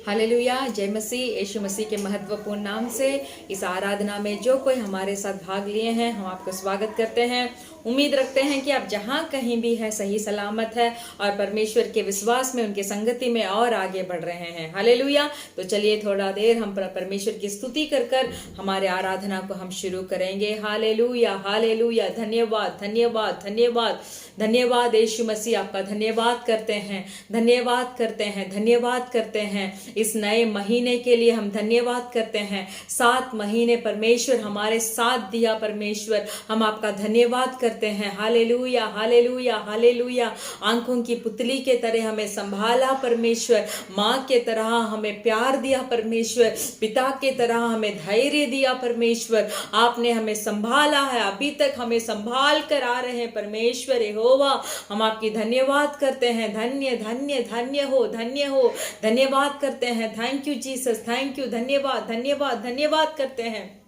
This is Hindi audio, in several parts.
हालेलुया, जय मसीह। यीशु मसीह के महत्वपूर्ण नाम से इस आराधना में जो कोई हमारे साथ भाग लिए हैं, हम आपका स्वागत करते हैं। उम्मीद रखते हैं कि आप जहां कहीं भी हैं सही सलामत है और परमेश्वर के विश्वास में, उनके संगति में और आगे बढ़ रहे हैं। हालेलुया। तो चलिए थोड़ा देर हम परमेश्वर की स्तुति कर कर हमारे आराधना को हम शुरू करेंगे। Hallelujah, hallelujah. धन्यवाद, धन्यवाद, धन्यवाद, धन्यवाद यीशु मसीह। आपका धन्यवाद करते हैं, धन्यवाद करते हैं, धन्यवाद करते हैं। इस नए महीने के लिए हम धन्यवाद करते हैं। 7 महीने परमेश्वर हमारे साथ दिया। परमेश्वर, हम आपका धन्यवाद करते हैं। Hallelujah, hallelujah, hallelujah. आंखों की पुतली के तरह हमें संभाला परमेश्वर, माँ के तरह हमें प्यार दिया परमेश्वर, पिता के तरह हमें धैर्य दिया परमेश्वर। आपने हमें संभाला है, अभी तक हमें संभाल कर आ रहे हैं परमेश्वर यहोवा। हम आपकी धन्यवाद करते हैं। धन्य धन्य धन्य हो, धन्य हो। धन्यवाद करते हैं। Thank you Jesus, thank you. धन्यवाद, धन्यवाद, धन्यवाद करते हैं।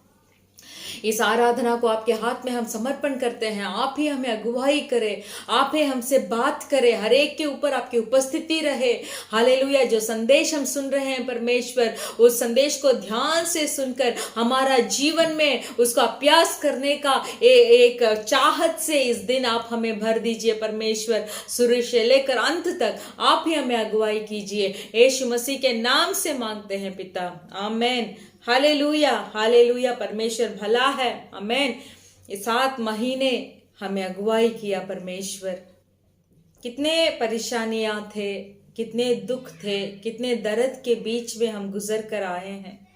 इस आराधना को आपके हाथ में हम समर्पण करते हैं। आप ही हमें अगुवाई करें, आप ही हमसे बात करें, हर एक के ऊपर आपकी उपस्थिति रहे। हालेलुया। जो संदेश हम सुन रहे हैं परमेश्वर, उस संदेश को ध्यान से सुनकर हमारा जीवन में उसका अभ्यास करने का एक चाहत से इस दिन आप हमें भर दीजिए परमेश्वर। शुरू से लेकर अंत तक आप ही हमें अगुवाई कीजिए। यीशु मसीह के नाम से मांगते हैं पिता, आमेन। Hallelujah, hallelujah. परमेश्वर भला है, आमेन। ये 7 महीने हमें अगुवाई किया परमेश्वर। कितने परेशानियां थे, कितने दुख थे, कितने दर्द के बीच में हम गुजर कर आए हैं।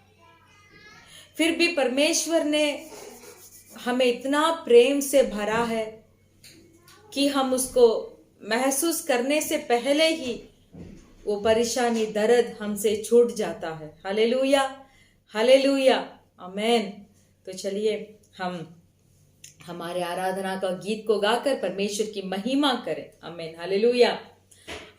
फिर भी परमेश्वर ने हमें इतना प्रेम से भरा है कि हम उसको महसूस करने से पहले ही वो परेशानी, दर्द हमसे छूट जाता है। हालेलुया, हालेलुया, आमेन। तो चलिए हम हमारे आराधना का गीत को गाकर परमेश्वर की महिमा करें। आमेन, हालेलुया।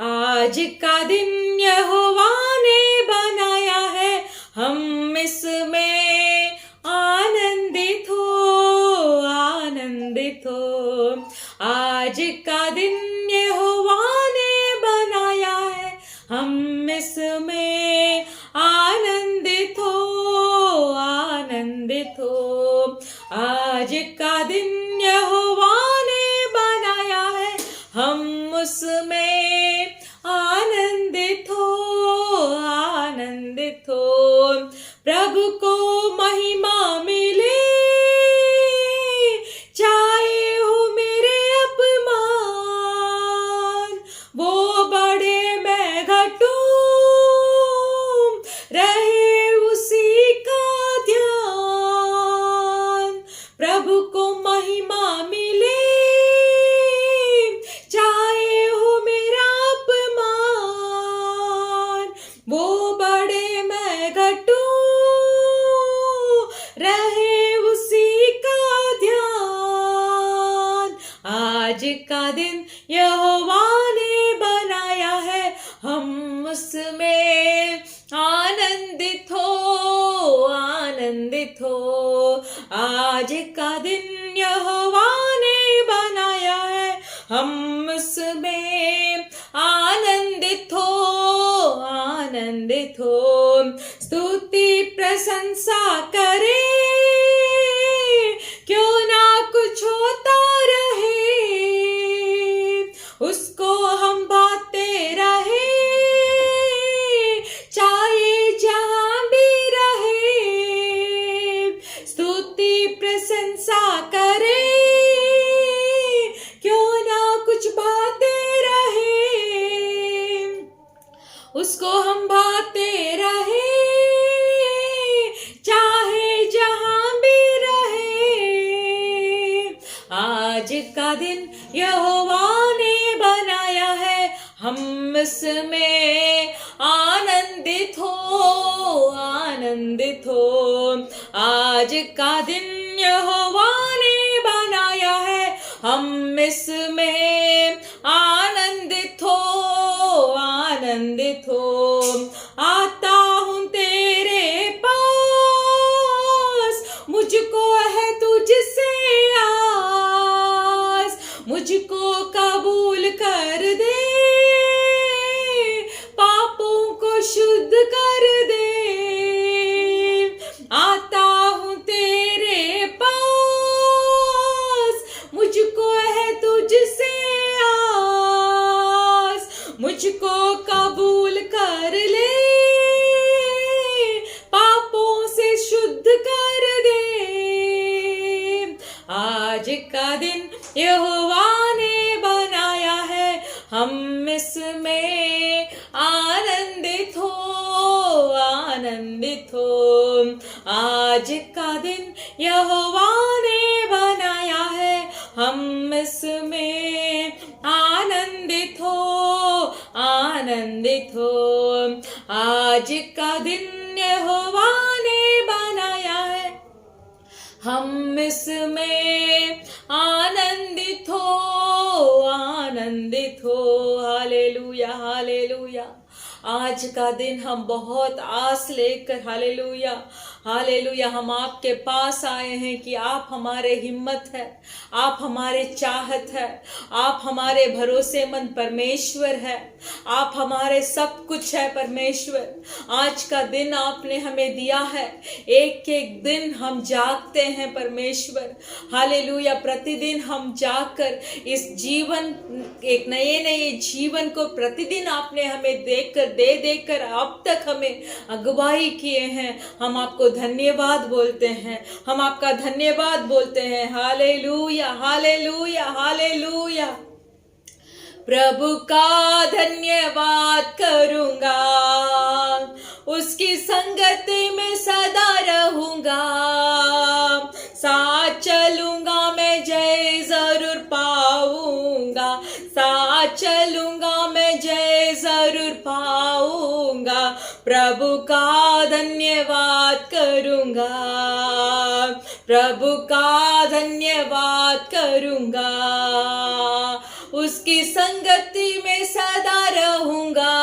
आज का दिन यहोवा ने बनाया है, हम इसमें आनंदित हो, आनंदित हो। आज का दिन यहोवा ने बनाया है, हम इसमें आनंदित हो, आनंदित हो। आज का दिन यहोवा ने बनाया है, हम उसमें आनंदित हो, आनंदित हो। प्रभु को महिमा मिले, चाहे हो मेरे अपमान, वो बड़े मैं घटूं, रहे उसी का ध्यान। प्रभु को महिमा मिले, चाहे हो मेरा अपमान, वो बड़े मैं घटूं, रहे उसी का ध्यान। आज का दिन यहोवा ने बनाया है, हम उसमें आनंदित हो, आनंदित हो। आज का दिन यहोवा ने बनाया है, हम उसमें आनंदित हो, आनंदित हो। स्तुति प्रशंसा करे, क्यों ना कुछ होता रहे, उसको हम बाते रहे, चाहे जहां भी रहे। स्तुति प्रशंसा करे, क्यों ना कुछ बातें रहे, उसको हम बाते रहे, चाहे जहां भी रहे। आज का दिन यहोवा ने बनाया है, हम इसमें आनंदित हो, आनंदित हो। आज का दिन यहोवा ने बनाया है, हम इसमें आनंदित हो, आनंदित हो। आता हूँ तेरे पास, मुझको है तुझसे आस, मुझको कबूल कर दे, पापों को शुद्ध कर कर ले, पापों से शुद्ध कर दे। आज का दिन यहोवा ने बनाया है, हम इसमें आनंदित हो, आनंदित हो। आज का दिन यहोवा ने बनाया है, हम इसमें आनंदित हो, आनंदित हो। आज का दिन यहोवा ने बनाया है, हम इसमें आनंदित हो, आनंदित हो। Hallelujah, hallelujah. आज का दिन हम बहुत आस लेकर, हालेलुया, हालेलुया, हम आपके पास आए हैं कि आप हमारे हिम्मत है, आप हमारे चाहत है, आप हमारे भरोसेमंद परमेश्वर है, आप हमारे सब कुछ है परमेश्वर। आज का दिन आपने हमें दिया है, एक एक दिन हम जागते हैं परमेश्वर, हालेलुया। प्रतिदिन हम जागकर इस जीवन, एक नए नए जीवन को प्रतिदिन आपने हमें देकर अब तक हमें अगुवाई किए हैं। हम आपको धन्यवाद बोलते हैं, हम आपका धन्यवाद बोलते हैं। Hallelujah, hallelujah, hallelujah. प्रभु का धन्यवाद करूंगा, उसकी संगति में सदा रहूंगा, साथ चलूंगा मैं जय जरूर पाऊंगा, साथ चलूंगा मैं जय जरूर पाऊंगा। प्रभु का धन्यवाद करूंगा, प्रभु का धन्यवाद करूंगा, उसकी संगति में सदा रहूंगा,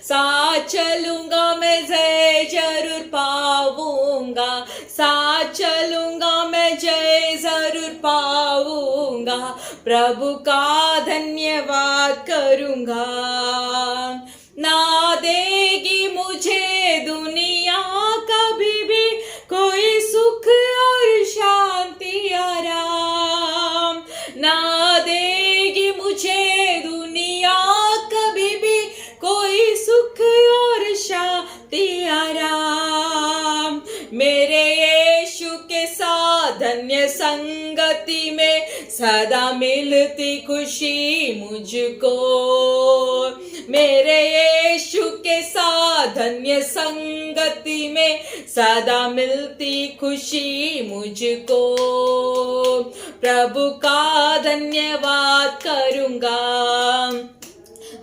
साथ चलूंगा मैं जय जरूर पाऊंगा, साथ चलूंगा मैं जय जरूर पाऊंगा। प्रभु का धन्यवाद करूंगा। ना देगी मुझे दुनिया कभी भी कोई सुख और शांति आराम, ना देगी मुझे दुनिया कभी भी कोई सुख और शांति आराम। मेरे यीशु के साथ धन्य संगति में सदा मिलती खुशी मुझको, मेरे यीशु के साथ धन्य संगति में सदा मिलती खुशी मुझको। प्रभु का धन्यवाद करूंगा,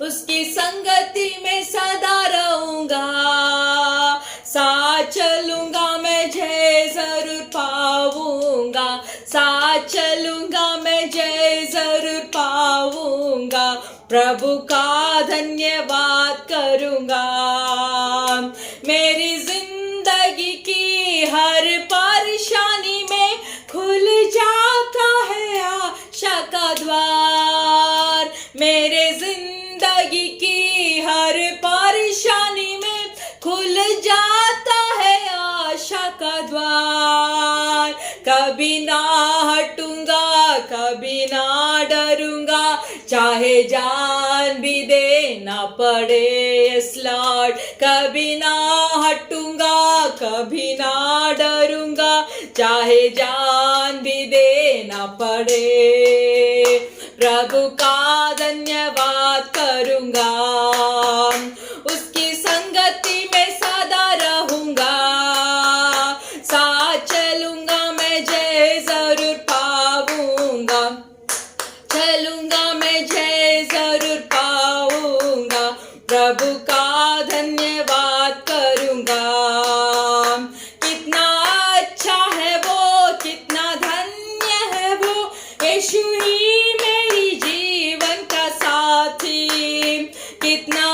उसकी संगति में सदा रहूंगा, साथ चलूंगा मैं जय जरूर पाऊंगा, साथ चलूंगा मैं जय जरूर पाऊंगा। प्रभु का धन्यवाद करूंगा। मेरी जिंदगी की हर परेशानी में खुल जाता है आशा का द्वार, मेरे जिंदगी की हर परेशानी में खुल जाता है आशा का द्वार। कभी ना हटूंगा, कभी ना डरूंगा, चाहे जान भी देना पड़े यस लॉर्ड। कभी ना हटूंगा, कभी ना डरूंगा, चाहे जान भी देना पड़े। प्रभु का धन्यवाद करूंगा, उसकी संगति में सदा रहूंगा, साथ चलूंगा मैं जय जरूर पाऊंगा, चलूंगा मैं जय जरूर पाऊंगा। प्रभु का धन्यवाद करूंगा। कितना अच्छा है वो, कितना धन्य है वो, यीशु ही मेरी जीवन का साथी। कितना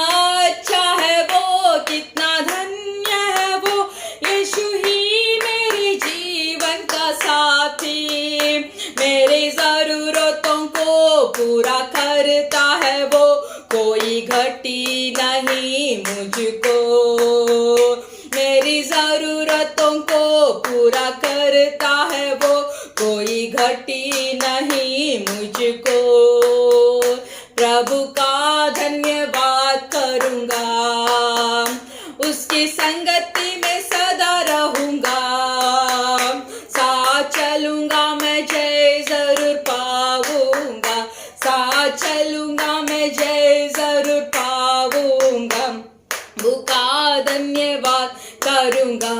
अच्छा है वो, कितना धन्य है वो, यीशु ही मेरे जीवन का साथी। मेरी जरूरतों को पूरा करता है वो, कोई घटी नहीं मुझको। मेरी जरूरतों को पूरा करता है वो, कोई घटी नहीं मुझको। प्रभु का धन्यवाद करूँगा, उसकी संगति में सदा रहूँगा, साथ चलूँगा मैं जय जरूर पाऊँगा, साथ चलूँगा मैं जय जरूर पाऊँगा, भूखा धन्यवाद करूँगा।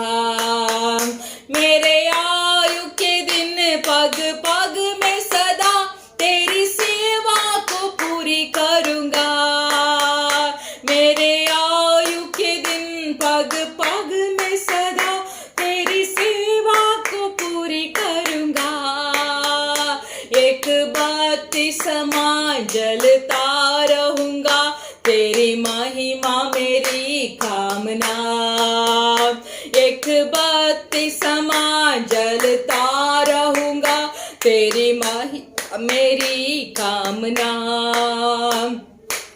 मेरे आयु के दिन पग पग में सदा तेरी सेवा को पूरी करूँगा, मेरे आयु के दिन पग पग में सदा तेरी सेवा को पूरी करूँगा, एक बत्ती समान जलता रहूँगा, तेरी महिमा मेरी कामना, एक बत्ती समान जलता रहूँगा, तेरी महिमा मेरी कामना,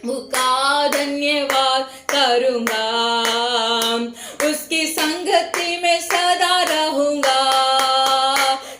उसका धन्यवाद करूँगा, उसकी संगति में सदा रहूँगा,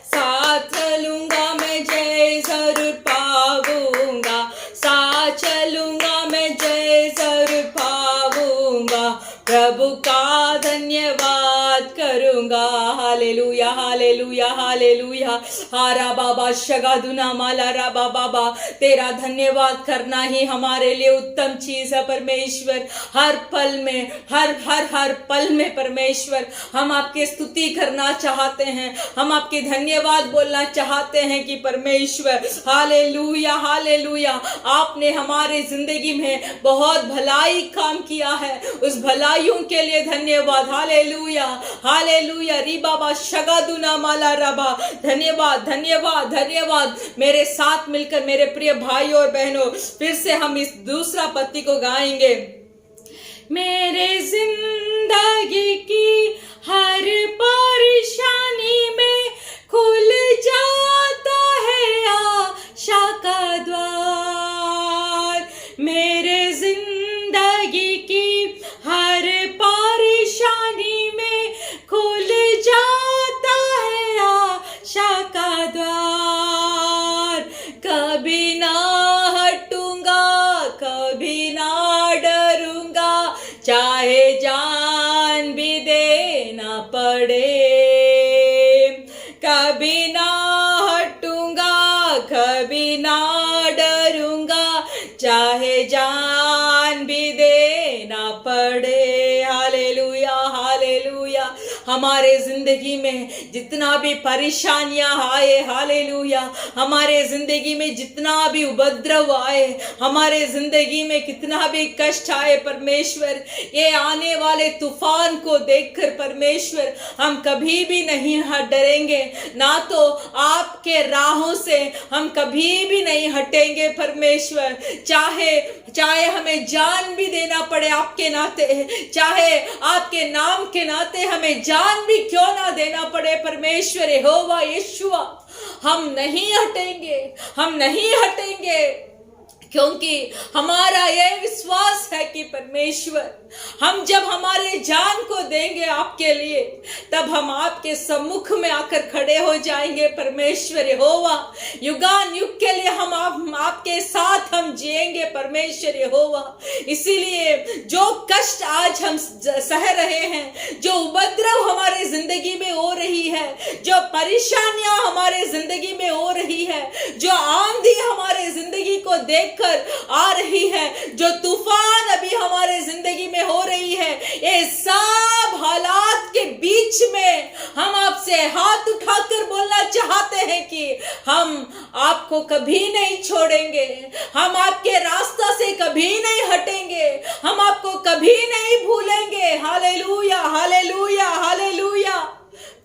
साथ चलूँगा मैं जय जरूर पाऊँगा, साथ चलूँगा मैं जय जरूर पाऊँगा, प्रभु का धन्यवाद करूँगा। Hallelujah hallelujah hallelujah. हारा बाबा शगादुना माला रा बाबा, तेरा धन्यवाद करना ही हमारे लिए उत्तम चीज है परमेश्वर। हर पल में हर हर हर पल में परमेश्वर हम आपकी स्तुति करना चाहते हैं, हम आपके धन्यवाद बोलना चाहते हैं कि परमेश्वर हालेलुया हालेलुया, आपने हमारे जिंदगी में बहुत भलाई काम किया है, उस भलाइयों के लिए धन्यवाद। Hallelujah hallelujah. री बाबा शगादुना माला रबा, धन्यवाद धन्यवाद धन्यवाद। मेरे साथ मिलकर मेरे प्रिय भाइयों और बहनों फिर से हम इस दूसरा पत्ती को गाएंगे। मेरे जिंदगी की हर परेशानी में खुल जाता है आशा का द्वार, मेरे जिंदगी की हर परेशानी में खुल जाता है आशा का द्वार, कभी ना हटूंगा कभी ना डरूंगा, चाहे जान भी देना पड़े, कभी ना हटूंगा कभी ना डरूंगा, चाहे जान भी देना पड़े। Hallelujah hallelujah. हमारे जिंदगी में जितना भी परेशानियां आए, हालेलुया, हमारे जिंदगी में जितना भी उपद्रव आए, हमारे जिंदगी में कितना भी कष्ट आए परमेश्वर, ये आने वाले तूफान को देखकर परमेश्वर हम कभी भी नहीं डरेंगे, ना तो आपके राहों से हम कभी भी नहीं हटेंगे परमेश्वर। चाहे हमें जान भी देना पड़े आपके नाते, चाहे आपके नाम के नाते हमें जान भी क्यों ना देना पड़े परमेश्वर यहोवा यीशुआ, हम नहीं हटेंगे, हम नहीं हटेंगे, क्योंकि हमारा यह विश्वास है कि परमेश्वर हम जब हमारे जान को देंगे आपके लिए, तब हम आपके सम्मुख में आकर खड़े हो जाएंगे परमेश्वर यहोवा। युगान युग के लिए हम आपके साथ हम जिएंगे परमेश्वर यहोवा। इसीलिए जो कष्ट आज हम सह रहे हैं, जो उपद्रव हमारे जिंदगी में हो रही है, जो परेशानियां हमारे जिंदगी में हो रही है, जो आंधी हमारे जिंदगी को देखकर आ रही है, जो तूफान अभी हमारे जिंदगी में हो रही है, ये सब हालात के बीच में हम आपसे हाथ उठाकर बोलना चाहते हैं कि हम आपको कभी नहीं छोड़ेंगे, हम आपके रास्ता से कभी नहीं हटेंगे, हम आपको कभी नहीं भूलेंगे। Hallelujah hallelujah hallelujah.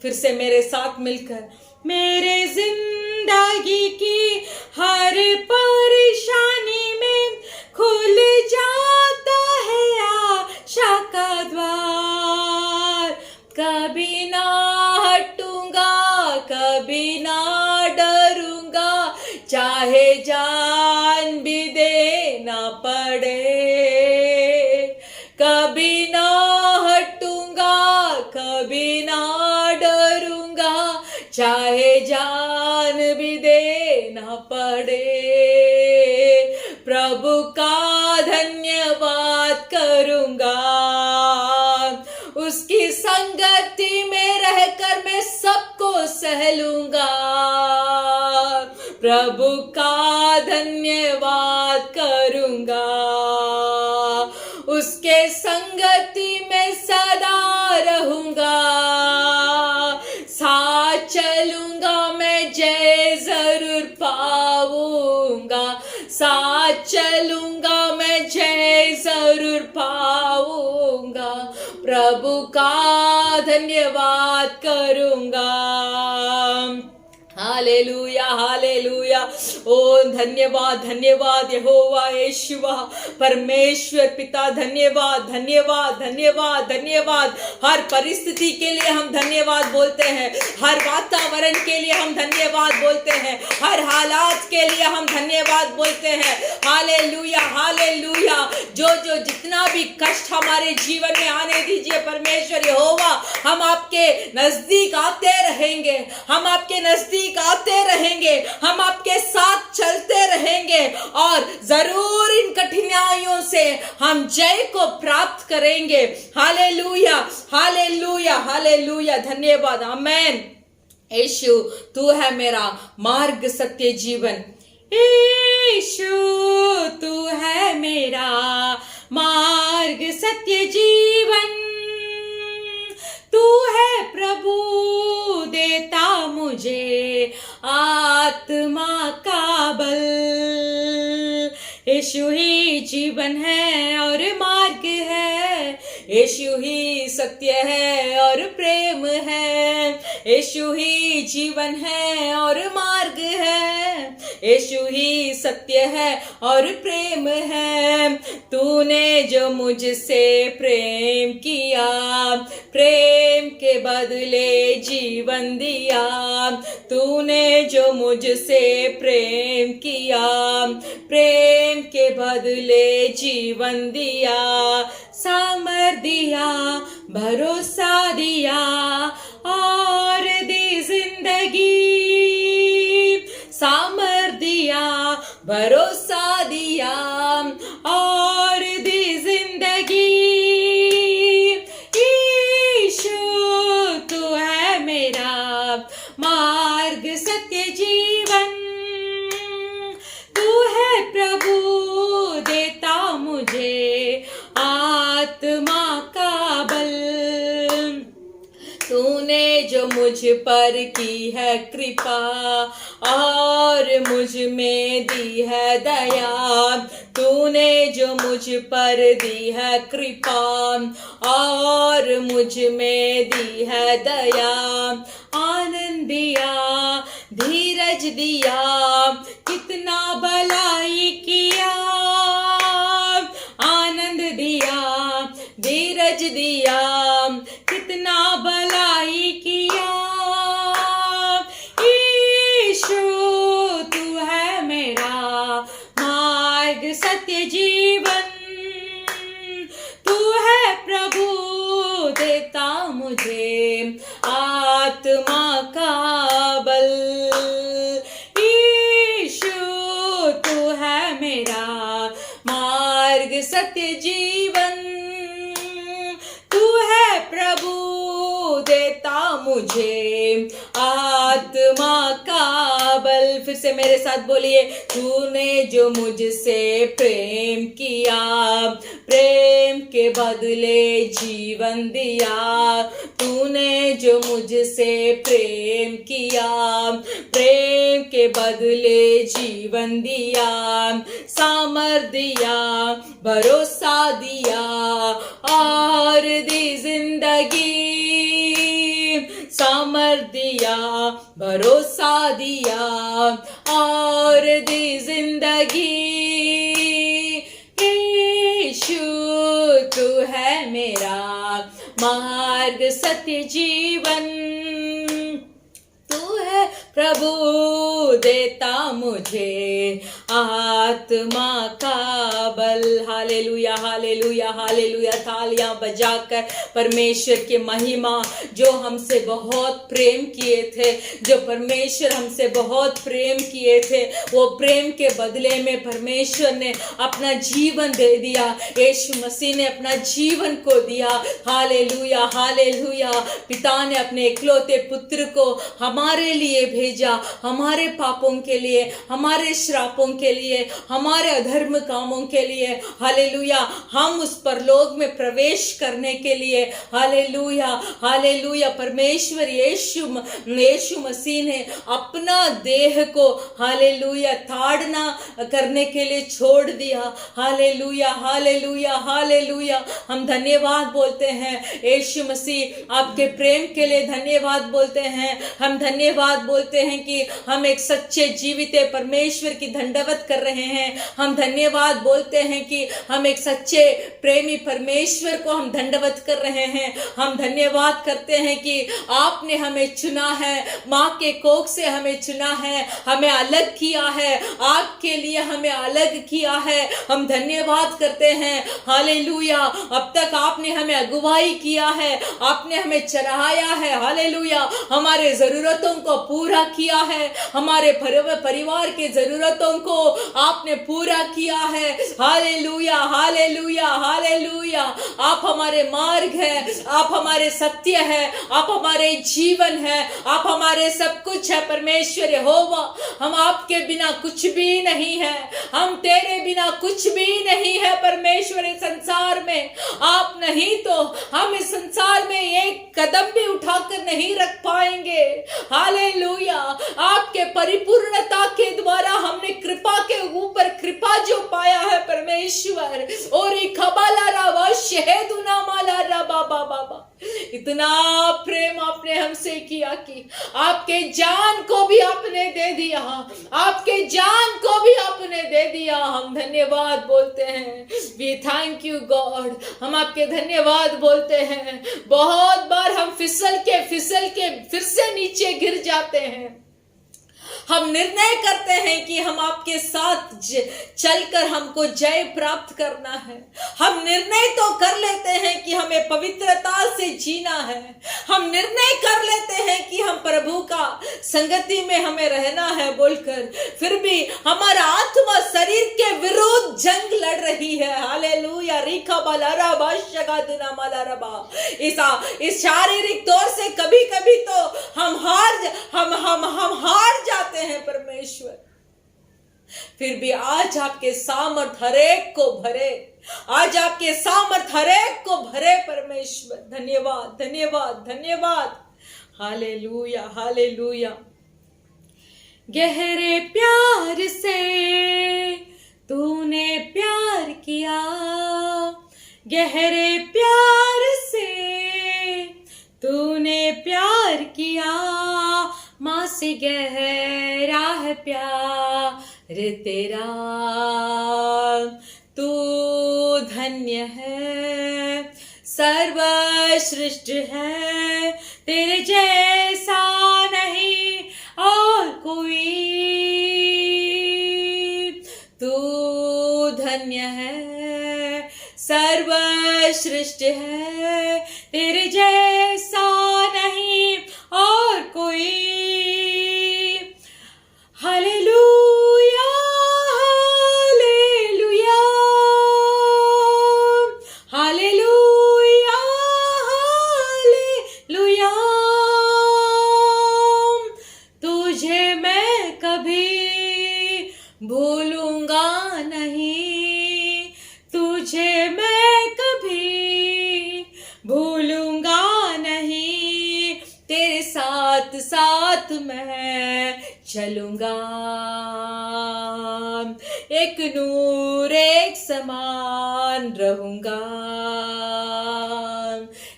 फिर से मेरे साथ मिलकर, मेरे जिंदगी की हर परेशानी में खुल जाता है आशा का द्वार, कभी ना हटूंगा कभी ना डरूंगा, चाहे जान भी देना पड़े, कभी ना हटूंगा कभी ना डरूंगा, चाहे जान भी देना पड़े। प्रभु का धन्यवाद करूंगा, उसकी संगति में रहकर मैं सबको सह लूंगा। प्रभु का धन्यवाद करूंगा, उसके संगति में सदा रहूंगा। साथ चलूंगा मैं, जय जरूर पाऊंगा। साथ चलूंगा मैं, जय जरूर पाऊंगा। प्रभु का धन्यवाद करूंगा। Hallelujah, hallelujah. ओ धन्यवाद, धन्यवाद यहोवा यीशुआ, परमेश्वर पिता, धन्यवाद, धन्यवाद, धन्यवाद, धन्यवाद। हर परिस्थिति के लिए हम धन्यवाद बोलते हैं, हर वातावरण के लिए हम धन्यवाद बोलते हैं, हर हालात के लिए हम धन्यवाद बोलते हैं। Hallelujah, hallelujah. जो जितना भी कष्ट हमारे जीवन में आने दीजिए परमेश्वर यहोवा, हम आपके नजदीक आते रहेंगे, हम आपके नजदीक आते रहेंगे, हम आपके साथ चलते रहेंगे और जरूर इन कठिनाइयों से हम जय को प्राप्त करेंगे। Hallelujah, hallelujah, hallelujah. धन्यवाद, आमेन। यीशु तू है मेरा मार्ग, सत्य, जीवन। यीशु तू है मेरा मार्ग, सत्य, जीवन। तू है प्रभु देता मुझे आत्मा का बल। यीशु ही जीवन है और मार्ग है, यीशु ही सत्य है और प्रेम है। यीशु ही जीवन है और मार्ग है, यीशु ही सत्य है और प्रेम है। तूने जो मुझसे प्रेम किया, प्रेम के बदले जीवन दिया। तूने जो मुझसे प्रेम किया, प्रेम के बदले जीवन दिया। सामर दिया, भरोसा दिया और दी जिंदगी। सामर दिया, भरोसा दिया और दी जिंदगी। यीशु तू है मेरा मार्ग, सत्य, जीवन। तू है प्रभु देता मुझे आत्मा का बल। तूने जो मुझ पर की है कृपा और मुझ में दी है दया। तूने जो मुझ पर दी है कृपा और मुझ में दी है दया। आनंद दिया, धीरज दिया, कितना भलाई किया। आनंद दिया, धीरज दिया, कितना भलाई किया। यीशु तू है मेरा मार्ग, सत्य, जीवन। तू है प्रभु देता मुझे आत्मा का बल। यीशु तू है मेरा मार्ग, सत्य, जीवन। तू है प्रभु देता मुझे आत्मा का बल। फिर से मेरे साथ बोलिए, तूने जो मुझसे प्रेम किया, प्रेम के बदले जीवन दिया। तूने जो मुझसे प्रेम किया, प्रेम के बदले जीवन दिया। सामर दिया, भरोसा दिया और दी जिंदगी। सामर दिया, भरोसा दिया और दी जिंदगी। यीशु तू है मेरा मार्ग, सत्य, जीवन। तू है प्रभु देता मुझे आत्मा का बल। Hallelujah hallelujah hallelujah. तालियां बजाकर परमेश्वर की महिमा, जो हमसे बहुत प्रेम किए थे, जो परमेश्वर हमसे बहुत प्रेम किए थे, वो प्रेम के बदले में परमेश्वर ने अपना जीवन दे दिया। यीशु मसीह ने अपना जीवन को दिया। Hallelujah hallelujah. पिता ने अपने इकलौते पुत्र को हमारे लिए भेजा, हमारे पापों के लिए, हमारे श्रापों के लिए, हमारे अधर्म कामों के लिए। हालेलुया। हम उस परलोक में प्रवेश करने के लिए, हालेलुया हालेलुया, परमेश्वर यीशु मसीह ने अपना देह को हालेलुया ताड़ना करने के लिए छोड़ दिया। Hallelujah hallelujah hallelujah. हम धन्यवाद बोलते हैं यीशु मसीह, आपके प्रेम के लिए धन्यवाद बोलते हैं। हम धन्यवाद बोलते हैं कि हम एक सच्चे जीवित परमेश्वर की दंडवत कर रहे हैं। हम धन्यवाद बोलते हैं कि हम एक सच्चे प्रेमी परमेश्वर को हम दंडवत कर रहे हैं। हम धन्यवाद करते हैं कि आपने हमें चुना है, माँ के कोख से हमें चुना है, हमें अलग किया है, आपके लिए हमें अलग किया है। हम धन्यवाद करते हैं। हालेलुया। अब तक आपने हमें अगुवाई किया है, आपने हमें चढ़ाया है। हालेलुया। हमारे जरूरतों को पूरा किया है, हमारे परिवार के जरूरतों को आपने पूरा किया है। Hallelujah hallelujah hallelujah. आप हमारे मार्ग है, आप हमारे सत्य है, आप हमारे जीवन है, आप हमारे सब कुछ है परमेश्वर यहोवा। हम आपके बिना कुछ भी नहीं है, हम तेरे बिना कुछ भी नहीं है परमेश्वर। इस संसार में आप नहीं तो हम इस संसार में एक कदम भी उठाकर नहीं रख पाएंगे। हालेलुया। आपके परिपूर्णता के द्वारा हमने कृपा के ऊपर कृपा जो पाया है परमेश्वर, और इतना प्रेम आपने हमसे किया कि आपके जान को भी आपने दे दिया, आपके जान को भी आपने दे दिया। हम धन्यवाद बोलते हैं। We thank you God. हम आपके धन्यवाद बोलते हैं। बहुत बार हम फिसल के फिर से नीचे गिर जाते हैं। हम निर्णय करते हैं कि हम आपके साथ चलकर हमको जय प्राप्त करना है। हम निर्णय तो कर लेते हैं कि हमें पवित्रता से जीना है। हम निर्णय कर लेते हैं कि हम प्रभु का संगति में हमें रहना है बोलकर, फिर भी हमारा आत्मा शरीर के विरुद्ध जंग लड़ रही है। हालेलुया। रिखा बलारा बाशगा दुना मलारबा। इस शारीरिक तौर से कभी कभी तो हम हार जाते हैं परमेश्वर, फिर भी आज आपके सामर्थ हरेक को भरे, आज आपके सामर्थ हरेक को भरे परमेश्वर। धन्यवाद धन्यवाद धन्यवाद। Hallelujah hallelujah. गहरे प्यार से तूने प्यार किया, गहरे प्यार से तूने प्यार किया, माँ से गहरा है प्यार तेरा। तू धन्य है, सर्वश्रेष्ठ है, तेरे जैसा नहीं और कोई। तू धन्य है, सर्वश्रेष्ठ है, तेरे जैसा नहीं और कोई। Hallelujah hallelujah hallelujah hallelujah. तुझे मैं कभी भूलूंगा नहीं, तुझे मैं कभी भूलूंगा नहीं, तेरे साथ साथ मैं चलूंगा। एक नूर एक समान रहूंगा,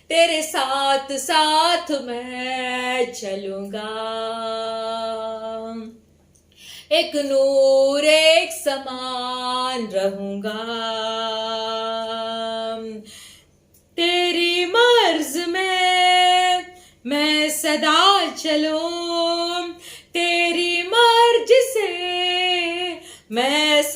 तेरे साथ साथ मैं चलूंगा। एक नूर एक समान रहूंगा, तेरी मर्ज में मैं सदा चलूं,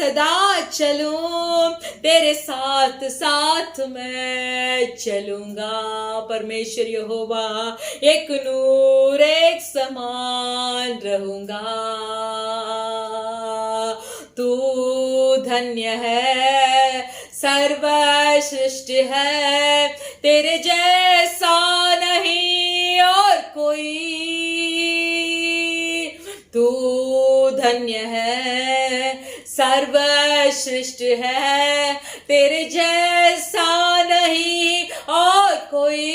सदा चलूं, तेरे साथ साथ मैं चलूंगा। परमेश्वर यहोवा एक नूर एक समान रहूंगा। तू धन्य है, सर्वश्रेष्ठ है, तेरे जैसा नहीं और कोई। तू धन्य है, सर्वश्रेष्ठ है, तेरे जैसा नहीं और कोई।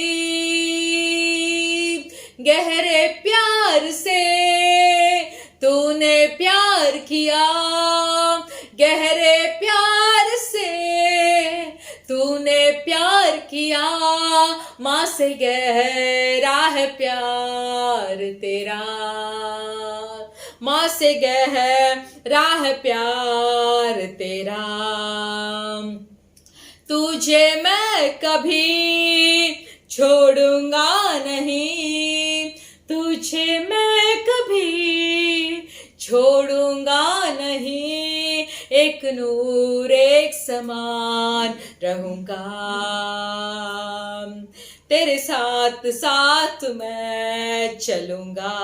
गहरे प्यार से तूने प्यार किया, गहरे प्यार से तूने प्यार किया, माँ से गहरा है प्यार तेरा, माँ से गहरा है प्यार तेरा। तुझे मैं कभी छोड़ूंगा नहीं, तुझे मैं कभी छोड़ूंगा नहीं, एक नूर एक समान रहूंगा। तेरे साथ साथ मैं चलूंगा।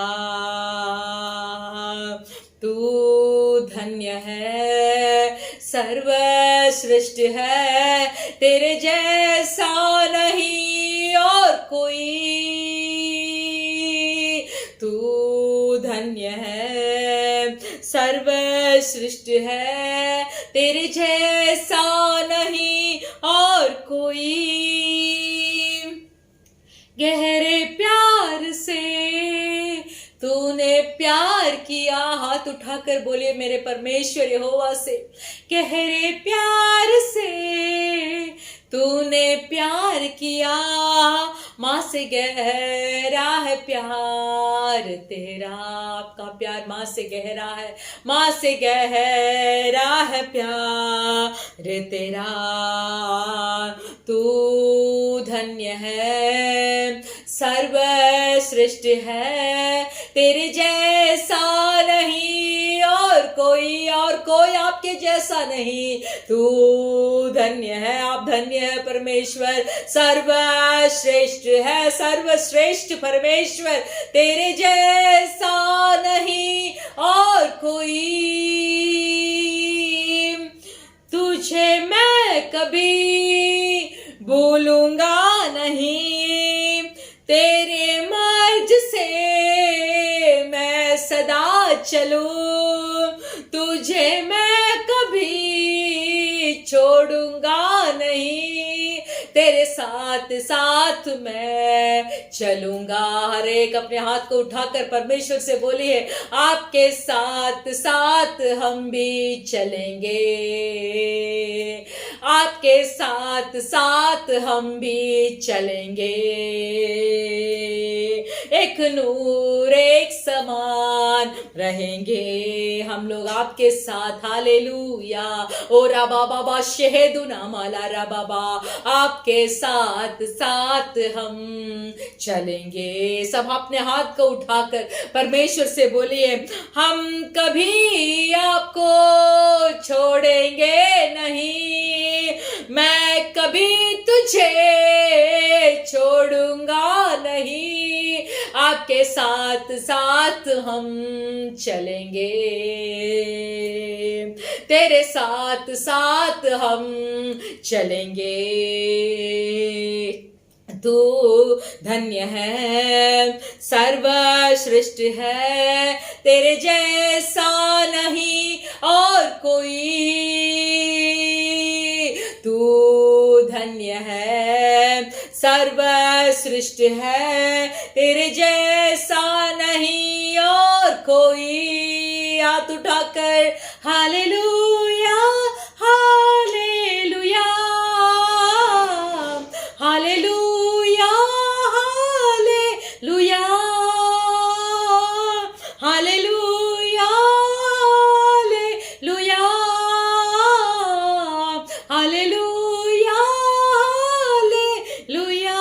तू धन्य है, सर्वश्रेष्ठ है, तेरे जैसा नहीं और कोई। तू धन्य है, सर्वश्रेष्ठ है, तेरे जैसा नहीं और कोई। गहरे प्यार से तूने प्यार किया, हाथ उठाकर बोलिए मेरे परमेश्वर यहोवा से, गहरे प्यार से तूने प्यार किया, माँ से गहरा है प्यार तेरा। आपका प्यार माँ से गहरा है, माँ से गहरा है प्यार तेरा। तू धन्य है, सर्वश्रेष्ठ है, तेरे जैसा नहीं और कोई आपके जैसा नहीं। तू धन्य है, आप धन्य है परमेश्वर, सर्वश्रेष्ठ है, सर्वश्रेष्ठ परमेश्वर, तेरे जैसा नहीं और कोई। तुझे मैं कभी भूलूंगा नहीं, तेरे मर्ज से मैं सदा चलूं, तुझे मैं कभी छोड़ूंगा नहीं, तेरे साथ साथ मैं चलूंगा। हर एक अपने हाथ को उठाकर परमेश्वर से बोलिए, आपके साथ साथ हम भी चलेंगे, आपके साथ साथ हम भी चलेंगे, एक नूर एक समान रहेंगे हम लोग आपके साथ। हालेलुया। ओ राबा बाबा शेहेदुना माला रा बाबा, आपके साथ साथ हम चलेंगे। सब अपने हाथ को उठाकर परमेश्वर से बोलिए, हम कभी आपको छोड़ेंगे नहीं, मैं कभी तुझे छोड़ूंगा नहीं, आपके साथ साथ हम चलेंगे, तेरे साथ साथ हम चलेंगे। तू धन्य है, सर्वश्रेष्ठ है, तेरे जैसा नहीं और कोई। तू धन्य है, सर्वश्रेष्ठ है, तेरे जैसा नहीं और कोई। हाथ उठाकर hallelujah hallelujah hallelujah hallelujah hallelujah hallelujah hallelujah hallelujah.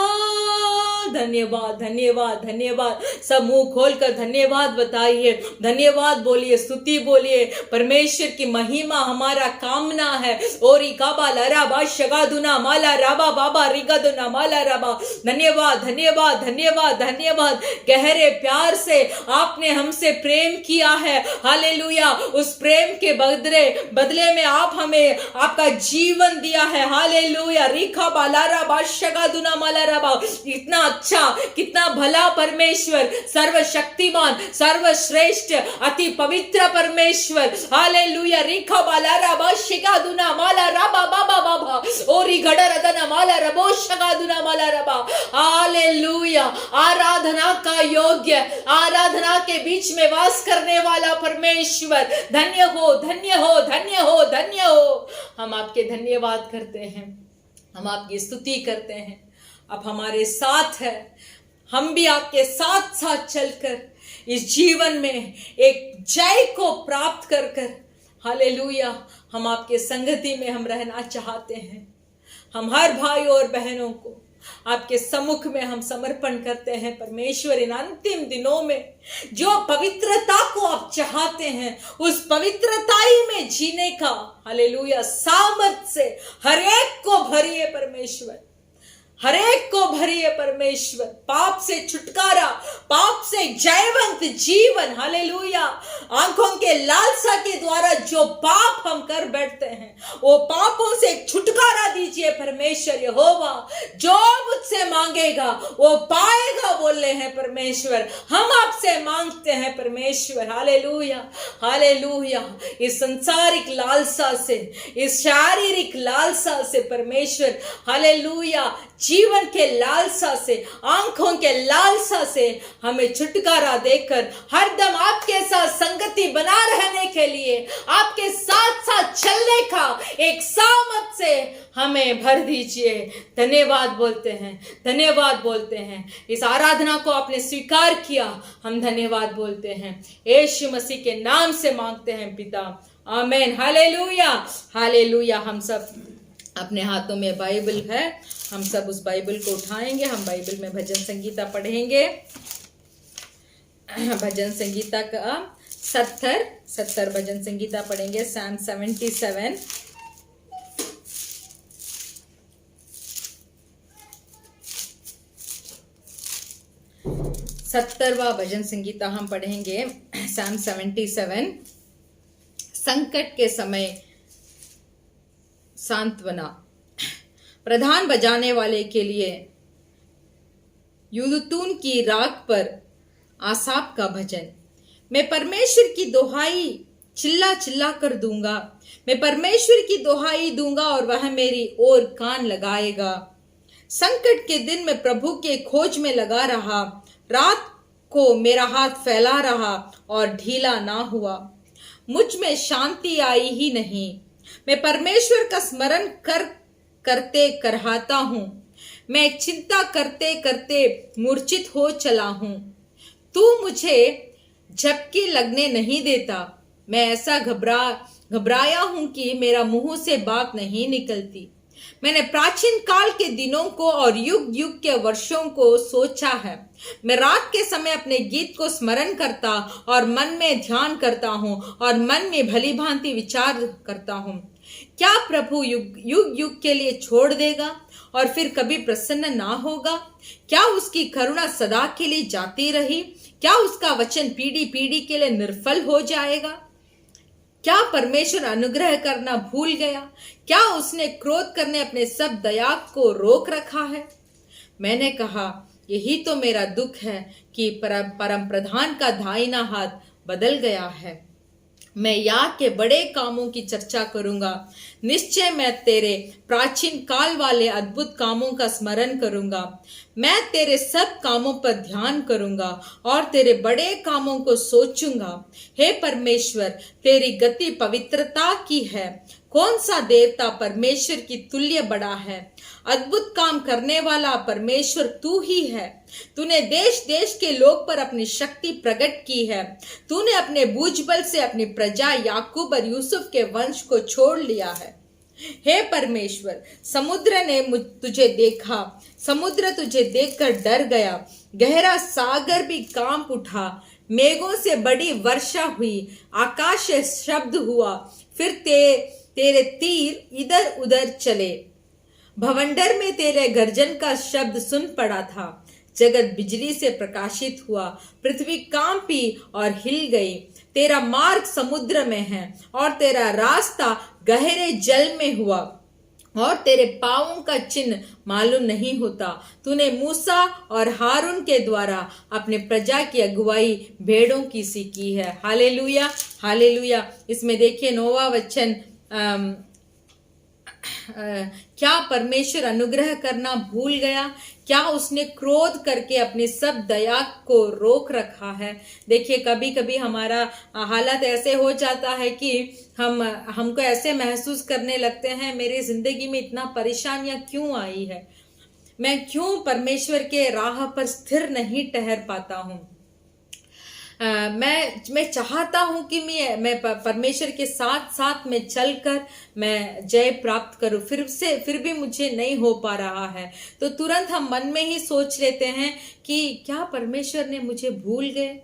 धन्यवाद, धन्यवाद, धन्यवाद। सब मुंह खोलकर धन्यवाद बताइए, धन्यवाद बोलिए, स्तुति बोलिए। परमेश्वर की महिमा हमारा कामना है। ओरी काबा लराबा शगादुना माला राबा बाबा रिगदुना माला राबा। धन्यवाद, धन्यवाद, धन्यवाद, धन्यवाद। गहरे प्यार से आपने हमसे प्रेम किया है। हालेलुया। उस प्रेम के बदले में आप हमें आपका जीवन दिया है। हालेलुया। रिखा बालारा बादशाह दुना मालारा बा। इतना अच्छा, कितना भला परमेश्वर, सर्वशक्तिमान, सर्वश्रेष्ठ, अति पवित्र परमेश्वर। हालेलुया। रिखा बालारा बादशाह दुना मालारा बा बाबा बाबा ओरी घड़र दना माला रबो शगा दुना माला रबा। हालेलुया। आराधना का योग्य, आराधना के बीच में वास करने वाला परमेश्वर, धन्य हो, धन्य हो, धन्य हो, धन्य हो। हम आपके धन्यवाद करते हैं, हम आपकी स्तुति करते हैं। आप हमारे साथ है, हम भी आपके साथ साथ चलकर इस जीवन में एक जय को प्राप्त कर कर, हालेलुया, हम आपके संगति में हम रहना चाहते हैं। हम हर भाई और बहनों को आपके सम्मुख में हम समर्पण करते हैं। परमेश्वर, इन अंतिम दिनों में जो पवित्रता को आप चाहते हैं, उस पवित्रताई में जीने का, हालेलुया, सामर्थ से हर एक को भरिए परमेश्वर, हर एक को भरिए परमेश्वर। पाप से छुटकारा, पाप से जयवंत जीवन, हालेलुया। आंखों के लालसा के द्वारा जो पाप हम कर बैठते हैं, वो पापों से छुटकारा दीजिए परमेश्वर यहोवा। जो मुझसे मांगेगा वो पाएगा बोले हैं परमेश्वर। हम आपसे मांगते हैं परमेश्वर। Hallelujah, hallelujah. इस संसारिक लालसा से, इस शारीरिक लालसा से परमेश्वर, हालेलुया, जीवन के लालसा से, आंखों के लालसा से हमें छुटकारा देकर हरदम आपके साथ संगति बना रहने के लिए, आपके साथ साथ चलने का एक सामर्थ से हमें भर दीजिए। धन्यवाद बोलते हैं, धन्यवाद बोलते हैं। इस आराधना को आपने स्वीकार किया, हम धन्यवाद बोलते हैं। यीशु मसीह के नाम से मांगते हैं पिता, आमीन। Hallelujah, hallelujah. हम सब अपने हाथों में बाइबल है, हम सब उस बाइबल को उठाएंगे। हम बाइबल में भजन संगीता पढ़ेंगे। भजन संगीता का 70 भजन संगीता पढ़ेंगे। Psalm 77, 70वां भजन संगीता हम पढ़ेंगे। Psalm 77। संकट के समय सांत्वना। प्रधान बजाने वाले के लिए यूदुतून की राग पर आसाप का भजन। मैं परमेश्वर की दोहाई चिल्ला चिल्ला कर दूंगा, मैं परमेश्वर की दोहाई दूंगा और वह मेरी ओर कान लगाएगा। संकट के दिन में प्रभु के खोज में लगा रहा, रात को मेरा हाथ फैला रहा और ढीला ना हुआ। मुझ में शांति आई ही नहीं, मैं परमेश्वर का स्मरण करते करहाता हूँ। मैं चिंता करते करते मूर्छित हो चला हूँ। तू मुझे झपकी लगने नहीं देता। मैं ऐसा घबराया हूँ कि मेरा मुंह से बात नहीं निकलती। मैंने प्राचीन काल के दिनों को और युग युग के वर्षों को सोचा है। मैं रात के समय अपने गीत को स्मरण करता और मन में ध्यान करता हूँ और मन में भली भांति विचार करता हूँ। क्या प्रभु युग युग के लिए छोड़ देगा और फिर कभी प्रसन्न ना होगा? क्या उसकी करुणा सदा के लिए जाती रही? क्या उसका वचन पीढ़ी पीढ़ी के लिए निर्फल हो जाएगा? क्या परमेश्वर अनुग्रह करना भूल गया? क्या उसने क्रोध करने अपने सब दया को रोक रखा है? मैंने कहा, यही तो मेरा दुख है कि परम प्रधान का दाहिना हाथ बदल गया है। मैं याह के बड़े कामों की चर्चा करूंगा। निश्चय मैं तेरे प्राचीन काल वाले अद्भुत कामों का स्मरण करूंगा। मैं तेरे सब कामों पर ध्यान करूंगा और तेरे बड़े कामों को सोचूंगा। हे परमेश्वर, तेरी गति पवित्रता की है। कौन सा देवता परमेश्वर की तुल्य बड़ा है? अद्भुत काम करने वाला परमेश्वर तू ही है। तूने देश देश के लोग पर अपनी शक्ति प्रकट की है। तूने अपने भुजबल से अपनी प्रजा याकूब और यूसुफ के वंश को छोड़ लिया है। हे परमेश्वर, समुद्र ने तुझे देखा, समुद्र तुझे देखकर डर गया, गहरा सागर भी कांप उठा, मेघों से बड़ी वर्षा हुई, आकाश से शब्द हुआ, फिर तेरे तीर इधर उधर चले, भवंडर में तेरे गर्जन का शब्द सुन पड़ा था, जगत बिजली से प्रकाशित हुआ, पृथ्वी कांपी और हिल गई। तेरा मार्ग समुद्र में है और तेरा रास्ता गहरे जल में हुआ, और तेरे पांवों का चिन्ह मालूम नहीं होता। तूने मूसा और हारून के द्वारा अपने प्रजा की अगुवाई भेड़ों की सी की है। Hallelujah, hallelujah. इसमें देखिए 9वां वचन, क्या परमेश्वर अनुग्रह करना भूल गया? क्या उसने क्रोध करके अपनी सब दया को रोक रखा है? देखिए, कभी कभी हमारा हालत ऐसे हो जाता है कि हमको ऐसे महसूस करने लगते हैं, मेरी जिंदगी में इतना परेशानियां क्यों आई है, मैं क्यों परमेश्वर के राह पर स्थिर नहीं ठहर पाता हूँ। मैं चाहता हूं कि मैं परमेश्वर के साथ साथ में चलकर मैं जय प्राप्त करूं, फिर भी मुझे नहीं हो पा रहा है। तो तुरंत हम मन में ही सोच लेते हैं कि क्या परमेश्वर ने मुझे भूल गए,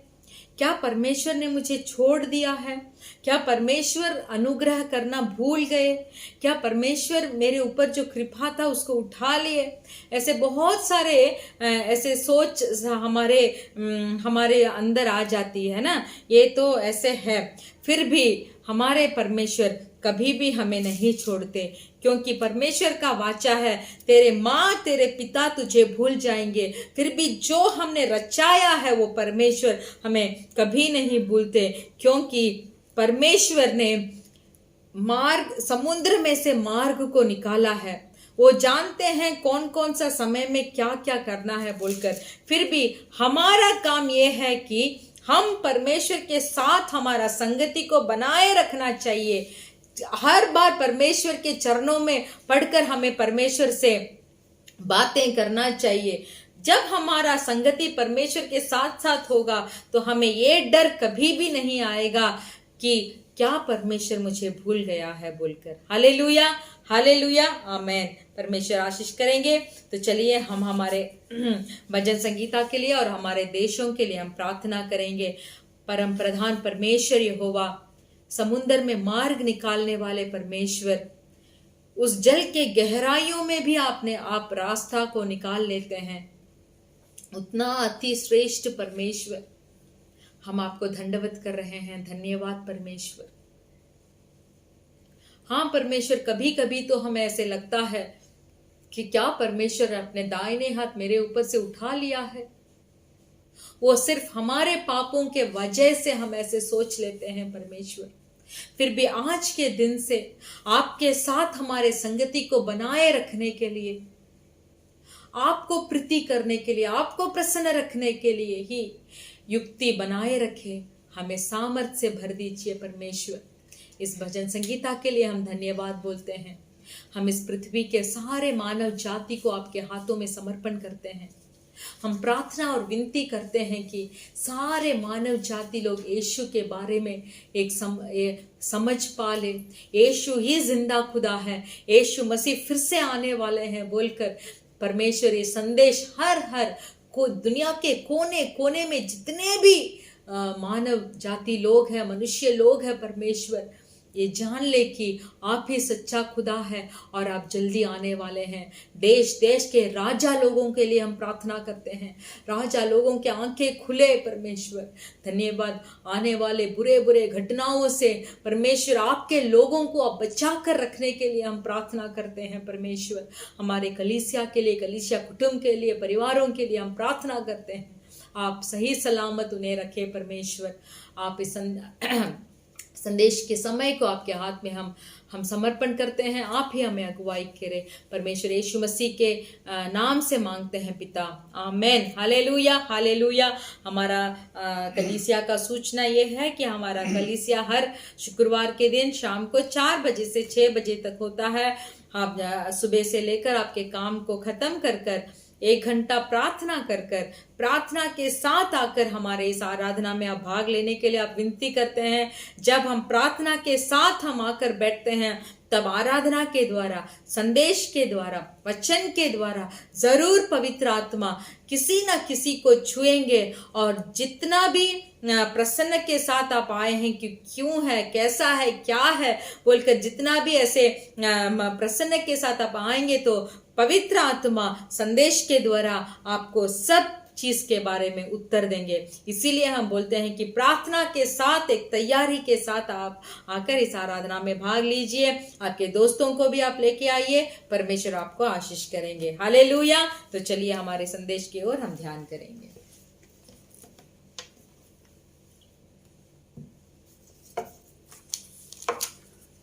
क्या परमेश्वर ने मुझे छोड़ दिया है, क्या परमेश्वर अनुग्रह करना भूल गए, क्या परमेश्वर मेरे ऊपर जो कृपा था उसको उठा लिए। ऐसे बहुत सारे ऐसे सोच हमारे अंदर आ जाती है ना। ये तो ऐसे है, फिर भी हमारे परमेश्वर कभी भी हमें नहीं छोड़ते, क्योंकि परमेश्वर का वाचा है, तेरे माँ तेरे पिता तुझे भूल जाएंगे, फिर भी जो हमने रचाया है वो परमेश्वर हमें कभी नहीं भूलते, क्योंकि परमेश्वर ने समुद्र में से मार्ग को निकाला है। वो जानते हैं कौन कौन सा समय में क्या क्या करना है बोलकर। फिर भी हमारा काम यह है कि हम परमेश्वर के साथ हमारा संगति को बनाए रखना चाहिए। हर बार परमेश्वर के चरणों में पढ़कर हमें परमेश्वर से बातें करना चाहिए। जब हमारा संगति परमेश्वर के साथ साथ होगा तो हमें ये डर कभी भी नहीं आएगा कि क्या परमेश्वर मुझे भूल गया है बोलकर। हालेलुया, हालेलुया, आमेन। परमेश्वर आशीष करेंगे। तो चलिए हम हमारे भजन संगीता के लिए और हमारे देशों के लिए हम प्रार्थना करेंगे। परम प्रधान परमेश्वर यहोवा, समुद्र में मार्ग निकालने वाले परमेश्वर, उस जल के गहराइयों में भी आप रास्ता को निकाल लेते हैं। उतना अति श्रेष्ठ परमेश्वर, हम आपको धन्यवाद कर रहे हैं। धन्यवाद परमेश्वर। हाँ परमेश्वर, कभी कभी तो हमें ऐसे लगता है कि क्या परमेश्वर अपने दाहिने हाथ मेरे ऊपर से उठा लिया है। वो सिर्फ हमारे पापों के वजह से हम ऐसे सोच लेते हैं परमेश्वर। फिर भी आज के दिन से आपके साथ हमारे संगति को बनाए रखने के लिए, आपको प्रीति करने के लिए, आपको प्रसन्न रखने के लिए ही युक्ति बनाए रखे, हमें सामर्थ से भर दीजिए परमेश्वर। इस भजन संगीता के लिए हम धन्यवाद बोलते हैं। हम इस पृथ्वी के सारे मानव जाति को आपके हाथों में समर्पण करते हैं। हम प्रार्थना और विनती करते हैं कि सारे मानव जाति लोग यीशु के बारे में एक समझ पा ले। यीशु ही जिंदा खुदा है, यीशु मसीह फिर से आने वाले हैं बोलकर परमेश्वर ये संदेश हर को दुनिया के कोने कोने में जितने भी मानव जाति लोग हैं, मनुष्य लोग हैं, परमेश्वर ये जान ले कि आप ही सच्चा खुदा है और आप जल्दी आने वाले हैं। देश देश के राजा लोगों के लिए हम प्रार्थना करते हैं। राजा लोगों के आंखें खुले परमेश्वर। धन्यवाद। आने वाले बुरे बुरे घटनाओं से परमेश्वर आपके लोगों को आप बचा कर रखने के लिए हम प्रार्थना करते हैं परमेश्वर। हमारे कलीसिया के लिए, कलीसिया कुटुंब के लिए, परिवारों के लिए हम प्रार्थना करते हैं। आप सही सलामत उन्हें रखें परमेश्वर। आप इस संदेश के समय को आपके हाथ में हम समर्पण करते हैं। आप ही हमें अगुवाई करें परमेश्वर। यीशु मसीह के नाम से मांगते हैं पिता, आमेन। Hallelujah, hallelujah. हमारा कलीसिया का सूचना ये है कि हमारा कलीसिया हर शुक्रवार के दिन शाम को 4 बजे से 6 बजे तक होता है। आप सुबह से लेकर आपके काम को खत्म कर 1 घंटा प्रार्थना कर प्रार्थना के साथ आकर हमारे इस आराधना में आप भाग लेने के लिए आप विनती करते हैं। जब हम प्रार्थना के साथ हम आकर बैठते हैं तब आराधना के द्वारा, संदेश के द्वारा, वचन के द्वारा जरूर पवित्र आत्मा किसी न किसी को छुएंगे। और जितना भी प्रसन्न के साथ आप आए हैं कि क्यों है, कैसा है, क्या है बोलकर, जितना भी ऐसे प्रसन्न के साथ आप आएंगे तो पवित्र आत्मा संदेश के द्वारा आपको सब चीज के बारे में उत्तर देंगे। इसीलिए हम बोलते हैं कि प्रार्थना के साथ, एक तैयारी के साथ आप आकर इस आराधना में भाग लीजिए। आपके दोस्तों को भी आप लेके आइए, परमेश्वर आपको आशीष करेंगे। हालेलुया। तो चलिए हमारे संदेश की ओर हम ध्यान करेंगे।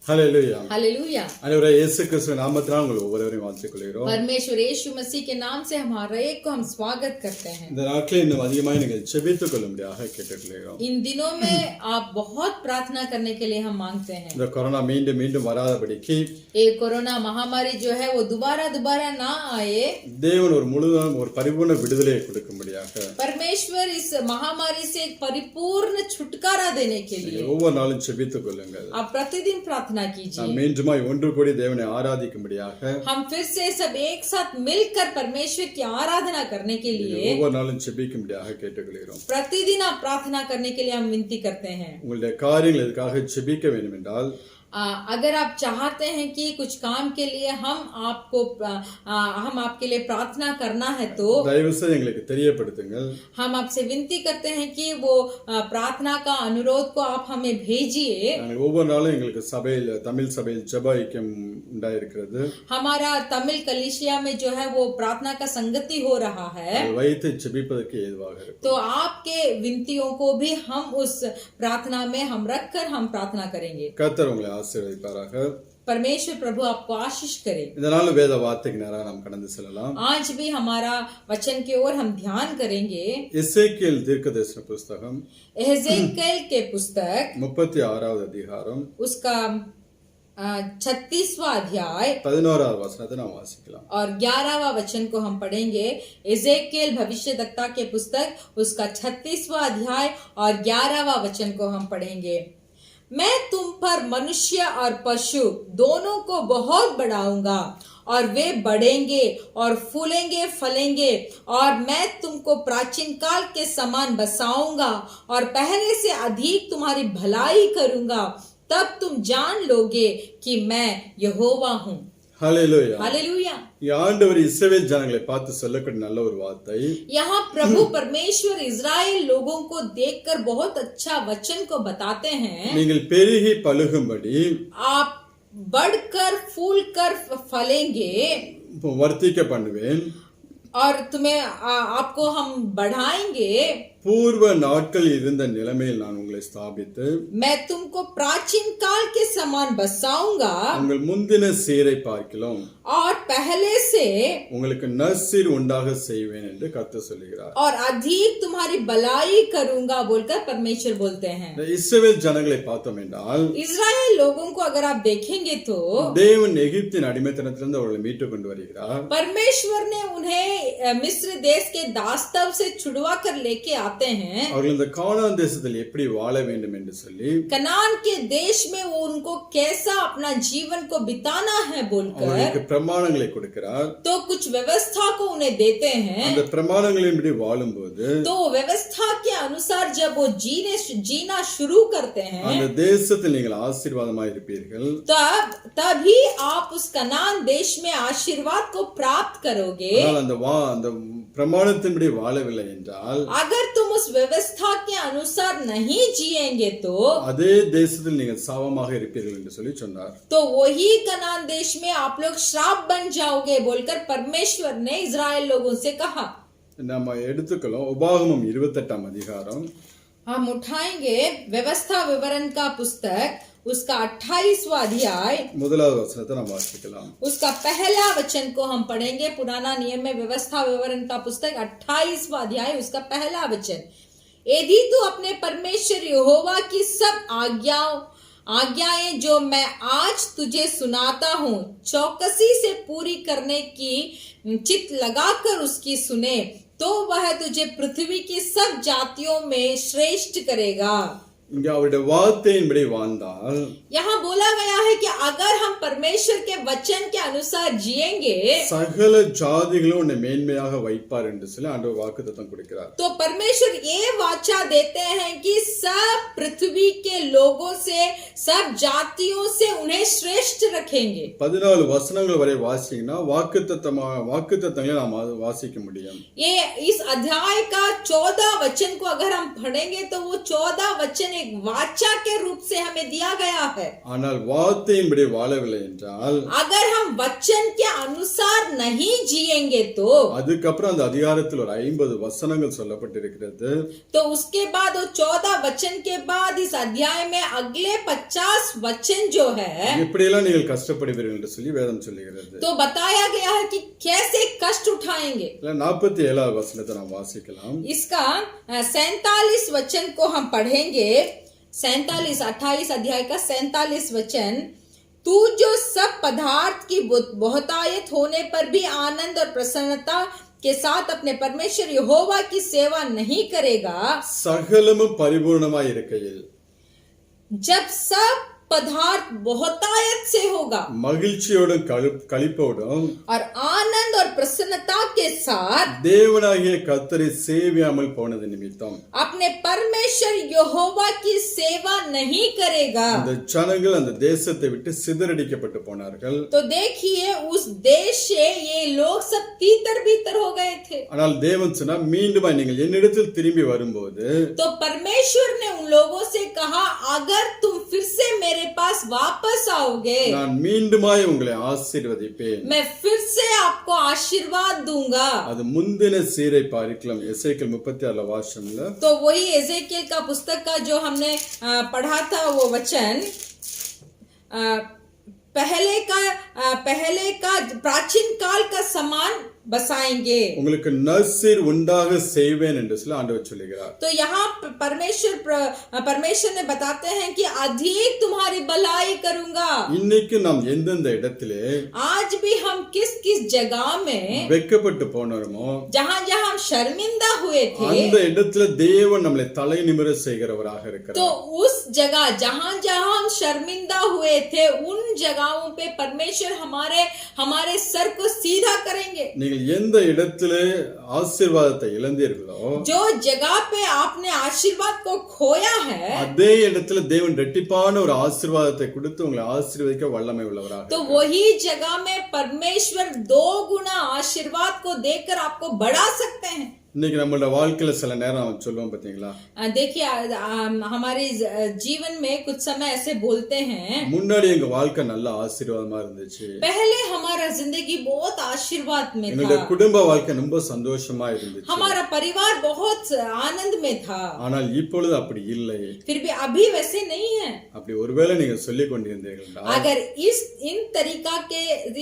ஹல்லேலூயா हालेलुया। ஆண்டவரே இயேசு கிறிஸ்துவின் நாமத்தினால் உங்களை ஒவ்வொருவரையும் வாழ்த்திக் கொள்கிறோம்। परमेश्वर यीशु मसीह के नाम से हमारे एक को हम स्वागत करते हैं। இந்த நாட்களில் இன்னும் அதிகமாக நீங்கள் ஜெபித்துக் கொள்ளும்படியாக கேட்டுக்கொள்கிறோம்। इन दिनों में आप बहुत प्रार्थना करने के लिए हम मांगते हैं। இந்த கொரோனா மீண்டும் மீண்டும் வராதபடிக்கு ये कोरोना महामारी जो है वो दोबारा ना आए, தேவன் ஒரு முழுவதும் ஒரு பரிபூர்ண விடுதலையை கொடுக்கும்படியாக परमेश्वर इस महामारी से एक परिपूर्ण छुटकारा देने के लिए ஒவ்வொரு நாளும் ஜெபித்துக் கொள்ளுங்கள்। आप प्रतिदिन प्रार्थना कीजिए। மீண்டுமாய் ஒன்று கூடி தேவனை ஆராதிக்கும்படியாக हम फिर से सब एक साथ मिलकर परमेश्वर की आराधना करने के लिए ஒவ்வொரு நாளும் ஜெபிக்கும்படியாக கேட்டுக்கொள்கிறோம்। प्रतिदिन आप प्रार्थना करने के लिए हम विनती करते हैं। உங்களுடைய காரியங்கள் எதுக்காக ஜெபிக்க வேண்டும் என்றால், अगर आप चाहते हैं कि कुछ काम के लिए हम आपके लिए प्रार्थना करना है तो தயவு செய்து எங்களுக்கு தெரியப்படுத்துங்கள்। हम आपसे विनती करते हैं कि वो प्रार्थना का अनुरोध को आप हमें भेजिए। ஒவ்வொரு நாளும் எங்களுக்கு சபையில், தமிழ் சபையில் ஜெப ஐக்கியம் உண்டாயிருக்கிறது। हमारा तमिल कलीसिया में जो है वो प्रार्थना का संगति हो रहा है, வைத்து ஜெபிப்பதற்கு ஏதுவாக இருக்கும்। तो आपके विनतियों को भी हम उस प्रार्थना में हम रखकर हम प्रार्थना करेंगे। கர்த்தர் உங்களை ஆசீர்வதிப்பாராக। परमेश्वर प्रभु आपको आशीष करे। இதனால வேத வார்த்தைக்கு நேராக நாம் கடந்து செல்லலாம்। आज भी हमारा वचन की ओर हम ध्यान करेंगे। எசேக்கியேல் தீர்க்கதரிசன புஸ்தகம் एहेजेकिएल के पुस्तक 36வது அதிகாரம் उसका 36वां अध्याय 11வது वचनத்தை நாம் வாசிக்கலாம்। और 11वां वचन को हम पढ़ेंगे। एजेकिएल भविष्यद्वक्ता के पुस्तक उसका 36वां अध्याय और 11वां वचन को हम पढ़ेंगे। मैं तुम पर मनुष्य और पशु दोनों को बहुत बढ़ाऊंगा और वे बढ़ेंगे और फूलेंगे फलेंगे, और मैं तुमको प्राचीन काल के समान बसाऊंगा और पहले से अधिक तुम्हारी भलाई करूंगा, तब तुम जान लोगे कि मैं यहोवा हूँ। ஹல்லேலூயா हालेलुया। ஆண்டவர் இஸ்ரவேல் ஜனங்களை பார்த்து சொல்லக்கூடிய நல்ல ஒரு வார்த்தை। यहाँ प्रभु परमेश्वर इजराइल लोगों को देखकर बहुत अच्छा वचन को बताते हैं। நீங்கள் பெருகி பலுகும்படி आप बढ़कर फूल कर फलेंगे வர்த்திக்க பண்ணுவேன், और तुम्हें आपको हम बढ़ाएंगे। பூர்வ நாட்கள் இருந்த நிலைமையில் நான் உங்களை ஸ்தாபித்து मैं तुमको प्राचीन काल के समान बसाऊंगा உங்கள் முந்தின சீரை பார்க்கலாம் और पहले से உங்களுக்கு நற்சீர் உண்டாக செய்வேன் என்று கர்த்தர் சொல்கிறார்। और अधिक तुम्हारी भलाई करूंगा बोलकर परमेश्वर बोलते हैं। இஸ்ரவேல் ஜனங்களை பார்த்தோம் என்றால், इजराइल लोगों को अगर आप देखेंगे तो தேவன் எகிப்தின் அடிமைத்தனத்திலிருந்து அவர்களை மீட்டு கொண்டு வருகிறார்। परमेश्वर ने उन्हें मिस्र देश के दास्तव से छुड़वा कर लेके आते हैं। அவர்கள் இந்த கானான் தேசத்தில் எப்படி வாழ வேண்டும் என்று சொல்லி कनान के देश में वो उनको कैसा अपना जीवन को बिताना है बोलकर அவர்களுக்கு பிரமாணங்களை கொடுக்கிறார்। तो कुछ व्यवस्था को उन्हें देते हैं। அந்த பிரமாணங்களின்படி வாழும்போது तो व्यवस्था के अनुसार जब वो जीना शुरू करते हैं, அந்த தேசத்தில் நீங்கள் ஆசீர்வாதமாய் இருப்பீர்கள்। तभी आप उस कनान देश में आशीर्वाद को प्राप्त करोगे। ஆனால் அந்த பிரமாணத்தின்படி வாழவில்லை என்றால், अगर तुम उस व्यवस्था के अनुसार नहीं जिएंगे तो அதே தேசத்தில் நீங்கள் சாபமாக இருப்பீர்கள் என்று சொல்லி சொன்னார்। तो वही कनान देश में आप लोग श्राप बन जाओगे बोलकर परमेश्वर ने इजराइल लोगों से कहा। நம்ம எடுத்துக்கலாம் உபாகமம் 28ஆம் அதிகாரம் हम उठाएंगे व्यवस्था विवरण का पुस्तक उसका 28वां अध्याय முதலாவது வசனத்தை நாம் வாசிக்கலாம்। उसका पहला वचन को हम पढ़ेंगे। पुराना नियम में व्यवस्था विवरण का पुस्तक 28वां अध्याय उसका पहला वचन। यदि तू अपने परमेश्वर यहोवा की सब आज्ञाएं जो मैं आज तुझे सुनाता हूँ चौकसी से पूरी करने की चित लगाकर उसकी सुने, तो वह तुझे पृथ्वी की सब जातियों में श्रेष्ठ करेगा। இங்க அவருடைய வார்த்தையின்படி வாழ்ந்தால் यहाँ बोला गया है कि अगर हम परमेश्वर के वचन के अनुसार जिएंगे சகல ஜாதிகளும் உன்னை மேன்மையாக வைப்பார் என்று சொல்லி ஆண்டவர் வாக்குத்தத்தம் கொடுக்கிறார். तो परमेश्वर ये वाचा देते हैं कि सब पृथ्वी के लोगों से सब जातियों से उन्हें श्रेष्ठ रखेंगे. 14 வசனங்கள் வரை வாசிங்கன்னா வாக்குத்தத்தங்களை நாம் வாசிக்க முடியும். ये इस अध्याय का 14 वचन को अगर हम पढ़ेंगे तो वो 14 वचन एक वाचा के रूप से हमें दिया गया है. ஆனால் வார்த்தையின்படி வாழவில்லை என்றால் अगर हम वचन के अनुसार नहीं जिएंगे तो அதுக்கப்புறம் அந்த அதிகாரத்தில் ஒரு 50 வசனங்கள் சொல்லப்பட்டிருக்கிறது. तो उसके बाद वो 14 वचन के बाद इस अध्याय में अगले 50 वचन जो है இப்படியெல்லாம் நீங்கள் கஷ்டப்படுவீர்கள் என்று சொல்லி வேதம் சொல்லுகிறது. तो बताया गया है कि कैसे कष्ट उठाएंगे. 47வது வசனத்தை நாம் வாசிக்கலாம். इसका 47 वचन को हम पढ़ेंगे. 28 अध्याय का 47 वचन. तू जो सब पदार्थ की बहुतायत होने पर भी आनंद और प्रसन्नता के साथ अपने परमेश्वर यहोवा की सेवा नहीं करेगा. சகலமும் பரிபூர்ணமாய் இருக்கையில் जब सब पदार्थ बहुतायत से होगा மகிழ்ச்சியோடும் களிப்போடும் और आनंद और प्रसन्नता के साथ தேவனாகிய கர்த்தரை சேவியாமல் போனது நிமித்தம் अपने परमेश्वर यहोवा की सेवा नहीं करेगा. அந்த ஜனங்கள் அந்த தேசத்தை விட்டு சிதறடிக்கப்பட்டு போனார்கள். तो देखिए उस देश से ये लोग सब तीतर बीतर हो गए थे. ஆனால் தேவன் சொன்னா மீண்டும் நீங்கள் என்னிடத்தில் திரும்பி வரும்போது तो परमेश्वर ने उन लोगों से कहा अगर तुम फिर से मेरे पास वापस आओगे நான் மீண்டுமாய் உங்களை ஆசீர்வதிப்பேன். मैं फिर से आपको आशीर्वाद दूंगा. அது முந்தின சீரை பார்க்கலாம். எசேக்கியேல் 36 வாசம்ல तो वही एजेकिएल का पुस्तक का जो हमने पढ़ा था वो वचन पहले का प्राचीन काल का समान बसाएंगे. உங்களுக்கு நற்சீர் உண்டாக செய்வேன் என்று சொல்லி ஆண்டவர் சொல்லுகிறார். तो यहाँ परमेश्वर ने बताते हैं कि अधिक तुम्हारी भलाई करूंगा. இன்னைக்கு நாம் எந்தெந்த இடத்திலே आज भी हम किस किस जगह में வெட்கப்பட்டு போனோமோ जहाँ जहाँ हम शर्मिंदा हुए थे அந்த இடத்துல தேவன் நம்மளை தலை நிமிர செய்கிறவராக இருக்கிறார். तो उस जगह जहाँ जहाँ हम शर्मिंदा हुए थे उन जगहों पे परमेश्वर हमारे सर को सीधा करेंगे. நீங்கள் எந்த இடத்திலே ஆசீர்வாதத்தை இழந்தீர்களோ जो जगह पे आपने आशीर्वाद को खोया है அதே இடத்துல தேவன் இரட்டிப்பான ஒரு ஆசீர்வாதத்தை கொடுத்து உங்களை ஆசீர்வதிக்க வல்லமை உள்ளவராக तो वही जगह में परमेश्वर 2 गुना आशीर्वाद को देकर आपको बढ़ा सकते हैं. இன்னைக்கு நம்மளோட வாழ்க்கையில சில நேரம் அவன் சொல்லுவோம் பாத்தீங்களா. देखिए हमारे जीवन में कुछ समय ऐसे बोलते हैं முன்னாடி எங்க வாழ்க்கை நல்ல ஆசீர்வாதமா இருந்துச்சு. पहले हमारा जिंदगी बहुत आशीर्वाद में என்னுடைய था. குடும்ப வாழ்க்கை ரொம்ப சந்தோஷமா இருந்துச்சு. हमारा परिवार बहुत आनंद में था. ஆனால் இப்பொழுது அப்படி இல்லை. फिर भी अभी वैसे नहीं है. அப்படி ஒருவேளை நீங்க சொல்லிக் கொண்டிருந்தீர்கள் अगर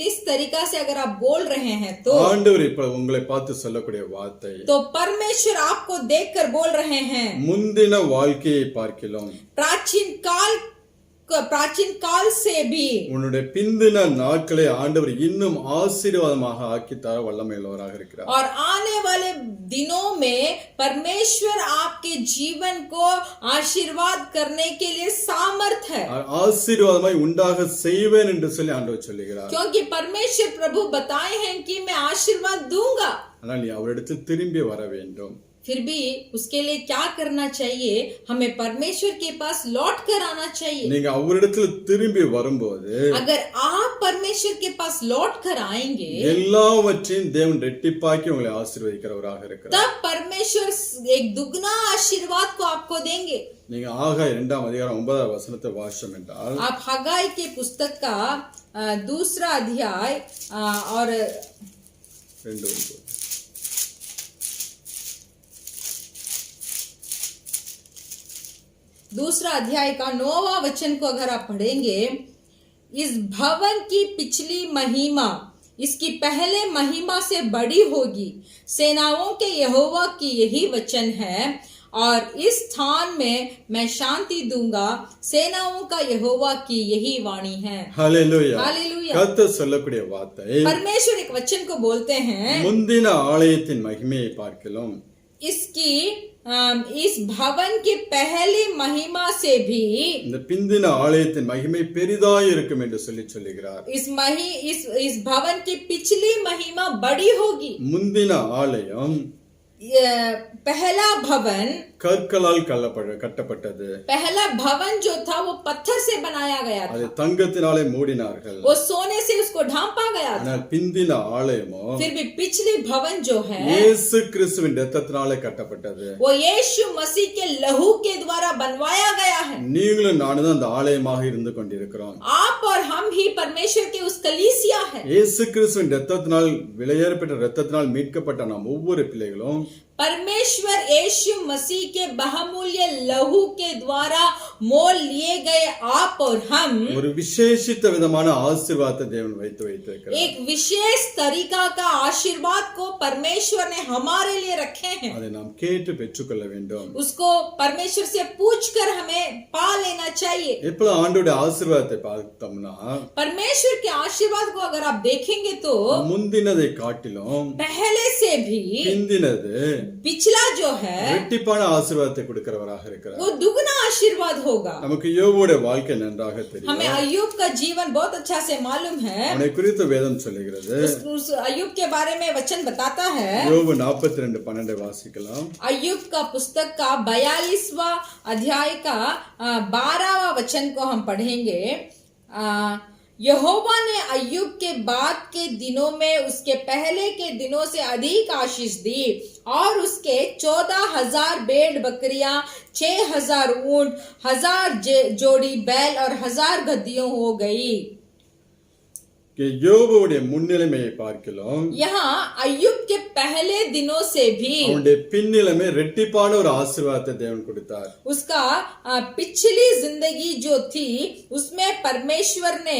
इस तरीका से अगर आप बोल रहे हैं तो ஆண்டவர் இப்ப உங்களை பார்த்து சொல்லக்கூடிய வார்த்தை तो परमेश्वर आपको देखकर बोल रहे हैं முந்தின வாழ்க்கையை பார்க்கலாம் प्राचीन काल से भी உன்னுடைய பிந்தின நாட்களை ஆண்டவர் இன்னும் ஆசீர்வாதமாக ஆக்கி தர வல்லமையுள்ளவராக இருக்கிறார். और आने वाले दिनों में परमेश्वर आपके जीवन को आशीर्वाद करने के लिए सामर्थ है. ஆசீர்வாதமாய் உண்டாக செய்வேன் என்று சொல்லி ஆண்டவர் சொல்லுகிறார். क्योंकि परमेश्वर प्रभु बताए हैं कि मैं आशीर्वाद दूंगा. ஆனால் நீ அவரிடத்தில் திரும்பி வர வேண்டும். फिर भी उसके लिए क्या करना चाहिए? हमें परमेश्वर के पास लौट कर आना चाहिए. நீங்க அவரிடத்தில் திரும்பி வரும்போது अगर आप परमेश्वर के पास लौट कर आएंगे எல்லாவற்றையும் தேவன் இரட்டிப்பாக்கி உங்களை ஆசீர்வதிக்கிறவராக இருக்கிறார். तब परमेश्वर एक दुगना आशीर्वाद को आपको देंगे. நீங்க ஆகாய் 2ஆம் அதிகாரம் 9ஆம் வசனத்தை வாசிச்சோம் என்றால் आप हगाई के पुस्तक का 2 अध्याय और 2:9 दूसरा अध्याय का 9वां वचन को अगर आप पढ़ेंगे, इस भवन की पिछली महिमा इसकी पहले महिमा से बड़ी होगी. सेनाओं के यहोवा की यही वचन है और इस स्थान में मैं शांति दूंगा. सेनाओं का यहोवा की यही वाणी है. ஹல்லேலூயா. हालेलुया. கர்த்தர் சொல்லக்கூடிய வார்த்தை परमेश्वर एक वचन को बोलते हैं முந்தின ஆலயத்தின் மகிமையை பார்க்கலாம். इसकी इस भवन की पहली महिमा से भी இந்த பிந்தின ஆலயத்தின் மகிமை பெரிதாய் இருக்கும் என்று சொல்லுகிறார். इस भवन की पिछली महिमा बड़ी होगी. முந்தின ஆலயம் पहला भवन கற்களால் கட்டப்பட்டது. पहला भवन जो था वो पत्थर से बनाया गया था. அதை தங்கத்தினாலே மூடினார்கள். वो सोने से उसको ढांपा गया था. ஆனால் பிந்தின ஆலயமோ फिर भी पिछली भवन जो है இயேசு கிறிஸ்துவின் இரத்தத்தினாலே கட்டப்பட்டது. वो यीशु मसीह के लहू के द्वारा बनवाया गया है. நீங்களும் நானும் அந்த ஆலயமாக இருந்து கொண்டிருக்கிறோம். आप और हम ही परमेश्वर के उस कलीसिया है. இயேசு கிறிஸ்துவின் இரத்தத்தினால் விலையேறப்பட்ட இரத்தத்தினால் மீட்கப்பட்ட நாம் ஒவ்வொரு பிள்ளைகளும் परमेश्वर यीशु मसीह के बहुमूल्य लहू के द्वारा मोल लिए गए आप और हम ஒரு விசேஷித்த விதமான ஆசீர்வாதத்தை தேவன் வைத்திருக்கிறார். एक विशेष तरीका का आशीर्वाद को परमेश्वर ने हमारे लिए रखे हैं. அதை நாம் கேட்டு பெற்றுக்கொள்ள வேண்டும். उसको परमेश्वर से पूछकर हमें पा लेना चाहिए. எப்ப ஆண்டவருடைய ஆசீர்வாதத்தை பார்த்தோம்னா परमेश्वर के आशीर्वाद को अगर आप देखेंगे तो முந்தினதை காட்டிலும் पहले से भी பிந்தினது पिछला जो है இரட்டிப்பான ஆசீர்வாதத்தை கொடுக்கிறவராக இருக்கிறார். वो दुगना आशीर्वाद होगा. நமக்கு யோபுடைய வாழ்க்கை நன்றாக தெரியும். हमें अय्यूब का जीवन बहुत अच्छा से मालूम है. அவனை குறித்து வேதம் சொல்லுகிறது. उस अय्यूब के बारे में वचन बताता है. யோபு 42:12 வாசிக்கலாம். अय्यूब का पुस्तक का 42वां अध्याय का 12वां वचन को हम पढ़ेंगे. यहोवा ने अय्यूब के बाद के दिनों में उसके पहले के दिनों से अधिक आशीष दी और उसके 14,000 भेड़ बकरियां, 6,000 ऊंट, 1,000 जोड़ी बैल और 1,000 गद्दियों हो गई. யோபுடைய முன்னிலைமையை பார்க்கலாம். यहाँ अय्यूब के पहले दिनों से भी அவனுடைய பின்னிலைமை இரட்டிப்பான ஒரு ஆசீர்வாதத்தை தேவன் கொடுத்தார். उसका पिछली जिंदगी जो थी उसमें परमेश्वर ने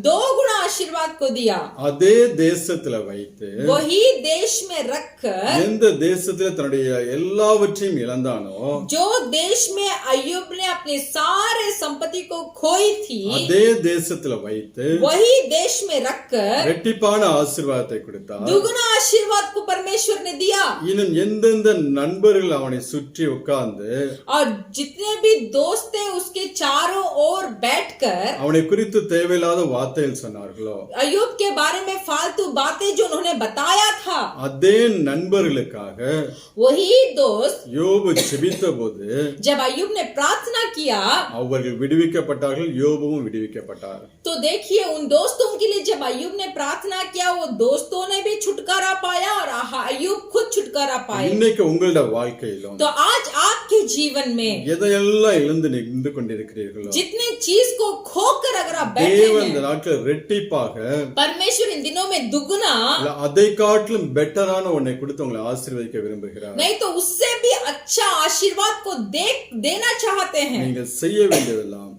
2 गुना आशीर्वाद को दिया. அதே தேசத்துல வைத்து वही देश में रखकर எந்த தேசத்துல தன்னுடைய எல்லாவற்றையும் இழந்தானோ जो देश में अय्यूब ने अपनी सारे संपत्ति को खोई थी அதே தேசத்துல வைத்து वही देश में रखकर இரட்டிப்பான ஆசீர்வாதத்தை கொடுத்தார். दुगुना आशीर्वाद को परमेश्वर ने दिया. இன்னும் எந்தெந்த நண்பர்கள் அவனை சுற்றி உட்கார்ந்து और जितने भी दोस्त थे उसके चारों ओर बैठकर அவனை குறித்து தேவையில்லாத வார்த்தைகள் சொன்னார்களோ अय्यूब के बारे में फालतू बातें जो उन्होंने बताया था அதே நண்பர்களுக்காக वही दोस्त யோபு ஜெபித்த போது जब अय्यूब ने प्रार्थना किया அவர்கள் விடுவிக்கப்பட்டார்கள், யோபுவும் விடுவிக்கப்பட்டார். तो देखिए उन दोस्तों के लिए जब अय्यूब ने प्रार्थना किया वो दोस्तों ने भी छुटकारा पाया और अय्यूब खुद छुटकारा पाया. இன்னைக்கு உங்களுடைய வாழ்க்கையிலும் तो आज आपके जीवन में எதையெல்லாம் இழந்து நின்று கொண்டிருக்கிறீர்களோ जितने चीज को खोकर अगर आप बैठे தேவன் இந்த हैं நாட்கள் ரெட்டிப்பாக परमेश्वर इन दिनों में दुगुना அதை காட்டிலும் பெட்டரான ஒன்றை கொடுத்து உங்களை ஆசீர்வதிக்க விரும்புகிறார். नहीं तो उससे भी अच्छा आशीर्वाद को देना चाहते हैं. நீங்கள் செய்ய வேண்டியதெல்லாம்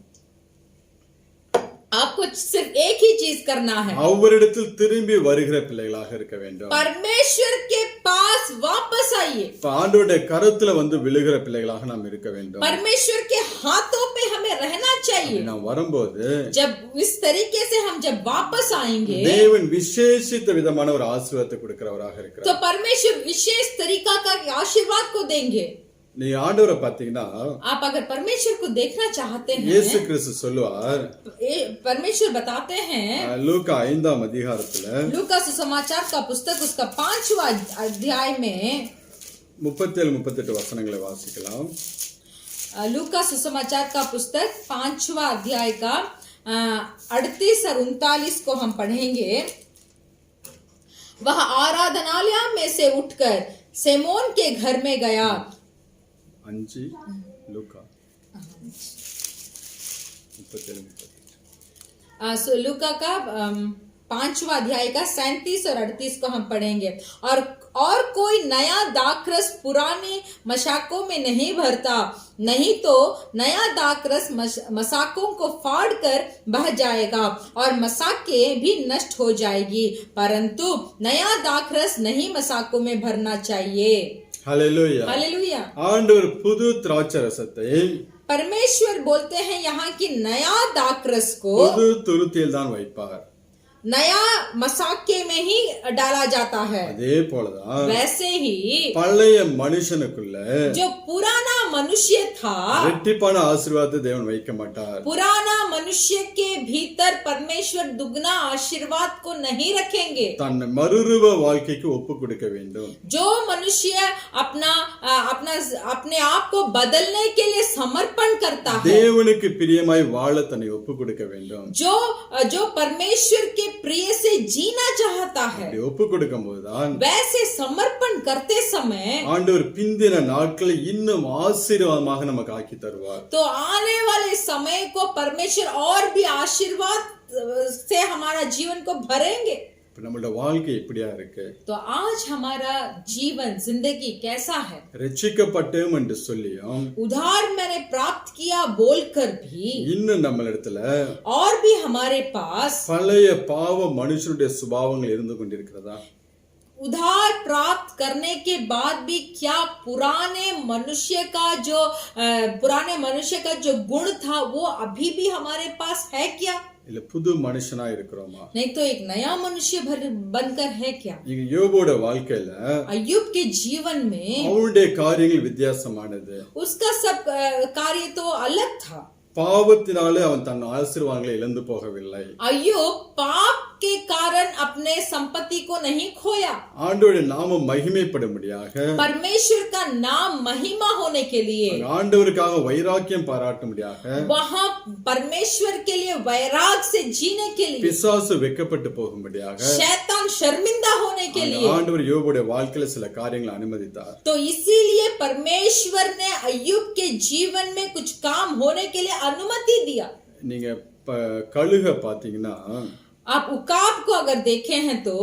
आपको सिर्फ एक ही चीज करना है. அவரிடத்தில் திரும்பி வருகிற பிள்ளைகளாக இருக்க வேண்டும். परमेश्वर के पास वापस आइए. ஆண்டவருடைய கரத்துல வந்து விழுகிற பிள்ளைகளாக நாம் இருக்க வேண்டும். परमेश्वर के हाथों पे हमें रहना चाहिए. நாம் வரும்போது जब इस तरीके से हम जब वापस आएंगे தேவன் விசேஷித்த விதமான ஒரு ஆசீர்வாதத்தை கொடுக்கிறவராக இருக்கிறார். तो परमेश्वर विशेष तरीका का आशीर्वाद को देंगे. நீ ஆண்டவரை பாத்தீங்கன்னா आप अगर परमेश्वर को देखना चाहते हैं இயேசு கிறிஸ்து சொல்லுவார், परमेश्वर बताते हैं லூக்கா 5ஆம் அதிகாரத்துல लूका सुसमाचार का पुस्तक उसका 5वां अध्याय में 37-38 வசனங்களை வாசிக்கலாம். लूका सुसमाचार का पुस्तक 5वां अध्याय का 38 और 39 को हम पढ़ेंगे. वह आराधनालय में से उठकर सिमोन के घर में गया. 5 लूका 37-38 लूका का 5वां अध्याय का 37 और 38 को हम पढ़ेंगे. और कोई नया दाखरस पुरानी मशाकों में नहीं भरता, नहीं तो नया दाखरस मसाकों को फाड़ कर बह जाएगा और मसाके भी नष्ट हो जाएगी, परंतु नया दाखरस नहीं मसाकों में भरना चाहिए. हालेलुया. हालेलुया. ஆண்டவர் புது திராட்சரசத்தை परमेश्वर बोलते हैं यहाँ की नया दाखरस को புது துருத்தியில் தான் வைப்பார். नया मसाके में ही डाला जाता है। அதே போலதான் वैसे ही பழைய மனுஷனுக்குள்ள जो पुराना मनुष्य था, இரட்டிப்பான ஆசீர்வாதத்தை தேவன் வைக்க மாட்டார். पुराना मनुष्य के भीतर परमेश्वर दुगना आशीर्वाद को नहीं रखेंगे। தன் மறுரூப வாழ்க்கைக்கு ஒப்பு கொடுக்க வேண்டும். जो मनुष्य अपने आप को बदलने के लिए समर्पण करता है, தேவனுக்கு பிரியமாய் வாழ தன்னை ஒப்பு கொடுக்க வேண்டும். जो परमेश्वर के प्रिय से जीना चाहता है, அப்படி ஒப்பு கொடுக்கும் போதுதான் वैसे समर्पण करते समय ஆண்டவர் பிந்தின நாட்களை இன்னும் ஆசீர்வாதமாக நமக்கு ஆக்கி தருவார். तो आने वाले समय को परमेश्वर और भी आशीर्वाद से हमारा जीवन को भरेंगे। இப்ப நம்மளோட வாழ்க்கை எப்படியா இருக்கு? तो आज हमारा जीवन जिंदगी कैसा है? ரட்சிக்கப்பட்டோம் என்று சொல்லியும் उधार मैंने प्राप्त किया बोलकर भी இன்னும் நம்ம இடத்துல और भी हमारे पास பழைய பாவ மனுஷனுடைய சுபாவங்கள் இருந்து கொண்டிருக்கிறதா? उधार प्राप्त करने के बाद भी क्या पुराने मनुष्य का जो गुण था वो अभी भी हमारे पास है क्या? இல்ல புது மனுஷனா இருக்கிறோமா? नहीं तो एक नया मनुष्य बनकर है क्या? இங்க யோபோட வாழ்க்கையில अय्यूब के जीवन में அவனுடைய காரியங்கள் வித்தியாசமானது. उसका सब कार्य तो अलग था। பாவத்தினாலே அவன் தன் ஆசீர்வாதங்களை இழந்து போகவில்லை. अय्यूब पाप के कारण अपने संपत्ति को नहीं खोया। ஆண்டவருடைய நாமம் மகிமைப்படும்படியாக परमेश्वर का नाम महिमा होने के लिए ஆண்டவருக்காக வைராக்கியம் பாராட்டும்படியாக वहाँ परमेश्वर के लिए वैराग से जीने के लिए பிசாசு வெட்கப்பட்டு போகும்படியாக शैतान शर्मिंदा होने के लिए ஆண்டவர் யோபுடைய வாழ்க்கையில சில காரியங்களை அனுமதித்தார். तो इसीलिए परमेश्वर ने अय्यूब के जीवन में कुछ काम होने के लिए अनुमति दिया। நீங்க கழுக பாத்தீங்கன்னா आप उकाब को अगर देखे हैं तो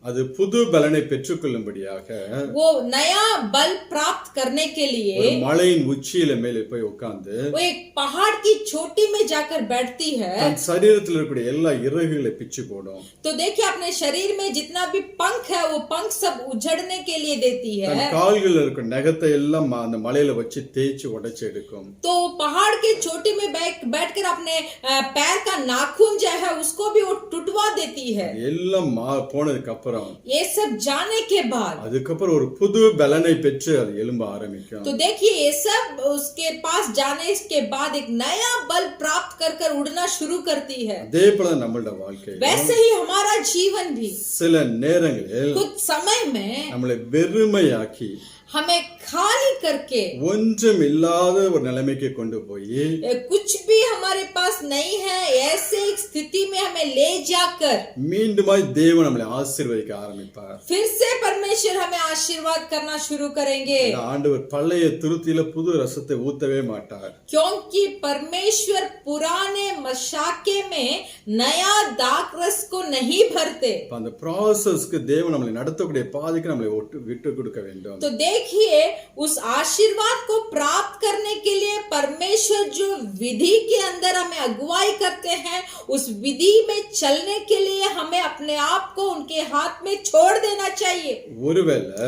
அது புது பலனை பெற்றுக்கொள்ளும்படியாக वो नया बल प्राप्त करने के लिए ஒரு மலையின் உச்சியில மேலே போய் உட்கார்ந்து वो एक पहाड़ की चोटी में जाकर बैठती है। தன் சரீரத்தில் இருக்கக்கூடிய எல்லா இறகுகளை பிச்சு போடும். तो देखिए अपने शरीर में जितना भी पंख है वो पंख सब उजड़ने के लिए देती है। தன் கால்களில் இருக்கிற நகத்தை எல்லாம் அந்த மலையில வச்சு தேய்ச்சி உடைச்சு எடுக்கும். तो पहाड़ के चोटी में बैठकर अपने पैर का नाखून जो है उसको भी वो टुटवा देती है। எல்லாம் போனதுக்கு அப்புறம் ये सब जाने के बाद அதுக்கப்புறம் ஒரு புது பலனை பெற்று அது எழும்ப ஆரம்பிக்கும். तो देखिए ये सब उसके पास जाने के बाद एक नया बल प्राप्त कर उड़ना शुरू करती है। அதே போல நம்மளோட வாழ்க்கை वैसे ही हमारा जीवन भी சில நேரங்களில் कुछ समय में நம்மளை வெறுமையாக்கி हमें खाली करके ஒன்றும் இல்லாத ஒரு நிலைமைக்கு கொண்டு போய் कुछ भी हमारे पास नहीं है ऐसे एक स्थिति में हमें ले जाकर மீண்டுமாய் தேவன் நம்மளை ஆசீர்வதிக்க ஆரம்பிப்பார். फिर से परमेश्वर हमें आशीर्वाद करना शुरू करेंगे। ஆண்டவர் பழைய துருத்தியில புது ரசத்தை ஊத்தவே மாட்டார். क्योंकि परमेश्वर पुराने मशाके में नया दाक रस को नहीं भरते। அந்த ப்ராசஸ்க்கு தேவன் நம்மளை நடத்தக்கூடிய பாதைக்கு நம்மளை விட்டு கொடுக்க வேண்டும். तो देखिए उस आशीर्वाद को प्राप्त करने के लिए परमेश्वर जो विधि के अंदर हमें अगुवाई करते हैं उस विधि में चलने के लिए हमें अपने आप को उनके हाथ में छोड़ देना चाहिए। ஒருவேளை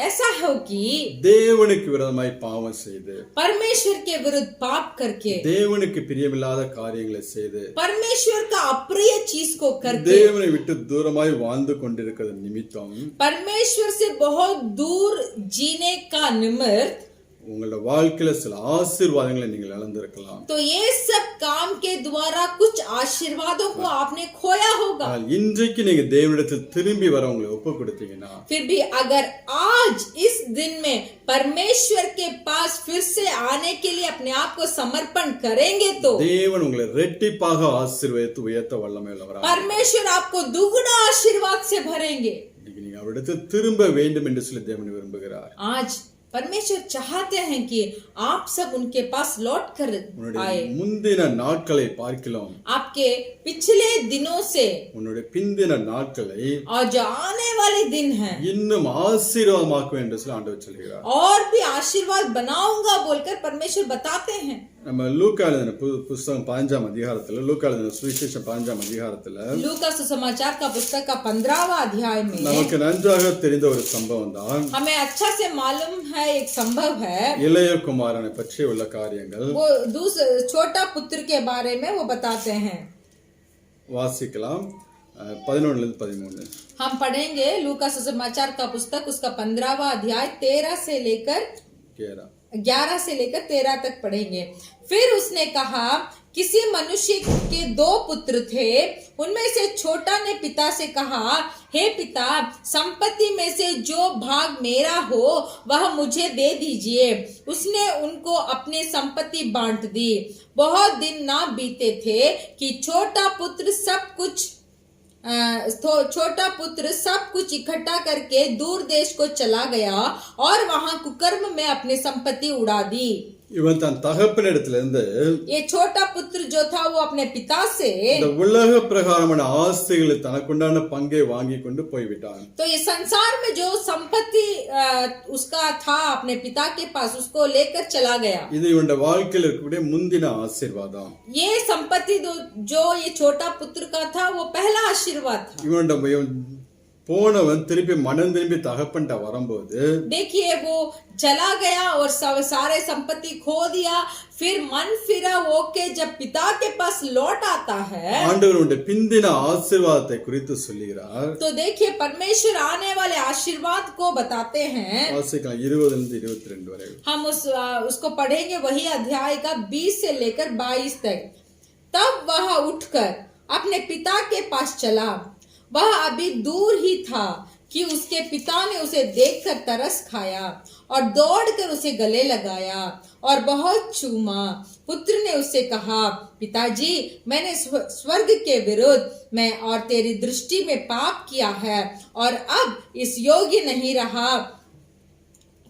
ऐसा हो कि தேவனுக்கு விரோதமாய் பாவம் செய்து परमेश्वर के विरुद्ध पाप करके தேவனுக்கு பிரியமில்லாத காரியங்களை செய்து परमेश्वर का अप्रिय चीज को करके தேவனை விட்டு தூரமாய் வாழ்ந்து கொண்டிருக்கிறது நிமித்தம் परमेश्वर से बहुत दूर जीने का निमित्त உங்களோட வாழ்க்கையில சில ஆசீர்வாதங்களை நீங்கள் இழந்திருக்கலாம். तो ये सब काम के द्वारा कुछ आशीर्वादों को आपने खोया होगा। இன்றைக்கு நீங்க தேவனிடத்தில் திரும்பி வர உங்களை ஒப்பு கொடுத்தீங்கன்னா फिर भी अगर आज इस दिन में परमेश्वर के पास फिर से आने के लिए अपने आप को समर्पण करेंगे तो தேவன் உங்களை ரெட்டிப்பாக ஆசீர்வதித்து உயர்த்த வல்லமையுள்ளவராக परमेश्वर आपको दुगना आशीर्वाद से भरेंगे। நீங்க அவரிடத்தில் திரும்ப வேண்டும் என்று சொல்லி தேவன் விரும்புகிறார். आज परमेश्वर चाहते हैं कि आप सब उनके पास लौट कर आए। முந்தின நாட்களை பார்க்கலாம் आपके पिछले दिनों से உன்னுடைய பிந்தின நாட்களை और जो आने वाले दिन हैं இன்னும் ஆசீர்வாதமாக்குவேன் என்று சொல்லி ஆண்டவர் சொல்கிறார். और भी आशीर्वाद बनाऊंगा बोलकर परमेश्वर बताते हैं। நம்ம லூக்கா எழுதின புஸ்தகம் 5ஆம் அதிகாரத்துல லூக்கா எழுதின சுவிசேஷம் 5ஆம் அதிகாரத்துல लूका सुसमाचार का पुस्तक का 15वां अध्याय में நமக்கு நன்றாக தெரிந்த ஒரு சம்பவம் தான் हमें अच्छा से मालूम है एक संभव है இளைய குமாரனை பற்றி உள்ள காரியங்கள். वो छोटा पुत्र के बारे में वो बताते हैं। வாசிக்கலாம். 11 13. हम पढ़ेंगे लूका सुसमाचार का पुस्तक उसका 15वां अध्याय 13 से लेकर 13 तक पढ़ेंगे। फिर उसने कहा, किसी मनुष्य के 2 पुत्र थे। उनमें से छोटा ने पिता से कहा, हे पिता, संपत्ति में से जो भाग मेरा हो वह मुझे दे दीजिए। उसने उनको अपनी संपत्ति बांट दी। बहुत दिन ना बीते थे कि छोटा पुत्र सब कुछ इकट्ठा करके दूर देश को चला गया और वहां कुकर्म में अपनी संपत्ति उड़ा दी। இவன் தன் தகப்பனிடத்திலிருந்து ये छोटा पुत्र जो था वो अपने पिता से இந்த உலக பிரகாரமான ஆசைகளை தனக்குண்டான பங்கை வாங்கி கொண்டு போய்விட்டான். तो ये संसार में जो संपत्ति उसका था अपने पिता के पास उसको लेकर चला गया। இது இவனுடைய வாழ்க்கையில் இருக்கக்கூடிய முந்தின ஆசீர்வாதம். ये संपत्ति जो ये छोटा पुत्र का था वो पहला आशीर्वाद था। இவனுடைய போனவன் திருப்பி மனம் திரும்பி தகப்பன்ட்ட வரும்போது देखिए वो चला गया और सारे संपत्ति खो दिया। फिर मन फिरा होके जब पिता के पास लौट आता है ஆண்டவருடைய பிந்தின ஆசீர்வாதத்தை குறித்து சொல்லுகிறார். तो देखिए परमेश्वर आने वाले आशीर्वाद को बताते हैं। வாசிக்கலாம் 20 से 22 வரை. हम उसको पढ़ेंगे वही अध्याय का 20 से लेकर 22 तक। तब वह उठकर अपने पिता के पास चला। वह अभी दूर ही था कि उसके पिता ने उसे देखकर तरस खाया और दौड़कर उसे गले लगाया और बहुत चूमा। पुत्र ने उससे कहा, पिताजी, मैंने स्वर्ग के विरुद्ध मैं और तेरी दृष्टि में पाप किया है और अब इस योग्य नहीं रहा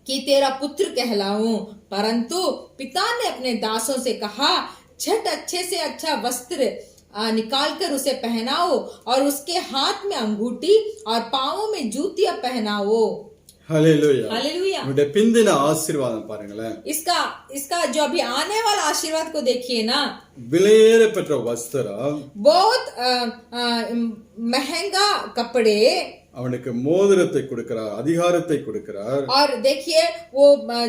कि तेरा पुत्र कहलाऊं। परंतु पिता ने अपने दासों से कहा, झट अच्छे से अच्छा वस्त्र निकाल कर उसे पहनाओ और उसके हाथ में अंगूठी और पांवों में जूतियां पहनाओ। Hallelujah hallelujah. உடைய பிந்தின ஆசீர்வாதம் பாருங்களேன். इसका जो अभी आने वाला आशीर्वाद को देखिए ना। விலையேற பெற்ற வஸ்திரம், बहुत महंगा कपड़े, அவனுக்கு மோதிரத்தை கொடுக்கிறார், அதிகாரத்தை கொடுக்கிறார். और देखिए वो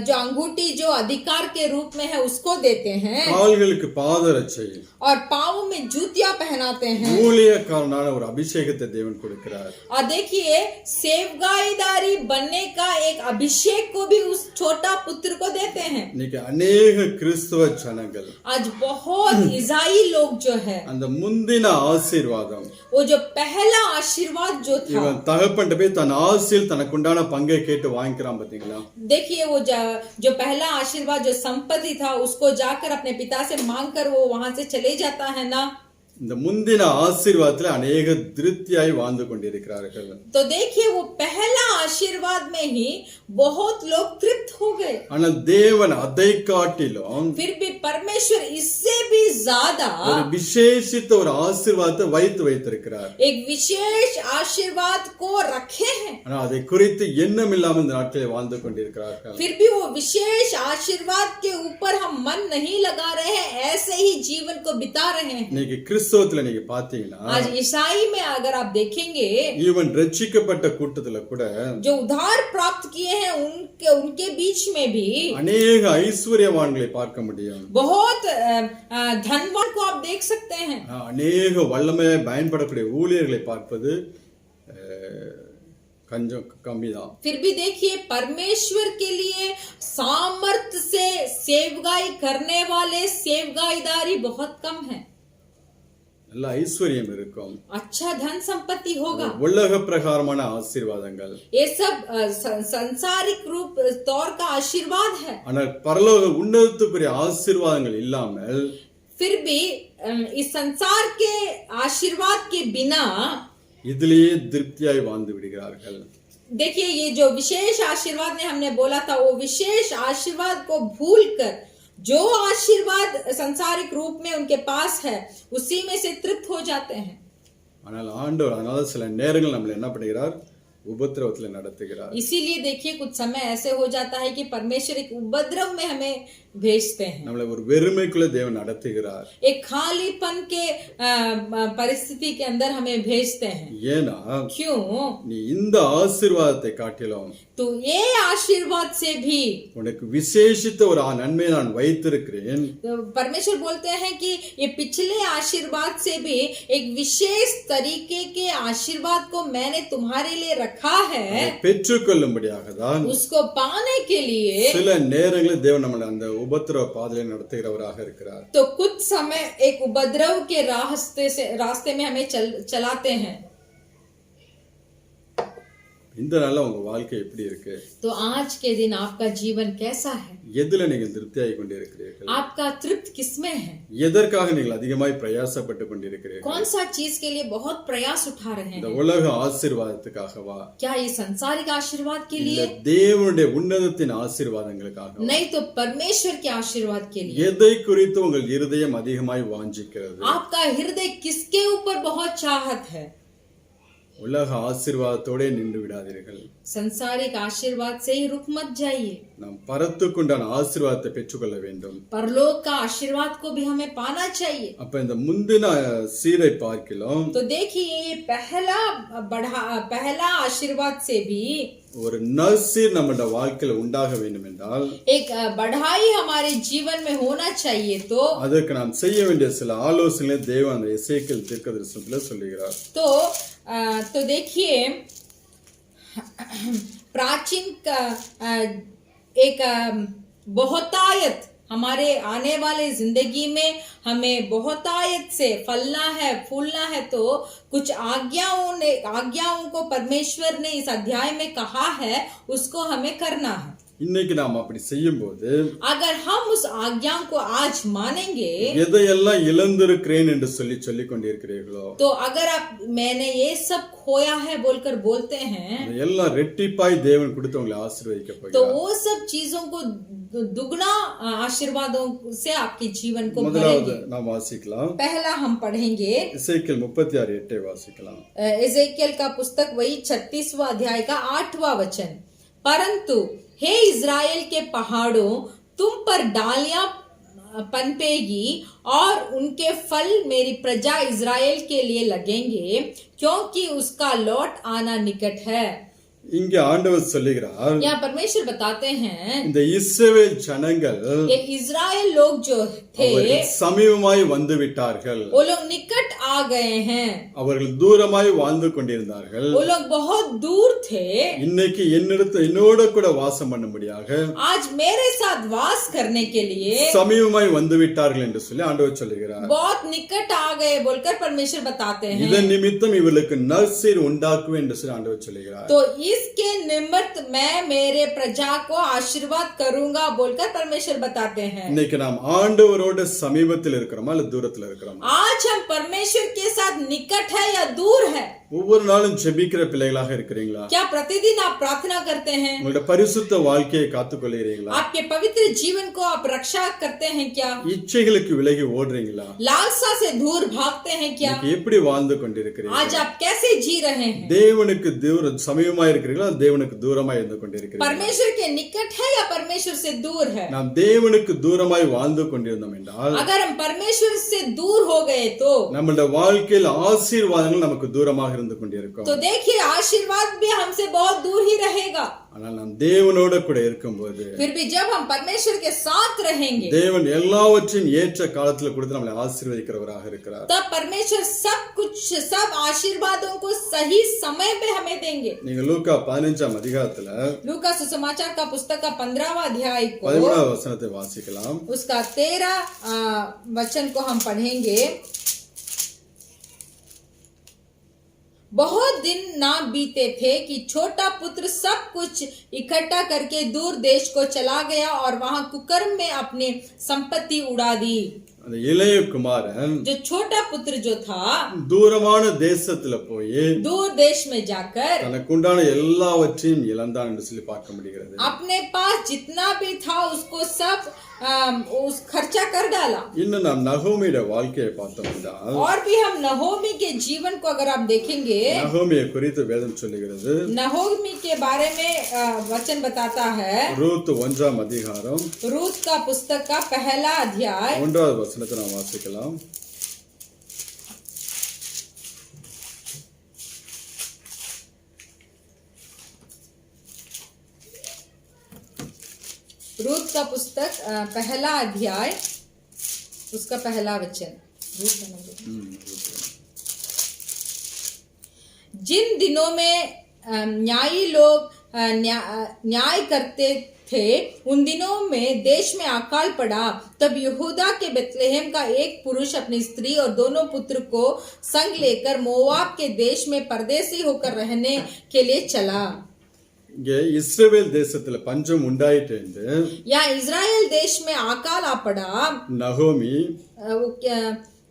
जो अंगूठी जो अधिकार के रूप में है उसको देते हैं, கால்களுக்கு பாதரட்சை और पाँव में जूतियां पहनाते हैं, ஊழியக்காரனான ஒரு அபிஷேகத்தை தேவன் கொடுக்கிறார். और देखिए सेवकाईदारी बनने का एक अभिषेक को भी उस छोटा पुत्र को देते हैं। இன்னைக்கு अनेक கிறிஸ்தவ ஜனங்கள் आज बहुत ईसाई लोग जो है அந்த முந்தின ஆசீர்வாதம் वो जो पहला आशीर्वाद जो था இவன் தகப்பன்ட்ட போய் தன் ஆசையில் தனக்குண்டான பங்கை கேட்டு வாங்கிக்கிறான் பாத்தீங்களா. देखिए वो जो पहला आशीर्वाद जो संपत्ति था उसको जाकर अपने पिता से मांग कर वो वहां से चले जाता है ना। இந்த முந்தின ஆசீர்வாதத்துல अनेक திருப்தியாய் வாழ்ந்து கொண்டிருக்கிறார்கள். तो देखिए वो पहला आशीर्वाद में ही बहुत लोग तृप्त हो गए। ஆனால் தேவன் அதை காட்டிலும் फिर भी परमेश्वर इससे भी ज्यादा ஒரு விசேஷித்த ஒரு ஆசீர்வாதத்தை வைத்திருக்கிறார். एक विशेष आशीर्वाद को रखे हैं। ஆனா அதை குறித்து எண்ணம் இல்லாமல் இந்த நாட்களில் வாழ்ந்து கொண்டிருக்கிறார்கள். फिर भी वो विशेष आशीर्वाद के ऊपर हम मन नहीं लगा रहे हैं, ऐसे ही जीवन को बिता रहे हैं। இன்னைக்கு கிறிஸ்தவத்துல நீங்க பாத்தீங்கன்னா आज ईसाई में अगर आप देखेंगे ஈவன் ரட்சிக்கப்பட்ட கூட்டத்துல கூட जो उद्धार प्राप्त किए हैं उनके बीच में भी अनेक ஐஸ்வர்யவான்களை பார்க்க முடியும். बहुत धनवान को आप देख सकते हैं। अनेक வல்லமையை பயன்படக்கூடிய ஊழியர்களை பார்ப்பது கொஞ்சம் கம்மிதான். फिर भी देखिए परमेश्वर के लिए सामर्थ्य से सेवकाई करने वाले सेवकाईदारी बहुत कम है। நல்ல ஐஸ்வர்யம் இருக்கும், अच्छा धन संपत्ति होगा, உலக பிரகாரமான ஆசீர்வாதங்கள், ये सब संसारिक रूप तौर का आशीर्वाद है। ஆனால் பரலோக உன்னதத்துக்குரிய ஆசீர்வாதங்கள் இல்லாமல் फिर भी इस संसार के आशीर्वाद के बिना இதிலேயே திருப்தியாய் வாழ்ந்து விடுகிறார்கள். देखिए ये जो विशेष आशीर्वाद ने हमने बोला था वो विशेष आशीर्वाद को भूलकर जो आशीर्वाद संसारिक रूप में उनके पास है उसी में से तृप्त हो जाते हैं। ஆனால் ஆண்டவர் அதனால சில நேரங்கள் நம்மள என்ன பண்ணுகிறார், உபத்திரவத்துல நடத்துகிறார். इसीलिए देखिए कुछ समय ऐसे हो जाता है कि परमेश्वर एक उपद्रव में हमें भेजते हैं, நம்மளை ஒரு வெறுமைக்குள்ள தேவன் நடத்துகிறார். एक खालीपन के परिस्थिति के अंदर हमें भेजते हैं. ஏன்னா क्यों? நீ இந்த ஆசீர்வாதத்தை காட்டிலும் तो ये आशीर्वाद से भी உனக்கு விசேஷித்த ஒரு நன்மையை நான் வைத்திருக்கிறேன். तो परमेश्वर बोलते हैं कि ये पिछले आशीर्वाद से भी एक विशेष तरीके के आशीर्वाद को मैंने तुम्हारे लिए रखा है. பெற்றுக்கொள்ளும்படியாக தான் उसको पाने के लिए சில நேரங்களில் தேவன் நம்மளை அந்த உபத்திரவ பாதையை நடத்துகிறவராக இருக்கிறார். तो कुछ समय एक उपद्रव के रास्ते में हमें चलाते हैं. இந்த நாள்ல உங்க வாழ்க்கை எப்படி இருக்கு? तो आज के दिन आपका जीवन कैसा है? எதுல நீங்கள் திருப்தியாகிக் கொண்டிருக்கிறீர்கள்? आपका तृप्त किसमें है? எதற்காக நீங்கள் அதிகமாய் பிரயாசப்பட்டு கொண்டிருக்கிறீர்கள்? कौन सा चीज के लिए बहुत प्रयास उठा रहे இந்த हैं? உலக ஆசீர்வாதத்துக்காகவா? क्या ये सांसारिक आशीर्वाद के இல்ல लिए? தேவனுடைய உன்னதத்தின் ஆசீர்வாதங்களுக்காகவா? नहीं तो परमेश्वर के आशीर्वाद के लिए. எதை குறித்து உங்கள் இருதயம் அதிகமாய் வாஞ்சிக்கிறது? आपका हृदय किसके ऊपर बहुत चाहत है? உலக ஆசீர்வாதத்தோட நின்று விடாதீர்கள். संसारिक आशीर्वाद से ही रुक मत जाइए. நாம் பரத்துக்குண்டான ஆசீர்வாதத்தை பெற்றுக்கொள்ள வேண்டும். परलोक का आशीर्वाद को भी हमें पाना चाहिए. அப்ப இந்த முந்தின சீரை பார்க்கலாம் तो देखिए ये पहला आशीर्वाद से भी ஒரு நற்சீர் நம்முடைய வாழ்க்கையில உண்டாக வேண்டும் என்றால் एक बढ़ाई हमारे जीवन में होना चाहिए. तो அதற்கு நாம் செய்ய வேண்டிய சில ஆலோசனைகளை தேவன் அந்த எசேக்கியேல் தீர்க்கதரிசனத்துல சொல்லுகிறார். तो देखिए प्राचीन का एक बहुतायत हमारे आने वाले जिंदगी में हमें बहुतायत से फलना है, फूलना है. तो कुछ आज्ञाओं को परमेश्वर ने इस अध्याय में कहा है, उसको हमें करना है. இன்னைக்கு நாம் அப்படி செய்யும் போது अगर हम उस आज्ञा को आज मानेंगे, எதையெல்லாம் இழந்திருக்கிறேன் என்று சொல்லிக் கொண்டிருக்கிறீர்களோ तो अगर आप मैंने ये सब खोया है बोलकर बोलते हैं, எல்லாம் ரெட்டிப்பாய் தேவன் கொடுத்து உங்களை ஆசீர்வதிக்க तो போகிறார். वो सब चीजों को दुगना आशीर्वादों से आपके जीवन को முதலாவது भरेंगे. நாம் வாசிக்கலாம். पहला हम पढ़ेंगे எசேக்கியேல் 36:8 வாசிக்கலாம். एजेकियल का पुस्तक वही 36वां अध्याय का 8वां वचन. परंतु हे इज़राइल के पहाड़ों, तुम पर डालियां पनपेगी और उनके फल मेरी प्रजा इज़राइल के लिए लगेंगे, क्योंकि उसका लौट आना निकट है. இங்க ஆண்டவர் சொல்லுகிறார், यहाँ परमेश्वर बताते हैं இந்த இஸ்ரவேல் ஜனங்கள் ये इज़राइल लोग जो थे அவர்கள் சமீபமாய் வந்து விட்டார்கள். वो लोग निकट आ गए हैं. அவர்கள் தூரமாய் வாழ்ந்து கொண்டிருந்தார்கள். वो लोग बहुत दूर थे. இன்னைக்கு என்னோட கூட வாசம் பண்ணும்படியாக आज मेरे साथ वास करने के लिए சமீபமாய் வந்து விட்டார்கள் என்று சொல்லி ஆண்டவர் சொல்லுகிறார். बहुत निकट आ गए बोलकर परमेश्वर बताते हैं. இதன் நிமித்தம் இவர்களுக்கு நற்சீர் உண்டாக்குவேன் என்று சொல்லி ஆண்டவர் சொல்லுகிறார். तो इसके निमित्त मैं मेरे प्रजा को आशीर्वाद करूंगा बोलकर परमेश्वर बताते हैं. இன்னைக்கு நாம் ஆண்டவரோட சமீபத்தில் இருக்கிறோமா இல்ல தூரத்துல இருக்கிறோமா? आज हम परमेश्वर के साथ निकट है या दूर है? ஒவ்வொரு நாளும் ஜெபிக்கிற பிள்ளைகளாக இருக்கிறீங்களா? क्या प्रतिदिन आप प्रार्थना करते हैं? உங்களுடைய பரிசுத்த வாழ்க்கையை காத்துக்கொள்கிறீங்களா? आपके पवित्र जीवन को आप रक्षा करते हैं क्या? இச்சைகளுக்கு விலகி ஓடுறீங்களா? लालसा से दूर भागते हैं क्या? இன்னைக்கு எப்படி வாழ்ந்து கொண்டிருக்கிறீர்கள்? आज आप कैसे जी रहे हैं? தேவனுக்கு சமீபமா இருக்கிறீங்களா தேவனுக்கு தூரமா இருந்து கொண்டிருக்கிறீர்களா? परमेश्वर के निकट है या परमेश्वर से दूर है? நாம் தேவனுக்கு தூரமாய் வாழ்ந்து கொண்டிருந்தோம் என்றால் अगर हम परमेश्वर से दूर हो गए तो நம்மளுடைய வாழ்க்கையில் ஆசீர்வாதங்கள் நமக்கு தூரமாக இருந்து கொண்டிருக்கும். तो देखिए आशीर्वाद भी हमसे बहुत दूर ही रहेगा. ஆனால் நாம் தேவனோட கூட இருக்கும்போது फिर भी जब हम परमेश्वर के साथ रहेंगे, தேவன் எல்லாவற்றையும் ஏற்ற காலத்துல கொடுத்து நம்மளை ஆசீர்வதிக்கிறவராக இருக்கிறார். तब परमेश्वर सब आशीर्वादों को सही समय पे हमें देंगे. நீங்க லூக்கா 15ஆம் அதிகாரத்துல लूका सुसमाचार का पुस्तक का 15वां अध्याय को 13வது வசனத்தை வாசிக்கலாம். उसका 13 वचन को हम पढ़ेंगे. बहुत दिन ना बीते थे कि छोटा पुत्र सब कुछ इकट्ठा करके दूर देश को चला गया और वहां कुकर्म में अपनी संपत्ति उड़ा दी. அந்த இளைய குமாரன் जो छोटा पुत्र जो था தூரமான தேசத்துல போய் दूर देश में जाकर தனக்கு உண்டான எல்லாவற்றையும் இழந்தான் என்று சொல்லி பார்க்க முடிகிறது. अपने पास जितना भी था उसको सब उस खर्चा कर डाला। இன்னும் நாம் நகோமியோட வாழ்க்கையை பார்த்தோம் என்றால் और भी हम नहोमी के जीवन को अगर आप देखेंगे, நகோமியை குறித்து வேதம் சொல்லுகிறது. नहोमी के बारे में वचन बताता है। ரூத் 1ஆம் அதிகாரம் रूत का पुस्तक का पहला अध्याय 1வது வசனத்தை நாம் வாசிக்கலாம். रूत का पुस्तक पहला अध्याय उसका पहला वचन। जिन दिनों में न्यायी लोग न्याय करते थे, उन दिनों में देश में अकाल पड़ा। तब यहूदा के बेतलेहम का एक पुरुष अपनी स्त्री और दोनों पुत्र को संग लेकर मोआब के देश में परदेसी होकर रहने के लिए चला। இங்கே இஸ்ரவேல் தேசத்துல பஞ்சம் உண்டாயிட்டு என்று या इजराइल देश में अकाल आ पड़ा।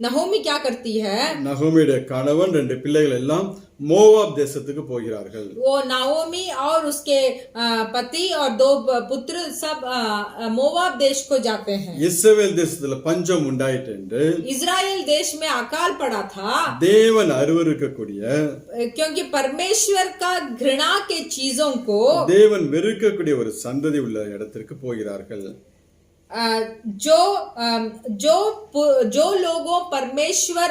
नहोमी क्या करती है? நகோமியுடைய கணவன் 2 பிள்ளைகள் எல்லாம் மோவாப் தேசத்துக்கு போகிறார்கள். वो नाओमी और उसके पति और 2 पुत्र सब मोवाब देश को जाते हैं। இஸ்ரவேல் தேசத்துல பஞ்சம் உண்டாயிட்டு என்று इजराइल देश में अकाल पड़ा था। தேவன் அருவருக்கக்கூடிய, क्योंकि परमेश्वर का घृणा के चीजों को தேவன் வெறுக்கக்கூடிய ஒரு சந்ததி உள்ள இடத்திற்கு போகிறார்கள். जो लोगों परमेश्वर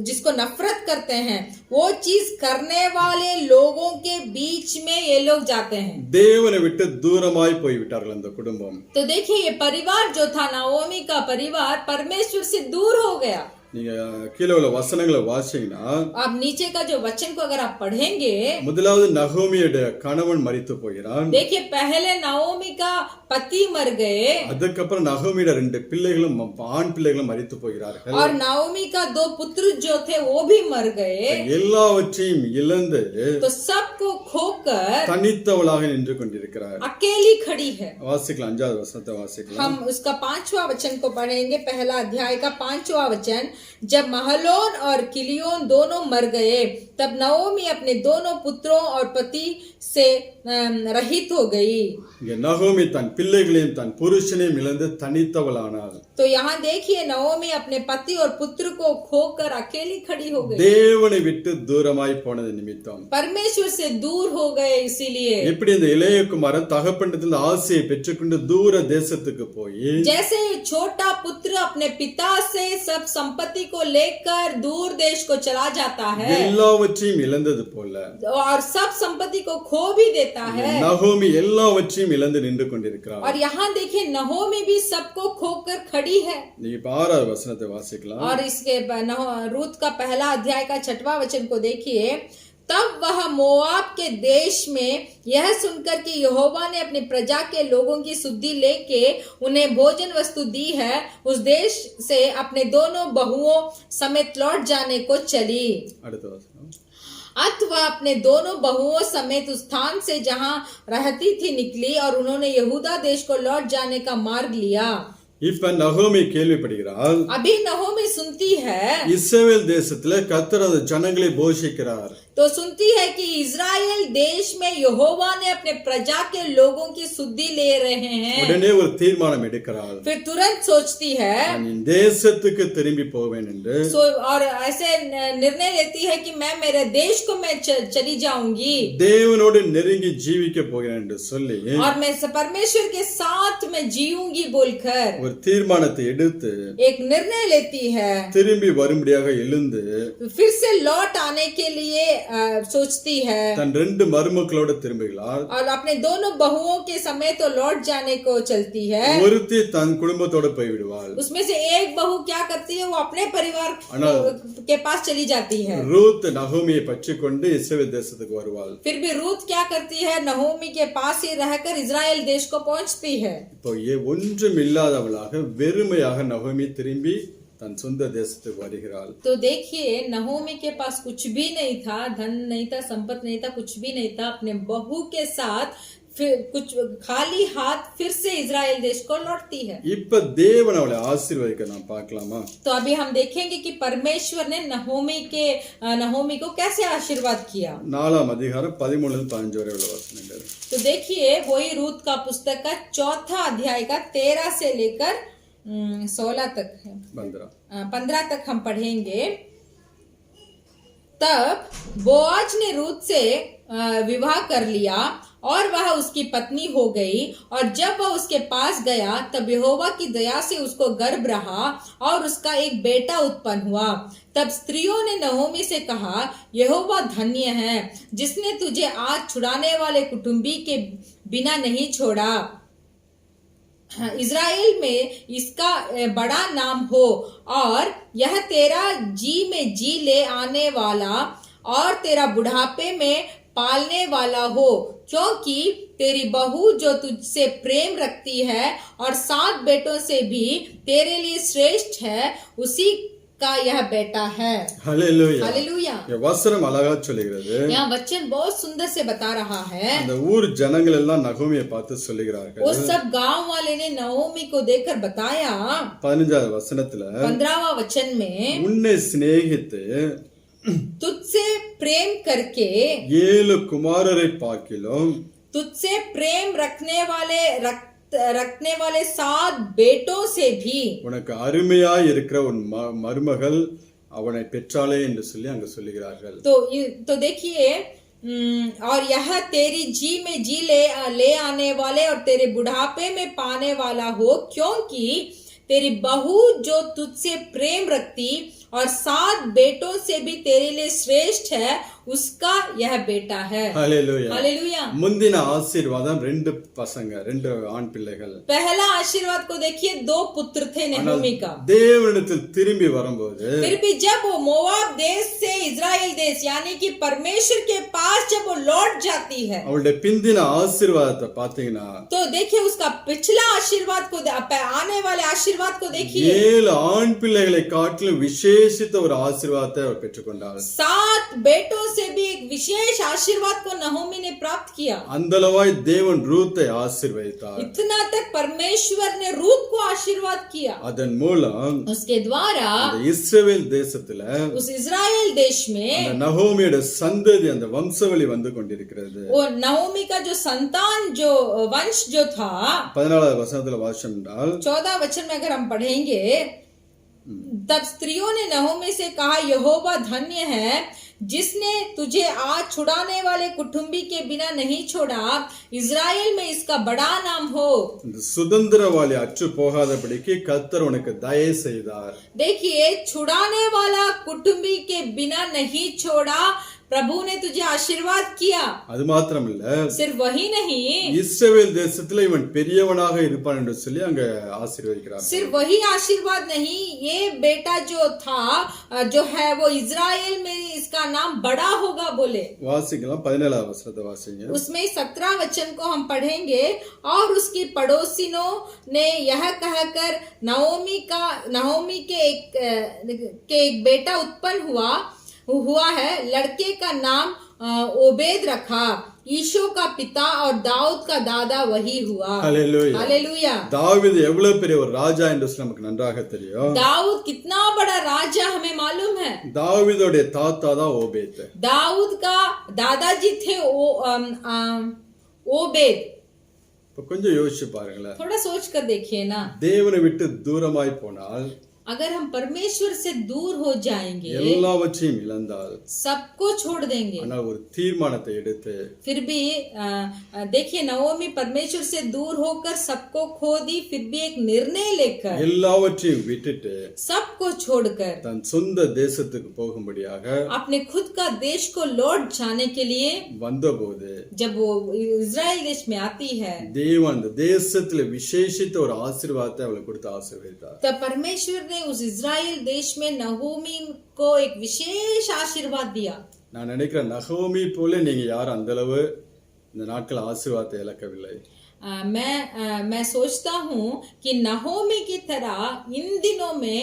जिसको नफरत करते हैं, वो चीज करने वाले लोगों के बीच में ये लोग जाते हैं। தேவனை விட்டு தூரமாய் போய்விட்டார்கள் அந்த குடும்பம். तो देखिए, ये परिवार जो था नाओमी का परिवार परमेश्वर से दूर हो गया। நீங்க கீழே உள்ள வசனங்களை வாசிங்கன்னா, आप नीचे का जो वचन को अगर आप पढ़ेंगे, முதலாவது நகோமியுடைய கணவன் மரித்து போகிறான். देखिए पहले नाओमी का पति मर गए, அதுக்கப்புறம் நகோமியோட 2 பிள்ளைகளும் ஆண் பிள்ளைகளும் மரித்து போகிறார்கள். और नाओमी का 2 पुत्र जो थे वो भी मर गए। எல்லாவற்றையும் இழந்து तो सबको खोकर தனித்தவளாக நின்று கொண்டிருக்கிறார். अकेली खड़ी है। வாசிக்கலாம் 5வது வசனத்தை வாசிக்கலாம். हम उसका 5वां वचन को पढ़ेंगे। पहला अध्याय का 5वां वचन। जब महलोन और किलियोन दोनों मर गए, तब नओमी अपने दोनों पुत्रों और पति से रहित हो गई। இங்க நகோமி தன் பிள்ளைகளையும் தன் புருஷனையும் இழந்து தனித்தவளானாள். तो यहाँ देखिए, नओमी अपने पति और पुत्र को खोकर अकेली खड़ी हो गई। தேவனை விட்டு தூரமாய் போனது நிமித்தம், परमेश्वर से दूर हो गए। इसीलिए எப்படி இந்த இளைய குமாரன் தகப்பனிடத்தில் ஆசையை பெற்றுக்கொண்டு தூர தேசத்துக்கு போய், जैसे ये छोटा पुत्र अपने पिता से सब संपत्ति को लेकर दूर देश को चला जाता है எல்லாவற்றையும் இழந்தது போல, और सब संपत्ति को खो भी देता है। நகோமி எல்லாவற்றையும் இழந்து நின்று கொண்டிருக்கிறார். और यहाँ देखिए, नहोमी भी सबको खोकर खड़ी है। நீ 6வது வசனத்தை வாசிக்கலாம். और इसके रूत का पहला अध्याय का 6वां वचन को देखिए। तब वह मोआब के देश में यह सुनकर कि यहोवा ने अपनी प्रजा के लोगों की सुधि लेके उन्हें भोजन वस्तु दी है, उस देश से अपने दोनों बहुओं समेत लौट जाने को चली। அடுத்த வசனம். अथवा अपने दोनों बहुओं समेत उस स्थान से जहां रहती थी निकली, और उन्होंने यहूदा देश को लौट जाने का मार्ग लिया। இப்ப நகோமி கேள்விப்படுகிறாள். अभी नहोमी सुनती है, இஸ்ரவேல் தேசத்துல கர்த்தர் அந்த ஜனங்களை போஷிக்கிறார். तो सुनती है कि इजराइल देश में यहोवा ने अपने प्रजा के लोगों की सुधि ले रहे हैं। உடனே ஒரு தீர்மானம் எடுக்கிறாள். फिर तुरंत सोचती है, நான் தேசத்துக்கு திரும்பி போவேன் என்று. और ऐसे निर्णय लेती है कि मैं मेरे देश को मैं चली जाऊंगी, தேவனோடு நெருங்கி ஜீவிக்க போகிறேன் என்று சொல்லி और मैं परमेश्वर के साथ में जीऊंगी बोलकर ஒரு தீர்மானத்தை எடுத்து एक निर्णय लेती है। திரும்பி வரும்படியாக எழுந்து फिर से लौट आने के लिए सोचती है, தன் 2 மருமக்களோட திரும்புகிறாள். और अपने दोनों बहुओं के समेत तो लौट जाने को चलती है। ஒருத்தி தன் குடும்பத்தோட போய் விடுவாள். उसमें से एक बहू क्या करती है, वो अपने परिवार के पास चली जाती है। ரூத் நகோமியை பற்றிக்கொண்டு இஸ்ரவேல் தேசத்துக்கு வருவாள். फिर भी रूत क्या करती है, नहोमी के पास ही रहकर इजराइल देश को पहुंचती है। இப்போ ஒன்றும் இல்லாதவளாக வெறுமையாக நகோமி திரும்பி தன் சொந்த தேசத்துக்கு வருகிறாள். तो देखिए, नहोमी के पास कुछ भी नहीं था, धन नहीं था, संपत्ति नहीं था, कुछ भी नहीं था। अपने बहू के साथ फिर कुछ खाली हाथ फिर से इजराइल देश को लौटती है। இப்ப தேவன் அவளை ஆசீர்வதிக்க நாம் பார்க்கலாமா? तो अभी हम देखेंगे कि परमेश्वर ने नहोमी को कैसे आशीर्वाद किया। 4ஆம் அதிகாரம் 13-15 वரை உள்ள வசனங்கள். तो देखिए वही रूत का पुस्तक का 4था अध्याय का 13 से लेकर 16 तक है, 15 तक हम पढ़ेंगे। तब बोआज ने रूत से विवाह कर लिया और वह उसकी पत्नी हो गई, और जब वह उसके पास गया तब यहोवा की दया से उसको गर्भ रहा और उसका एक बेटा उत्पन्न हुआ। तब स्त्रियों ने नहोमी से कहा, यहोवा धन्य है जिसने तुझे आज छुड़ाने वाले कुटुंबी के बिना नहीं छोड़ा। इज़राइल में इसका बड़ा नाम हो, और यह तेरा जी में जी ले आने वाला और तेरा बुढ़ापे में पालने वाला हो, क्योंकि तेरी बहू जो तुझसे प्रेम रखती है और 7 बेटों से भी तेरे लिए श्रेष्ठ है, उसी का यह बेटा है। ஹல்லேலூயா. हालेलुया। வசனம் அழகா சொல்லுகிறது. यहाँ वचन बहुत सुंदर से बता रहा है। அந்த ஊர் ஜனங்கள் எல்லாம் நகோமியை பார்த்து சொல்லுகிறார்கள். वो सब गांव वाले ने नहोमी को देखकर बताया। 15வது வசனத்துல 15वां वचन में உன்னை சிநேகித்து तुझसे प्रेम करके 7 குமாரரை பார்க்கிலும் तुझसे प्रेम रखने वाले 7 बेटों से भी உனக்கு அருமையாய் இருக்கிற உன் மருமகள் அவனை பெற்றாளே என்று சொல்லி அங்க சொல்லுகிறார்கள். तो देखिए, और यह तेरी जी में जी ले आने वाले और तेरे बुढ़ापे में पाने वाला हो, क्योंकि तेरी बहू जो तुझसे प्रेम रखती और 7 बेटों से भी तेरे लिए श्रेष्ठ है, उसका यह बेटा है। हालेलुया. हालेलुया। முந்தின ஆசீர்வாதம் 2 பசங்க, 2 ஆண் பிள்ளைகள். पहला आशीर्वाद को देखिए 2 पुत्र थे नहोमी का। தேவனிடத்தில் திரும்பி வரும்போது फिर भी जब वो मोआब देश से इजराइल देश यानी कि परमेश्वर के पास जब वो लौट जाती है, அவளுடைய பிந்தின ஆசீர்வாதத்தை பாத்தீங்கன்னா तो देखिए उसका पिछला आशीर्वाद को, आने वाले आशीर्वाद को देखिए। 7 ஆண் பிள்ளைகளை காட்டிலும் விசேஷித்த ஒரு ஆசீர்வாதத்தை அவர் பெற்றுக்கொண்டார். 7 बेटों से भी एक विशेष आशीर्वाद को नहोमी ने प्राप्त किया। அந்தளவாய் தேவன் ரூத்தை ஆசீர்வதித்தார். इतना तक परमेश्वर ने रूत को आशीर्वाद किया। அதன் மூலம் उसके द्वारा அந்த இஸ்ரவேல் தேசத்துல उस इजराइल देश में அந்த நகோமியோட சந்ததி, அந்த வம்சவழி வந்து கொண்டிருக்கிறது. वो नहोमी का जो संतान, जो वंश जो था, 14வது வசனத்துல வாசித்தால் 14 वचन में अगर हम पढ़ेंगे, तब स्त्रियों ने नहोमी से कहा, यहोवा धन्य है जिसने तुझे आज छुड़ाने वाले कुटुंबी के बिना नहीं छोड़ा, इजराइल में इसका बड़ा नाम हो। இந்த சுதந்திரவாளி அற்று போகாதபடிக்கு கர்த்தர் உனக்கு தயை செய்தார். देखिए, छुड़ाने वाला कुटुंबी के बिना नहीं छोड़ा, प्रभु ने तुझे आशीर्वाद किया। அது மாத்திரமல்ல, सिर्फ वही नहीं, இஸ்ரவேல் தேசத்துல இவன் பெரியவனாக இருப்பான் என்று சொல்லி அங்க ஆசீர்வதிக்கிறார். सिर्फ वही आशीर्वाद नहीं, ये बेटा जो था, जो है वो इजराइल में इसका नाम बड़ा होगा बोले। வாசிக்கலாம். 17வது वचनத்தை வாசிங்க. उसमें 17 वचन को हम पढ़ेंगे। और उसकी पड़ोसिनों ने यह कहकर नहोमी के एक बेटा उत्पन्न हुआ है, लड़के का नाम ओबेद रखा। ईशो का पिता और दाऊद का दादा वही हुआ। हालेलुया. हालेलुया। தாவீது எவ்வளவு பெரிய ஒரு ராஜா என்று நமக்கு நன்றாக தெரியும். दाऊद कितना बड़ा राजा हमें मालूम है। தாவீதுடைய தாத்தா தான் ஓபேத். दाऊद का दादाजी थे ओबेद। கொஞ்சம் யோசிச்சு பாருங்களேன். थोड़ा सोच कर देखिए ना, தேவனை விட்டு தூரமாய் போனால், अगर हम परमेश्वर से दूर हो जाएंगे, எல்லாவற்றையும் இழந்தால், सबको छोड़ देंगे, ஆனால் ஒரு தீர்மானத்தை எடுத்து, फिर भी देखिए नहोमी परमेश्वर से दूर होकर सबको खो दी, फिर भी एक निर्णय लेकर எல்லாவற்றையும் விட்டுட்டு सबको छोड़कर தன் சொந்த தேசத்துக்கு போகும்படியாக अपने खुद का देश को लौट जाने के लिए வந்தபோது, जब वो इजराइल देश में आती है, தேவன் அந்த தேசத்துல விசேஷித்த ஒரு ஆசீர்வாதத்தை அவளுக்கு கொடுத்து ஆசீர்வதித்தார். तब परमेश्वर ने उस इजराइल देश में नहोमी को एक विशेष आशीर्वाद दिया। நான் நினைக்கிறேன், நகோமி போல நீங்க யாரும் அந்த அளவு இந்த நாட்கள் ஆசீர்வாதத்தை இழக்கவில்லை. मैं सोचता हूँ कि नहोमी की तरह इन दिनों में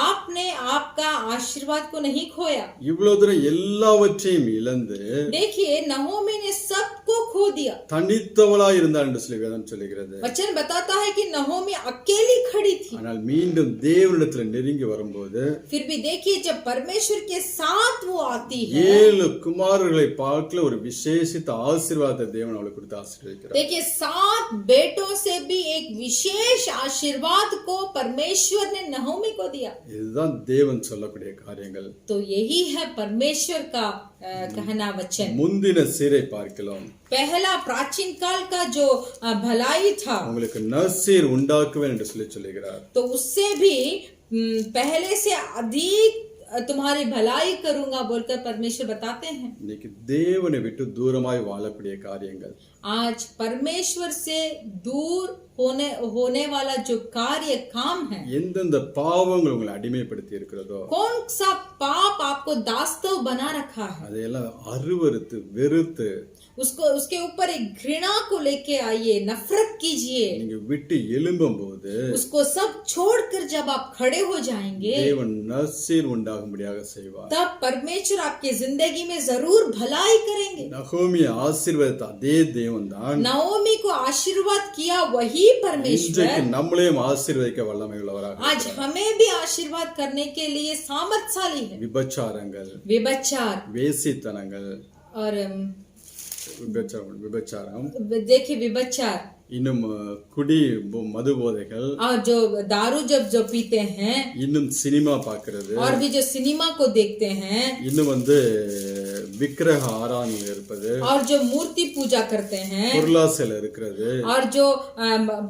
आपने आपका आशीर्वाद को नहीं खोया. இவ்வளவு தூரம் எல்லாவற்றையும் இழந்து देखिए नहोमी ने सबको खो दिया. தனித்தவளாய் இருந்தார் என்று சொல்லி வேதம் சொல்லுகிறது. वचन बताता है कि नहोमी अकेली खड़ी थी. ஆனால் மீண்டும் தேவனிடத்தில் நெருங்கி வரும்போது फिर भी देखिए जब परमेश्वर के साथ वो आती है, 7 குமாரர்களை பார்க்கல ஒரு விசேஷித்த ஆசீர்வாதத்தை தேவன் அவளுக்கு கொடுத்து ஆசீர்வதிக்கிறார். देखिए 7 बेटों से भी एक विशेष आशीर्वाद को परमेश्वर ने नहोमी को दिया. இதுதான் தேவன் சொல்லக்கூடிய காரியங்கள். तो यही है परमेश्वर का कहना वचन. முந்தின சீரை பார்க்கலாம். पहला प्राचीन काल का जो भलाई था, உங்களுக்கு நற்சீர் உண்டாக்குவேன் என்று சொல்லி சொல்லுகிறார். तो उससे भी पहले से अधिक तुम्हारी भलाई करूंगा बोलकर परमेश्वर बताते हैं. இன்னைக்கு தேவனை விட்டு தூரமாய் வாழக்கூடிய காரியங்கள், आज परमेश्वर से दूर होने वाला जो कार्य काम है, எந்தெந்த பாவங்கள் உங்களை அடிமைப்படுத்தி இருக்கிறதோ कौन सा पाप आपको दास्तव बना रखा है, அதையெல்லாம் அருவருத்து வெறுத்து उसके ऊपर एक घृणा को लेके आइए, नफरत कीजिए. நீங்க விட்டு எழும்பும்போது उसको सब छोड़कर जब आप खड़े हो जाएंगे, தேவன் நற்சீர் உண்டாகும்படியாக செய்வார். तब परमेश्वर आपकी जिंदगी में जरूर भलाई करेंगे. நகோமி ஆசீர்வாதத்தை அதே தேவன் தான் नओमी को आशीर्वाद किया वही परमेश्वर இன்றைக்கு நம்மளையும் ஆசீர்வதிக்க வல்லமை உள்ளவராக आज இருக்கிறார். हमें भी आशीर्वाद करने के लिए सामर्थ्यशाली है. விபச்சாரங்கள், व्यभिचार வேசித்தனங்கள், और விபச்சாரம், देखिए व्यभिचार இன்னும் குடி மது போதைகள், और जो दारू जब पीते हैं, இன்னும் சினிமா பார்க்கிறது, और भी जो सिनेमा को देखते हैं, இன்னும் விக்கிரக ஆராதனை இருப்பது, और जो मूर्ति पूजा करते हैं, பொருளாசையில் இருக்கிறது, और जो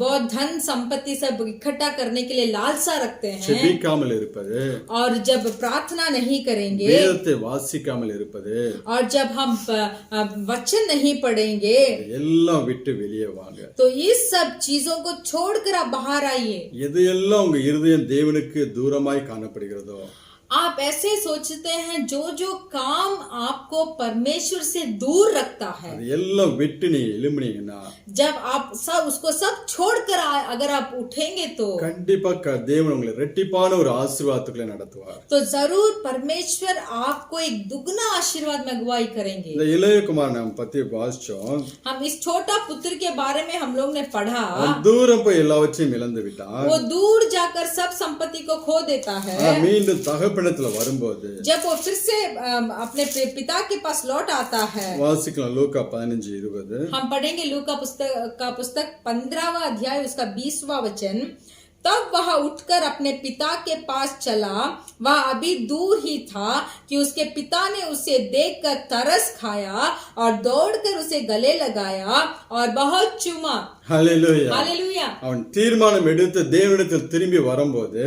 बहुत धन संपत्ति सब इकट्ठा करने के लिए लालसा रखते हैं, செபிக்காமல் இருப்பது, और जब प्रार्थना नहीं करेंगे, வேதத்தை வாசிக்காமல் இருப்பது, और जब हम वचन नहीं पढ़ेंगे, எல்லாம் விட்டு வெளியே வாங்க. तो इस सब चीजों को छोड़कर आप बाहर आइए. எதையெல்லாம் உங்க இருதயம் தேவனுக்கு தூரமாய் காணப்படுகிறதோ, आप ऐसे सोचते हैं जो जो काम आपको परमेश्वर से दूर रखता है, அது எல்லாம் விட்டு நீ எழும்புனீங்கன்னா जब आप उसको सब छोड़कर अगर आप उठेंगे तो கண்டிப்பா தேவன் உங்களை ரெட்டிப்பான ஒரு ஆசீர்வாதத்துக்குள்ள நடத்துவார். तो जरूर परमेश्वर आपको एक दुगना आशीर्वाद में अगुवाई करेंगे. இந்த இளையகுமார் நாம் பத்தி வாசிச்சோம். हम इस छोटा पुत्र के बारे में हम लोग ने पढ़ा. அவன் தூரம் போய் எல்லாவற்றையும் இழந்து விட்டான். वो दूर जाकर सब संपत्ति को खो देता है. மீண்டும் தகப்பனத்துல வரும்போது जब वो फिर से अपने पिता के पास लौट आता है, வாசிக்கலாம் லூக்கா 15:20. हम पढ़ेंगे लूका पुस्तक 15वां अध्याय उसका 20वां वचन. तब वह उठकर अपने पिता के पास चला. वह अभी दूर ही था कि उसके पिता ने उसे देखकर तरस खाया और दौड़कर उसे गले लगाया और बहुत चूमा. ஹல்லேலூயா. हालेलुया. அவன் தீர்மானம் எடுத்து தேவனிடத்தில் திரும்பி வரும்போது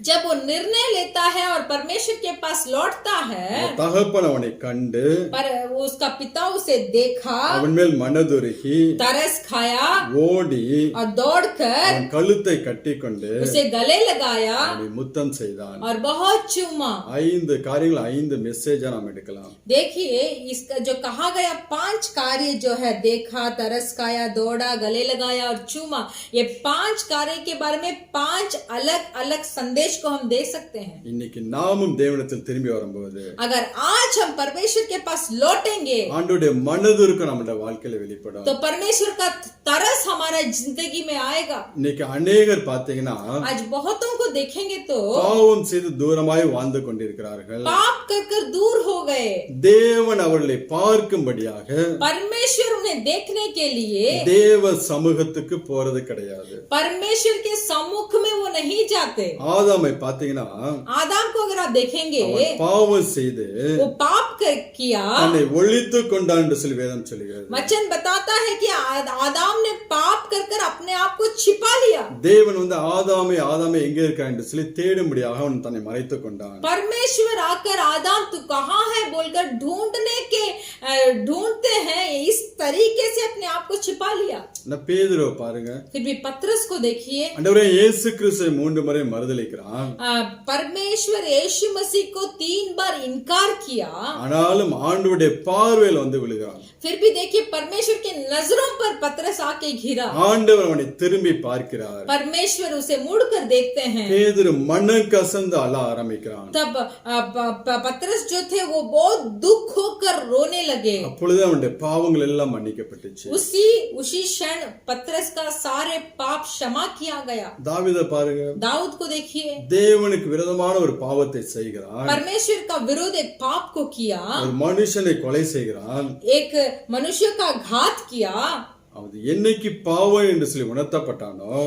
जब वो निर्णय लेता है और परमेश्वर के पास लौटता है, தகப்பன் அவனை கண்டு पर उसका पिता उसे देखा, அவன் மேல் மனதுருகி तरस खाया ஓடி और दौड़कर அவன் கழுத்தை கட்டிக்கொண்டு उसे गले लगाया அவனை முத்தம் செய்தான். और बहुत चूमा. 5 காரியங்கள் 5 மெசேஜா நாம் எடுக்கலாம். देखिए इसका जो कहा गया 5 कार्य जो है, देखा, तरस खाया, दौड़ा, गले लगाया और चूमा, ये 5 कार्य के बारे में 5 अलग अलग संदेश को हम दे सकते हैं. இன்னைக்கு நாமும் தேவனிடத்தில் திரும்பி வரும்போது अगर आज हम परमेश्वर के पास लौटेंगे ஆண்டவருடைய மனதுருக்கம் நம்முடைய வாழ்க்கையில வெளிப்படும். तो परमेश्वर का तरस हमारा जिंदगी में आएगा. இன்னைக்கு अनेகர் பாத்தீங்கன்னா आज बहुतों को देखेंगे तो பாவம் செய்து தூரமாய் வாழ்ந்து கொண்டிருக்கிறார்கள். पाप कर दूर हो गए. தேவன் அவர்களை பார்க்கும்படியாக परमेश्वर उन्हें देखने के लिए தேவ சமூகத்துக்கு போறது கிடையாது. परमेश्वर के सम्मुख में वो नहीं जाते. ஆதாமை பாத்தீங்கன்னா आदम को अगर आप देखेंगे, அவன் பாவம் செய்து वो पाप किया. தன்னை ஒழித்து கொண்டான் என்று சொல்லி வேதம் சொல்கிறது. वचन बताता है कि आदम ने पाप कर अपने आप को छिपा लिया. தேவன் ஆதாமை எங்க இருக்கான் என்று சொல்லி தேடும்படியாக அவன் தன்னை மறைத்துக் கொண்டான். परमेश्वर आकर आदम तू कहाँ है बोलकर ढूंढते हैं, इस तरीके से अपने आप को छिपा लिया. இந்த பேதுருவை பாருங்க, फिर भी पतरस को देखिए, ஆண்டவரே இயேசு கிறிஸ்துவை 3 முறை மறுதலிக்கிறான். परमेश्वर यीशु मसीह को 3 बार इनकार किया, ஆனாலும் ஆண்டவருடைய பார்வையில் வந்து விழுகிறான். फिर भी देखिए परमेश्वर के नजरों पर पतरस आके घिरा, ஆண்டவர் அவனை திரும்பி பார்க்கிறார். परमेश्वर उसे मुड़कर देखते हैं. பேதுரு மனம் கசந்து அழ ஆரம்பிக்கிறான். तब पतरस जो थे वो बहुत दुख होकर रोने लगे. அப்பொழுது அவனுடைய பாவங்கள் எல்லாம் மன்னிக்கப்பட்டுச்சு. उसी क्षण पतरस का सारे पाप क्षमा किया गया. தாவீதை பாருங்க, दाऊद को देखिए, தேவனுக்கு விரோதமான ஒரு பாவத்தை செய்கிறான். परमेश्वर का विरोध एक पाप को किया, ஒரு மனுஷனை கொலை செய்கிறான். एक मनुष्य का घात किया. அது என்னைக்கு பாவம் என்று சொல்லி உணர்த்தப்பட்டானோ,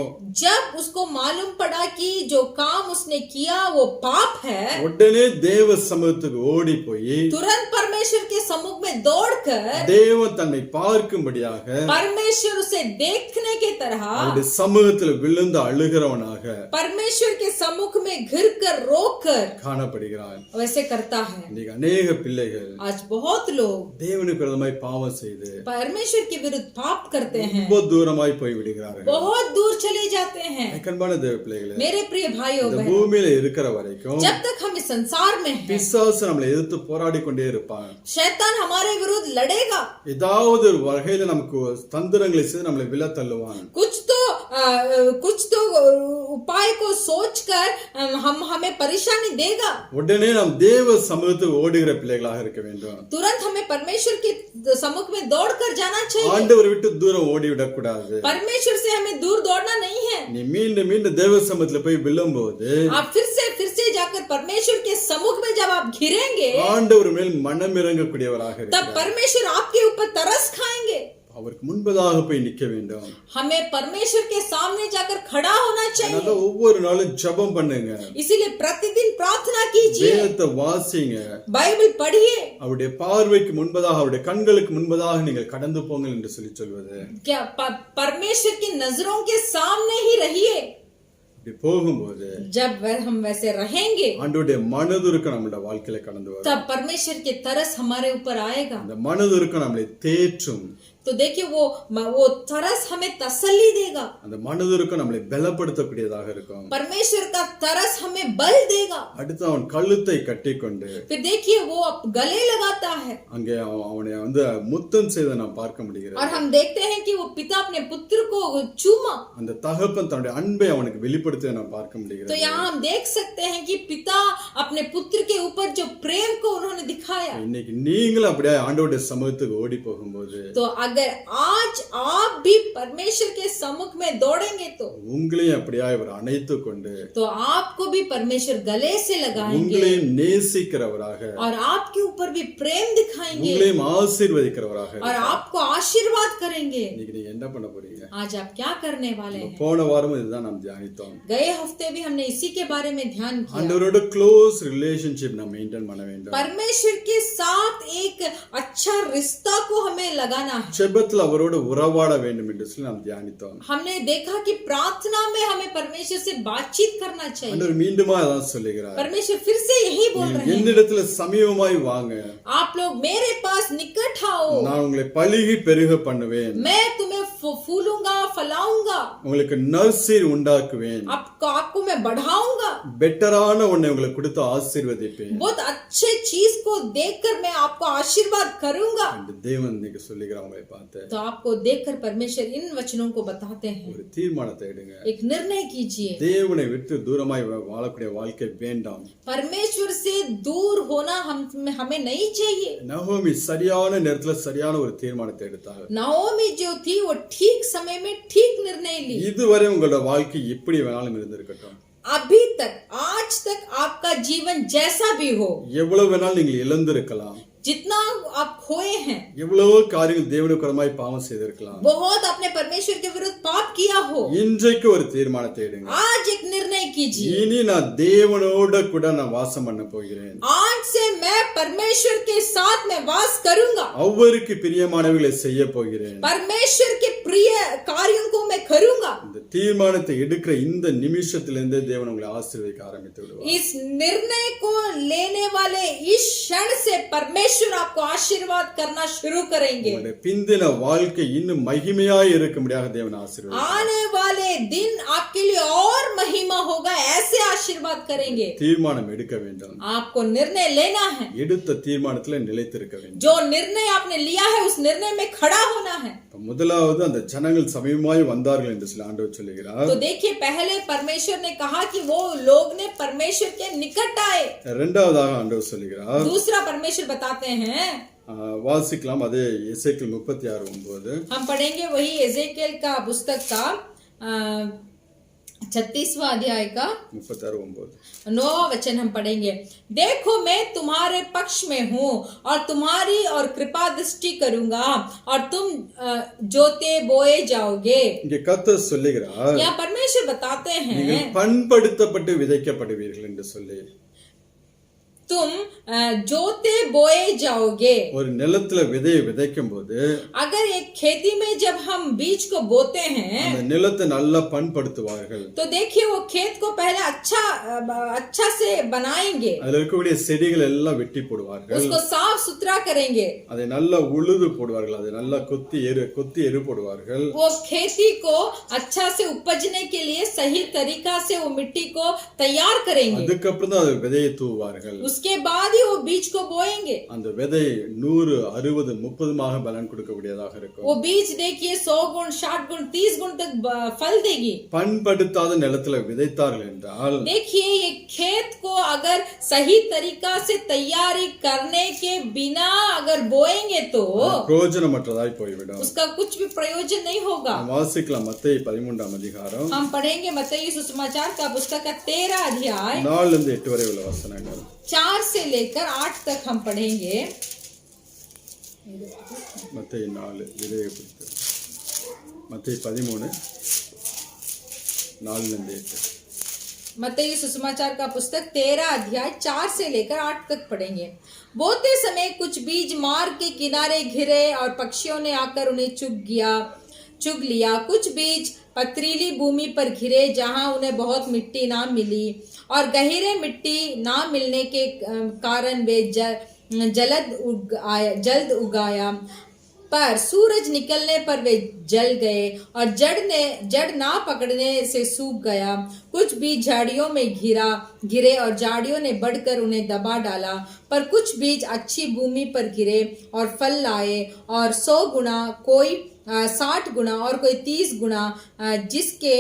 जब उसको मालूम पड़ा कि जो काम उसने किया वो पाप है, உடனே தேவ சமூகத்துக்கு ஓடி போய் तुरंत परमेश्वर के सम्मुख में दौड़कर தேவன் தன்னை பார்க்கும்படியாக परमेश्वर उसे देखने के तरह அவருடைய சமூகத்தில் விழுந்து அழுகிறவனாக परमेश्वर के सम्मुख में घिर कर रोकर காணப்படுகிறான். वैसे करता है. இன்னைக்கு அநேக பிள்ளைகள் आज बहुत लोग தேவனுக்கு விரோதமாய் பாவம் செய்து परमेश्वर के विरुद्ध पाप करते हैं, ரொம்ப தூரமாய் போய் விடுகிறார்கள். बहुत दूर चले जाते हैं. கண்பான தேவ பிள்ளைகளே, मेरे प्रिय भाइयों இந்த बहनों, பூமியில இருக்கிற வரைக்கும் जब तक हम इस संसार में हैं, பிசாசு நம்மளை எதிர்த்து போராடி கொண்டே இருப்பான். शैतान हमारे विरुद्ध लड़ेगा. ஏதாவது ஒரு வகையில நமக்கு தந்திரங்களை செய்து நம்மளை விழ தள்ளுவான். कुछ तो उपाय को सोचकर हमें परेशानी देगा. உடனே நாம் தேவ சமூகத்துக்கு ஓடுகிற பிள்ளைகளாக இருக்க வேண்டும். तुरंत हमें परमेश्वर के सम्मुख में दौड़कर जाना चाहिए. ஆண்டவரை விட்டு தூரம் ஓடி விடக்கூடாது. परमेश्वर से हमें दूर दौड़ना नहीं है. நீ மீண்டும் மீண்டும் தேவ சமூகத்துல போய் விழும்போது आप फिर से जाकर परमेश्वर के सम्मुख में जब आप घिरेंगे, ஆண்டவர் மேல் மனம் இறங்கக்கூடியவராக तब இருக்கிறார். परमेश्वर आपके ऊपर तरस खाएंगे. அவருக்கு முன்பதாக போய் நிக்க வேண்டும். हमें परमेश्वर के सामने जाकर खड़ा होना அதனால चाहिए. ஒவ்வொரு நாளும் ஜெபம் பண்ணுங்க, इसीलिए प्रतिदिन प्रार्थना कीजिए, வேதத்தை வாசிங்க. बाइबल पढ़िए. அவருடைய பார்வைக்கு முன்பதாக, அவருடைய கண்களுக்கு முன்பதாக நீங்கள் கடந்து போங்கள் என்று சொல்லி சொல்வது. क्या परमेश्वर की नजरों के सामने ही रहिए. இப்படி போகும்போது जब हम वैसे रहेंगे, ஆண்டவருடைய மனதுருக்கம் நம்மளுடைய வாழ்க்கையில கடந்து வரும். तब परमेश्वर के तरस हमारे ऊपर आएगा. அந்த மனதுருக்கம் நம்மளை தேற்றும். तो देखिए वो तरस हमें तसल्ली देगा. அந்த மனதுருக்கம் நம்மளை பலப்படுத்தக்கூடியதாக இருக்கும். परमेश्वर का तरस हमें बल देगा. அடுத்து அவன் கழுத்தை கட்டிக்கொண்டு फिर देखिए वो गले लगाता है, அங்கே அவனை வந்து முத்தம் செய்த நாம் பார்க்க முடிகிறது. और हम देखते हैं कि वो पिता अपने पुत्र को चूमा. அந்த தகப்பன் தன்னுடைய அன்பை அவனுக்கு வெளிப்படுத்த நாம் பார்க்க तो முடிகிறது. यहाँ हम देख सकते हैं कि पिता अपने पुत्र के ऊपर जो प्रेम को उन्होंने दिखाया. இன்னைக்கு நீங்களும் அப்படியே ஆண்டவருடைய சமூகத்துக்கு ஓடி போகும்போது तो अगर आज आप भी परमेश्वर के सम्मुख में दौड़ेंगे तो உங்களையும் அப்படியே அவர் அணைத்து கொண்டு आपको भी परमेश्वर गले से लगाएंगे உங்களையும் நேசிக்கிறவராக, और आपके ऊपर भी प्रेम दिखाएंगे உங்களையும் ஆசீர்வதிக்கிறவராக और இருக்கிறார். आपको आशीर्वाद करेंगे. இன்னைக்கு நீங்க என்ன பண்ண போறீங்க? आज आप क्या करने वाले हैं? போன வாரமும் இதுதான் நாம் தியானித்தோம். गए हफ्ते भी हमने इसी के बारे में ध्यान किया. ஆண்டவரோட க்ளோஸ் ரிலேஷன்ஷிப் நாம் மெயின்டைன் பண்ண வேண்டும். परमेश्वर के साथ एक अच्छा रिश्ता को हमें लगाना है. ஜெபத்துல அவரோட உறவாட வேண்டும் என்று சொல்லி நாம் தியானித்தோம். हमने देखा कि प्रार्थना में हमें परमेश्वर से बातचीत करना चाहिए. ஆண்டவர் மீண்டுமா அதான் சொல்லுகிறார், परमेश्वर फिर से यही बोल रहे हैं, என்னிடத்துல சமீபமாய் வாங்க, आप लोग मेरे पास निकट आओ, நான் உங்களை பலுகி பெருக பண்ணுவேன், मैं तुम्हें फूलूंगा फलाऊंगा, உங்களுக்கு நற்சீர் உண்டாக்குவேன், आपको मैं बढ़ाऊंगा, பெட்டரான ஒன்றை உங்களுக்கு கொடுத்து ஆசீர்வதிப்பேன் बहुत अच्छे चीज को देखकर मैं आपको आशीर्वाद करूंगा. என்று தேவன் இன்னைக்கு சொல்லுகிறார். உங்களை பார்த்து तो आपको देखकर परमेश्वर इन वचनों को बताते हैं. ஒரு தீர்மானத்தை எடுங்க. एक निर्णय कीजिए. தேவனை விட்டு தூரமாய் வாழக்கூடிய வாழ்க்கை வேண்டாம். परमेश्वर से दूर होना हमें नहीं चाहिए. நகோமி சரியான நேரத்துல சரியான ஒரு தீர்மானத்தை எடுத்தார். नाओमी जो थी वो ठीक समय में ठीक निर्णय ली. இதுவரை உங்களோட வாழ்க்கை எப்படி வேணாலும் இருந்திருக்கட்டும், अभी तक आज तक आपका जीवन जैसा भी हो, எவ்வளவு வேணாலும் நீங்கள் இழந்திருக்கலாம், जितना आप खोए हैं, எவ்வளவோ காரியங்கள் தேவனுக்குறமாய் பாவம் செய்திருக்கலாம். बहुत अपने परमेश्वर के विरुद्ध पाप किया हो, இன்றைக்கு ஒரு தீர்மானத்தை எடுங்க. आज एक निर्णय कीजिए. இனி நான் தேவனோட கூட நான் வாசம் பண்ண போகிறேன். आज से मैं मैं परमेश्वर के साथ में वास करूंगा, அவருக்கு பிரியமானவைகளை செய்ய போகிறேன். परमेश्वर के प्रिय कार्यों को मैं करूंगा. இந்த தீர்மானத்தை எடுக்கிற இந்த நிமிஷத்திலிருந்தே தேவன் உங்களை ஆசீர்வதிக்க ஆரம்பித்து விடுவார். इस निर्णय को लेने वाले इस क्षण से परमेश्वर आपको आशीर्वाद करना शुरू करेंगे. உங்களுடைய பிந்தின வாழ்க்கை இன்னும் மகிமையாய் இருக்கும்படியாக தேவன் ஆசீர்வதிப்பார். आने वाले दिन आपके लिए और महिमा होगा, ऐसे आशीर्वाद करेंगे. தீர்மானம் எடுக்க வேண்டும். आपको निर्णय लेना है. எடுத்த தீர்மானத்துல நிலைத்திருக்க வேண்டும். जो निर्णय आपने लिया है उस निर्णय में खड़ा होना है. முதலாவது அந்த ஜனங்கள் சமீபமாய் வந்தார்கள் என்று சொல்லி ஆண்டவர் சொல்லுகிறார். तो देखिए पहले परमेश्वर ने कहा कि वो लोग ने परमेश्वर के निकट आए. இரண்டாவதாக ஆண்டவர் சொல்லுகிறார். दूसरा परमेश्वर बताते हैं, வாசிக்கலாம், அதே எசேக்கியேல் 36:9. हम पढ़ेंगे वही एजेकिएल का पुस्तक का 36वां अध्याय का 36:9. 9वां वचन हम पढ़ेंगे. देखो मैं तुम्हारे पक्ष में हूँ और तुम्हारी और कृपा दृष्टि करूंगा और तुम जोते बोए जाओगे. இங்கே கர்த்தர் சொல்லுகிறார், यहाँ परमेश्वर बताते हैं நீங்கள் பண்படுத்தப்பட்டு விதைக்கப்படுவீர்கள் என்று சொல்லி. तुम जोते बोए जाओगे. ஒரு நிலத்துல விதையை விதைக்கும் போது अगर एक खेती में जब हम बीज को बोते हैं அந்த நிலத்தை நல்லா பண்படுத்துவார்கள். तो देखिए वो खेत को पहले अच्छा से बनाएंगे, அதுல இருக்கக்கூடிய செடிகள் எல்லாம் வெட்டி போடுவார்கள். उसको साफ सुथरा करेंगे, அதை நல்லா உழுது போடுவார்கள். அதை நல்லா கொத்தி எரு போடுவார்கள். वो खेती को अच्छा से उपजने के लिए सही तरीका से वो मिट्टी को तैयार करेंगे. அதுக்கப்புறம் தான் அது விதையை தூவார்கள். उसके बाद ही वो बीज को बोएंगे. அந்த விதை 100, 60, 30 பலன் கொடுக்கக்கூடியதாக இருக்கும். वो बीज देखिए 100 गुण, 60 गुण, 30 गुण तक फल देगी. பண்படுத்தாத நிலத்துல விதைத்தார்கள் என்றால் देखिए ये खेत को अगर सही तरीका से तैयारी करने के बिना अगर बोएंगे तो பிரயோஜனமற்றதாய் போய்விடும். उसका कुछ भी प्रयोजन नहीं होगा. வாசிக்கலாம், மத்தேயு 13ஆம் அதிகாரம் हम पढ़ेंगे मत्ती सुसमाचार का पुस्तक का 13 अध्याय 4-8 வரை உள்ள வசனங்கள். 4 से लेकर 8 तक हम पढ़ेंगे. மத்தேயு 4 விதையை குறித்து, மத்தேயு 13 4-8. मत्ती सुसमाचार का पुस्तक 13 अध्याय 4 से लेकर 8 तक पढ़ेंगे. बोते समय कुछ बीज मार्ग के किनारे घिरे और पक्षियों ने आकर उन्हें चुग लिया. कुछ बीज पथरीली भूमि पर घिरे जहां उन्हें बहुत मिट्टी ना मिली और गहरे मिट्टी ना मिलने के कारण वे जल्द उगाया. पर सूरज निकलने पर वे जल गए और जड़ ना पकड़ने से सूख गया. कुछ बीज झाड़ियों में गिरे और झाड़ियों ने बढ़कर उन्हें दबा डाला. पर कुछ बीज अच्छी भूमि पर गिरे और फल लाए, और 100 गुना, कोई 60 गुना और कोई 30 गुना. जिसके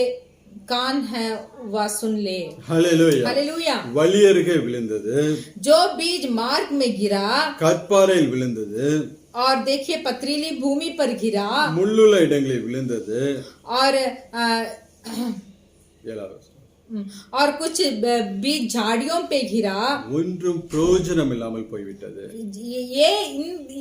कान है वह सुन ले. ஹல்லேலூயா. हालेलुया. வழி அருகே விழுந்தது, जो बीज मार्ग में गिरा கற்பாறையில் விழுந்தது, और देखिए पथरीली भूमि पर गिरा, முள்ளுள்ள இடங்களில் விழுந்தது. और 7 और कुछ बीज झाड़ियों पे गिरा. ஒன்றும் பிரயோஜனம் இல்லாமல் போய்விட்டது. ये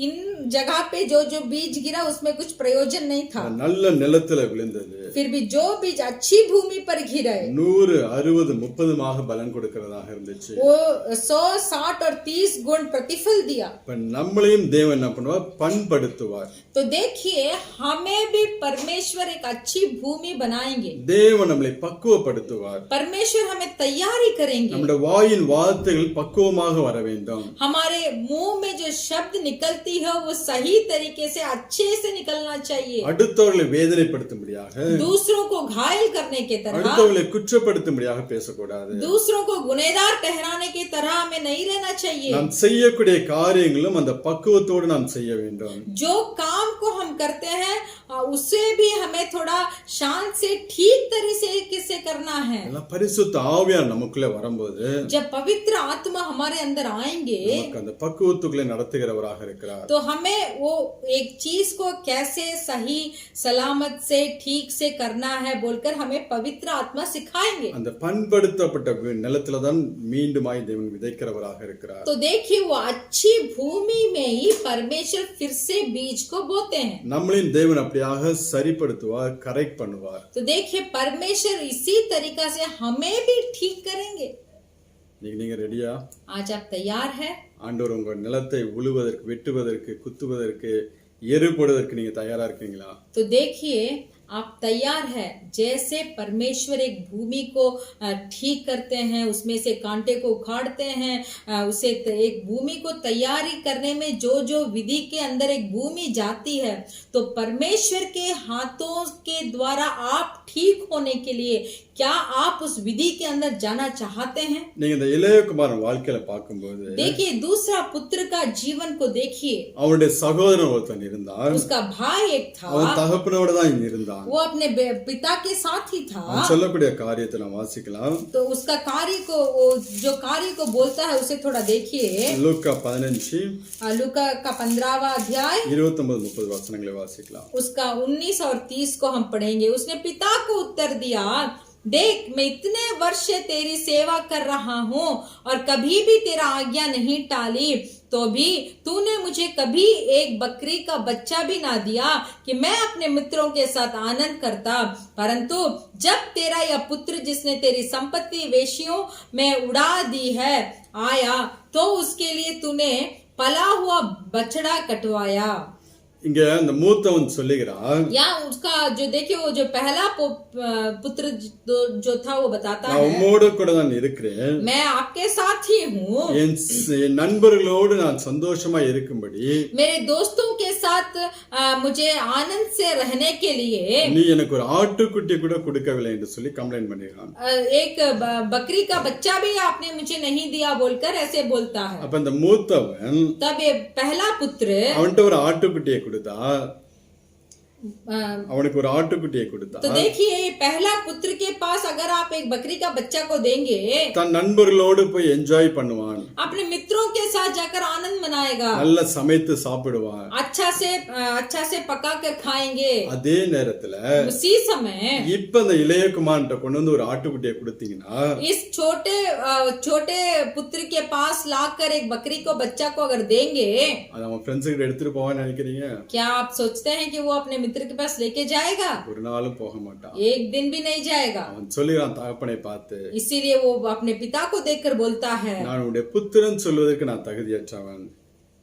इन जगह पे जो बीज गिरा उसमें कुछ प्रयोजन नहीं था. நல்ல நிலத்துல விழுந்தது. फिर भी जो बीज अच्छी भूमि पर गिरे 100, 60, 30 பலன் கொடுக்கிறதாக இருந்துச்சு. वो 100, 60 और 30 गुण प्रतिफल दिया. இப்ப நம்மளையும் தேவன் என்ன பண்ணுவார்? பண்படுத்துவார். तो देखिए हमें भी परमेश्वर एक अच्छी भूमि बनाएंगे. தேவன் நம்மளை பக்குவப்படுத்துவார். परमेश्वर हमें तैयारी करेंगे. நம்முடைய வாயின் வார்த்தைகள் பக்குவமாக வர வேண்டும். हमारे मुंह में जो शब्द निकलती है वो सही तरीके से अच्छे से निकलना चाहिए. அடுத்தவர்களை வேதனைப்படுத்தும்படியாக, दूसरों को घायल करने के तरह, அடுத்தவர்களை குற்றப்படுத்தும்படியாக பேசக்கூடாது. दूसरों को गुनहगार ठहराने की तरह हमें नहीं रहना चाहिए. நாம் செய்யக்கூடிய காரியங்களும் அந்த பக்குவத்தோடு நாம் செய்ய வேண்டும். जो काम को हम करते हैं उसे भी हमें थोड़ा शांत से ठीक तरीके से करना है. பரிசுத்த ஆவியார் நமக்குள்ளே வரும்போது जब पवित्र आत्मा हमारे अंदर आएंगे நமக்கு அந்த பக்குவத்துக்குள்ளே நடத்துகிறவராக இருக்கிறார். तो हमें वो एक चीज को कैसे सही सलामत से ठीक से करना है बोलकर हमें पवित्र आत्मा सिखाएंगे. அந்த பண்படுத்தப்பட்ட நிலத்துல தான் மீண்டுமாய் தேவன் விதைக்கிறவராக இருக்கிறார். तो देखिए वो अच्छी भूमि में ही परमेश्वर फिर से बीज को बोते हैं. நம்மளையும் தேவன் அப்படியாக சரிப்படுத்துவார், கரெக்ட் பண்ணுவார். तो देखिए परमेश्वर इसी तरीका से हमें भी ठीक करेंगे. இன்னைக்கு நீங்க ரெடியா? आज आप तैयार है? ஆண்டவர் உங்க நிலத்தை உழுவதற்கு, வெட்டுவதற்கு, குத்துவதற்கு, எரு போடுவதற்கு நீங்க தயாரா இருக்கீங்களா? तो देखिए आप तैयार है। जैसे परमेश्वर एक भूमि को ठीक करते हैं, उसमें से कांटे को उखाड़ते हैं, उसे एक भूमि को तैयारी करने में जो जो विधि के अंदर एक भूमि जाती है, तो परमेश्वर के हाथों के द्वारा आप ठीक होने के लिए क्या आप उस विधि के अंदर जाना चाहते हैं? நீங்க இந்த இளையகுமாரன் வாழ்க்கையில பார்க்கும்போது देखिए दूसरा पुत्र का जीवन को देखिए। அவனுடைய சகோதரன் ஒருத்தன் இருந்தான். उसका भाई एक था, அவன் தகப்பனோட தான் இங்க இருந்தான். वो अपने पिता के साथ ही था। அவன் சொல்லக்கூடிய காரியத்தை நாம் வாசிக்கலாம். तो उसका कार्य को, वो जो कार्य को बोलता है उसे थोड़ा देखिए। லூக்கா 15 लूका का 15वां अध्याय 29-30 वचनங்களை வாசிக்கலாம். उसका 19 और 30 को हम पढ़ेंगे। उसने पिता को उत्तर दिया, देख मैं इतने वर्ष से तेरी सेवा कर रहा हूँ और कभी भी तेरा आज्ञा नहीं टाली, तो भी तूने मुझे कभी एक बकरी का बच्चा भी ना दिया कि मैं अपने मित्रों के साथ आनंद करता। परंतु जब तेरा यह पुत्र जिसने तेरी संपत्ति वेश्यों में उड़ा दी है आया, तो उसके लिए तूने पला हुआ बछड़ा कटवाया। இங்க அந்த மூத்தவன் சொல்லுகிறான், या उसका जो देखिए वो जो पहला पुत्र जो था वो बताता நான் है, உம்மோடு கூட தான் இருக்கிறேன். मैं आपके साथ ही हूँ। என் நண்பர்களோடு நான் சந்தோஷமா இருக்கும்படி मेरे दोस्तों के साथ मुझे आनंद से रहने के लिए நீ எனக்கு ஒரு ஆட்டுக்குட்டி கூட கொடுக்கவில்லை என்று சொல்லி கம்ப்ளைண்ட் பண்ணிடுறான். एक बकरी का बच्चा भी आपने मुझे नहीं दिया बोलकर ऐसे बोलता है। அப்ப இந்த மூத்தவன் तब ये पहला पुत्र அவன்கிட்ட ஒரு ஆட்டுக்குட்டியை கொடுத்தா, अ, அவனுக்கு ஒரு ஆட்டுக்குட்டியை கொடுத்தா, तो देखिए पहला पुत्र के पास अगर आप एक बकरी का बच्चा को देंगे, தன் நண்பர்களோடு போய் என்ஜாய் பண்ணுவான், अपने मित्रों के साथ जाकर आनंद मनाएगा, நல்லா சமைத்து சாப்பிடுவான். अच्छा से पका कर खाएंगे। அதே நேரத்துல उसी समय இப்ப அந்த இளையகுமார்கிட்ட கொண்டு வந்து ஒரு ஆட்டுக்குட்டியை கொடுத்தீங்கன்னா, इस छोटे पुत्र के पास लाकर एक बकरी को बच्चा को अगर देंगे, அது அவன் ஃப்ரெண்ட்ஸ் கிட்ட எடுத்துட்டு போவான்னு நினைக்கிறீங்க? क्या आप सोचते हैं कि वो अपने मित्र के पास लेके जाएगा? ஒரு நாளும் போக மாட்டான். एक दिन भी नहीं जाएगा। அவன் சொல்லுகிறான் தகப்பனை பார்த்து, इसीलिए वो अपने पिता को देखकर बोलता है, நான் உன்னுடைய புத்திரன் சொல்வதற்கு நான் தகுதியற்றவன்.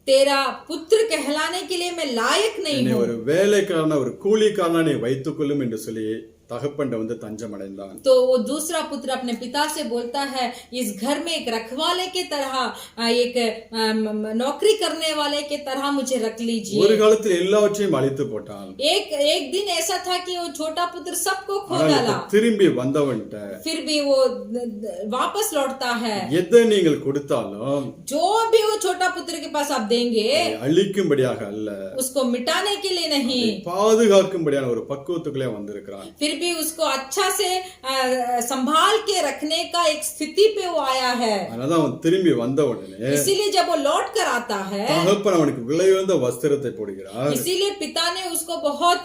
तेरा पुत्र कहलाने के लिए मैं लायक नहीं என்னை हूँ। ஒரு வேலைக்காரனா ஒரு கூலிக்காரனா நீ வைத்துக் கொள்ளும் என்று சொல்லி தகப்பன் வந்து தஞ்சம் அடைந்தான். तो वो दूसरा पुत्र अपने पिता से बोलता है, इस घर में एक रखवाले के तरह, एक नौकरी करने वाले के तरह मुझे रख लीजिए। ஒரு காலத்தில் எல்லாவற்றையும் அழித்து போட்டான். एक दिन ऐसा था कि वो छोटा पुत्र सबको खो ஆனால் डाला, இப்ப திரும்பி வந்தவன்ட்ட फिर भी वो वापस लौटता है। எதை நீங்கள் கொடுத்தாலும் जो भी वो छोटा पुत्र के पास आप देंगे, அதை அழிக்கும்படியாக அல்ல, उसको मिटाने के लिए नहीं, பாதுகாக்கும்படியான ஒரு பக்குவத்துக்குள்ளே வந்திருக்கிறான். फिर भी उसको अच्छा से संभाल के रखने का एक स्थिति पे वो आया है। அதனால அவன் திரும்பி வந்த உடனே इसीलिए जब वो लौट कर आता है, தகப்பன் அவனுக்கு விலை உயர்ந்த வஸ்திரத்தை போடுகிறார். इसीलिए पिता ने उसको बहुत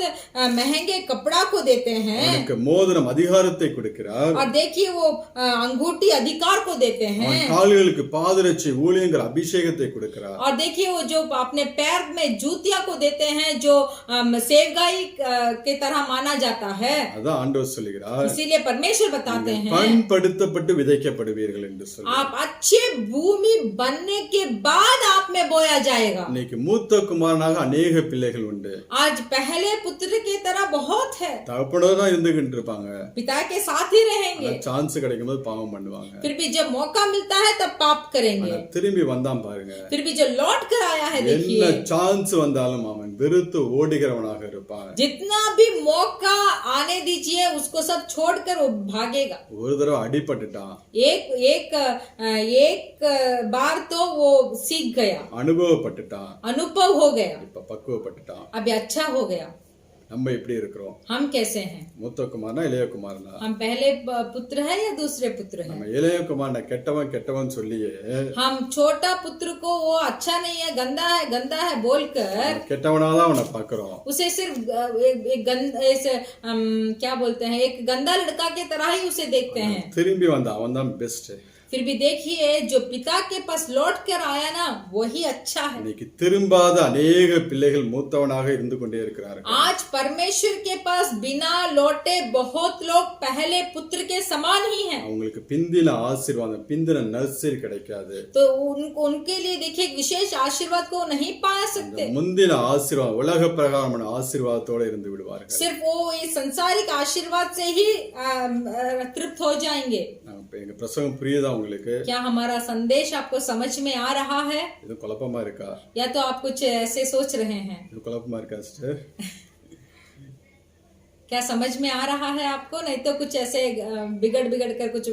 महंगे कपड़ा को देते हैं, அவனுக்கு மோதிரம் அதிகாரத்தை கொடுக்கிறார். और देखिए वो अंगूठी अधिकार को देते हैं, அவன் கால்களுக்கு பாதரட்சை ஊழியங்கிற அபிஷேகத்தை கொடுக்கிறார். और देखिए वो जो अपने पैर में जूतिया को देते हैं जो सेवगाई के तरह माना जाता है। அதான் ஆண்டவர் சொல்லுகிறார், इसीलिए परमेश्वर बताते हैं, பண்படுத்தப்பட்டு விதைக்கப்படுவீர்கள் என்று சொல்லி. आप अच्छे भूमि बनने के बाद आप में बोया जाएगा। இன்னைக்கு மூத்த குமாரனாக अनेक பிள்ளைகள் உண்டு. आज पहले पुत्र की तरह बहुत है, தகப்பனோட தான் இருந்துகிட்டு இருப்பாங்க. पिता के साथ ही रहेंगे, சான்ஸ் கிடைக்கும் போது பாவம் பண்ணுவாங்க. फिर भी जब मौका मिलता है तब पाप करेंगे। ஆனா திரும்பி வந்தான் பாருங்க, फिर भी जो लौट कर आया है, என்ன देखिए சான்ஸ் வந்தாலும் அவன் வெறுத்து ஓடுகிறவனாக இருப்பான். जितना भी मौका आने दीजिए उसको सब छोड़कर वो भागेगा। ஒரு தடவை அடிபட்டுட்டான், एक बार तो वो सीख गया, அனுபவப்பட்டுட்டான், अनुभव हो गया, இப்ப பக்குவப்பட்டுட்டான். अभी अच्छा हो गया। நம்ம எப்படி இருக்கிறோம்? हम कैसे हैं? மூத்த குமாரனா இளைய குமாரனா? हम पहले पुत्र है या दूसरे पुत्र है? நம்ம இளைய குமாரனை கெட்டவன் சொல்லியே हम छोटा पुत्र को वो अच्छा नहीं है, गंदा है बोलकर கெட்டவனாதான் அவனை பாக்குறோம். उसे सिर्फ क्या बोलते हैं, एक गंदा लड़का के तरह ही उसे देखते हैं। திரும்பி வந்த அவன் தான் பெஸ்ட். फिर भी देखिए जो पिता के पास लौट कर आया ना वही अच्छा है। இன்னைக்கு திரும்பாத अनेक பிள்ளைகள் மூத்தவனாக இருந்து கொண்டே இருக்கிறார்கள். आज परमेश्वर के पास बिना लौटे बहुत लोग पहले पुत्र के समान ही हैं। அவங்களுக்கு பிந்தின ஆசீர்வாதம், பிந்தின நர்சரி கிடைக்காது. तो उनके लिए देखिए विशेष आशीर्वाद को नहीं पा सकते। முந்தின ஆசீர்வாதம் உலக பிரகாரமான ஆசீர்வாதத்தோட இருந்து விடுவார்கள். सिर्फ वो इस संसारिक आशीर्वाद से ही तृप्त हो जाएंगे। எங்க பிரசங்கம் புரியுதா உங்களுக்கு? क्या हमारा संदेश आपको समझ में आ रहा है? இது குழப்பமா இருக்கா? या तो आप कुछ ऐसे सोच रहे हैं? இது குழப்பமா இருக்கா சிஸ்டர்? क्या समझ में आ रहा है आपको? नहीं तो कुछ ऐसे बिगड़ कर कुछ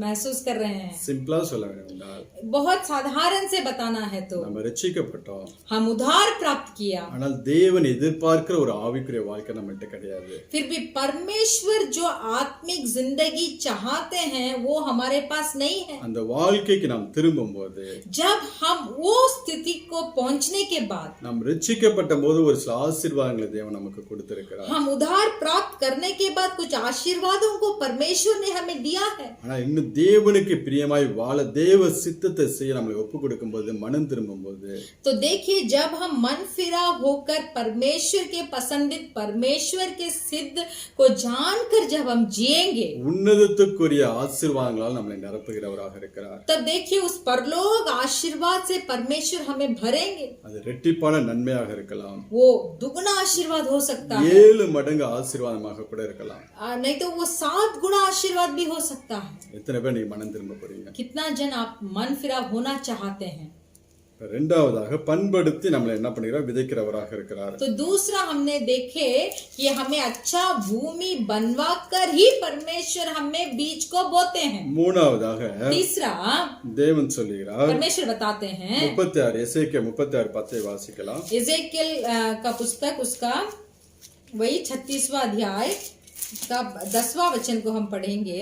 महसूस कर रहे हैं? சிம்பிளா சொல்ல வேணும்னா बहुत साधारण से बताना है तो நம்ம ரட்சிக்கப்பட்டோம், हम उद्धार प्राप्त किया, ஆனால் தேவன் எதிர்பார்க்கிற ஒரு ஆவிக்குரிய வாழ்க்கை நம்மகிட்ட கிடையாது. फिर भी परमेश्वर जो आत्मिक जिंदगी चाहते हैं वो हमारे पास नहीं है। அந்த வாழ்க்கைக்கு நாம் திரும்பும்போது, जब हम वो स्थिति को पहुंचने के बाद, நாம் ரட்சிக்கப்பட்ட போது ஒரு சில ஆசீர்வாதங்களை தேவன் நமக்கு கொடுத்திருக்கிறார். हम उद्धार प्राप्त करने के बाद कुछ आशीर्वादों को परमेश्वर ने हमें दिया है। ஆனா இன்னும் தேவனுக்கு பிரியமாய் வாழ, தேவ சித்தத்தை செய்ய நம்மளை ஒப்பு கொடுக்கும் போது, மனம் திரும்பும் போது, तो देखिए जब हम मन फिरा होकर परमेश्वर के पसंदीद परमेश्वर के सिद्ध को जानकर जब हम जिएंगे, உன்னதத்துக்குரிய ஆசீர்வாதங்களால் நம்மளை நிரப்புகிறவராக இருக்கிறார். तब देखिए उस परलोक आशीर्वाद से परमेश्वर हमें भरेंगे। அது ரெட்டிப்பான நன்மையாக இருக்கலாம், वो दुगना आशीर्वाद हो सकता है, 7 மடங்கு ஆசீர்வாதமாக கூட இருக்கலாம். नहीं तो वो 7 गुना आशीर्वाद भी हो सकता है। எத்தனை பேர் நீங்க மனம் திரும்ப போறீங்க? कितना जन आप मन फिरा होना चाहते हैं? இரண்டாவதாக பண்படுத்தி நம்மளை என்ன பண்ணுகிறார்? விதைக்கிறவராக இருக்கிறார். तो दूसरा हमने देखे कि हमें अच्छा भूमि बनवा कर ही परमेश्वर हमें बीज को बोते हैं। மூணாவதாக तीसरा தேவன் சொல்லுகிறார், परमेश्वर बताते हैं, 36 எசேக்கியேல் 36:10 வாசிக்கலாம். एजेकियल का पुस्तक उसका वही 36वां अध्याय का 10वां वचन को हम पढ़ेंगे।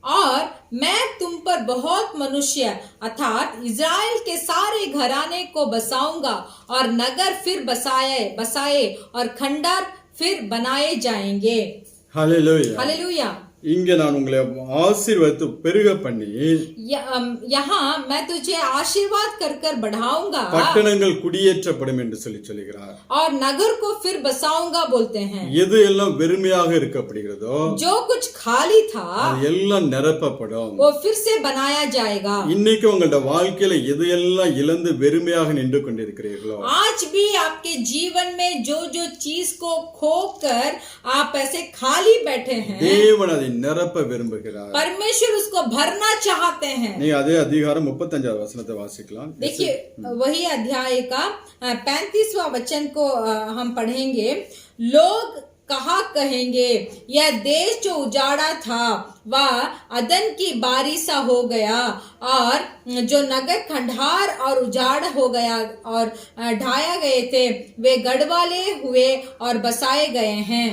और मैं तुम पर बहुत मनुष्य अर्थात इज़राइल के सारे घराने को बसाऊंगा और नगर फिर बसाए और खंडर फिर बनाए जाएंगे। ஹல்லேலூயா. हालेलुया। இங்க நான் உங்களை ஆசீர்வதித்து பெருக பண்ணி, यहाँ मैं तुझे आशीर्वाद कर कर बढ़ाऊंगा பட்டணங்கள் குடியேற்றப்படும் என்று சொல்லுகிறார். और नगर को फिर बसाऊंगा बोलते हैं। எது எல்லாம் வெறுமையாக இருக்கப்படுகிறதோ, जो कुछ खाली था அது எல்லாம் நிரப்பப்படும். वो फिर से बनाया जाएगा। இன்னைக்கு உங்களோட வாழ்க்கையில எது எல்லாம் இழந்து வெறுமையாக நின்று கொண்டிருக்கிறீர்களோ, आज भी आपके जीवन में जो जो चीज को खोकर आप ऐसे खाली बैठे हैं, தேவன் அதை நிரப்ப விரும்புகிறார். परमेश्वर उसको भरना चाहते हैं। நீ அதே அதிகாரம் 35 வசனத்தை வாசிக்கலாம். देखिए वही अध्याय का 35वां वचन को हम पढ़ेंगे। लोग कहा कहेंगे यह देश जो उजाड़ा था वह अदन की बारी सा हो गया, और जो नगर खंडार और उजाड़ हो गया और ढाया गए थे वे गढ़वाले हुए और बसाए गए हैं।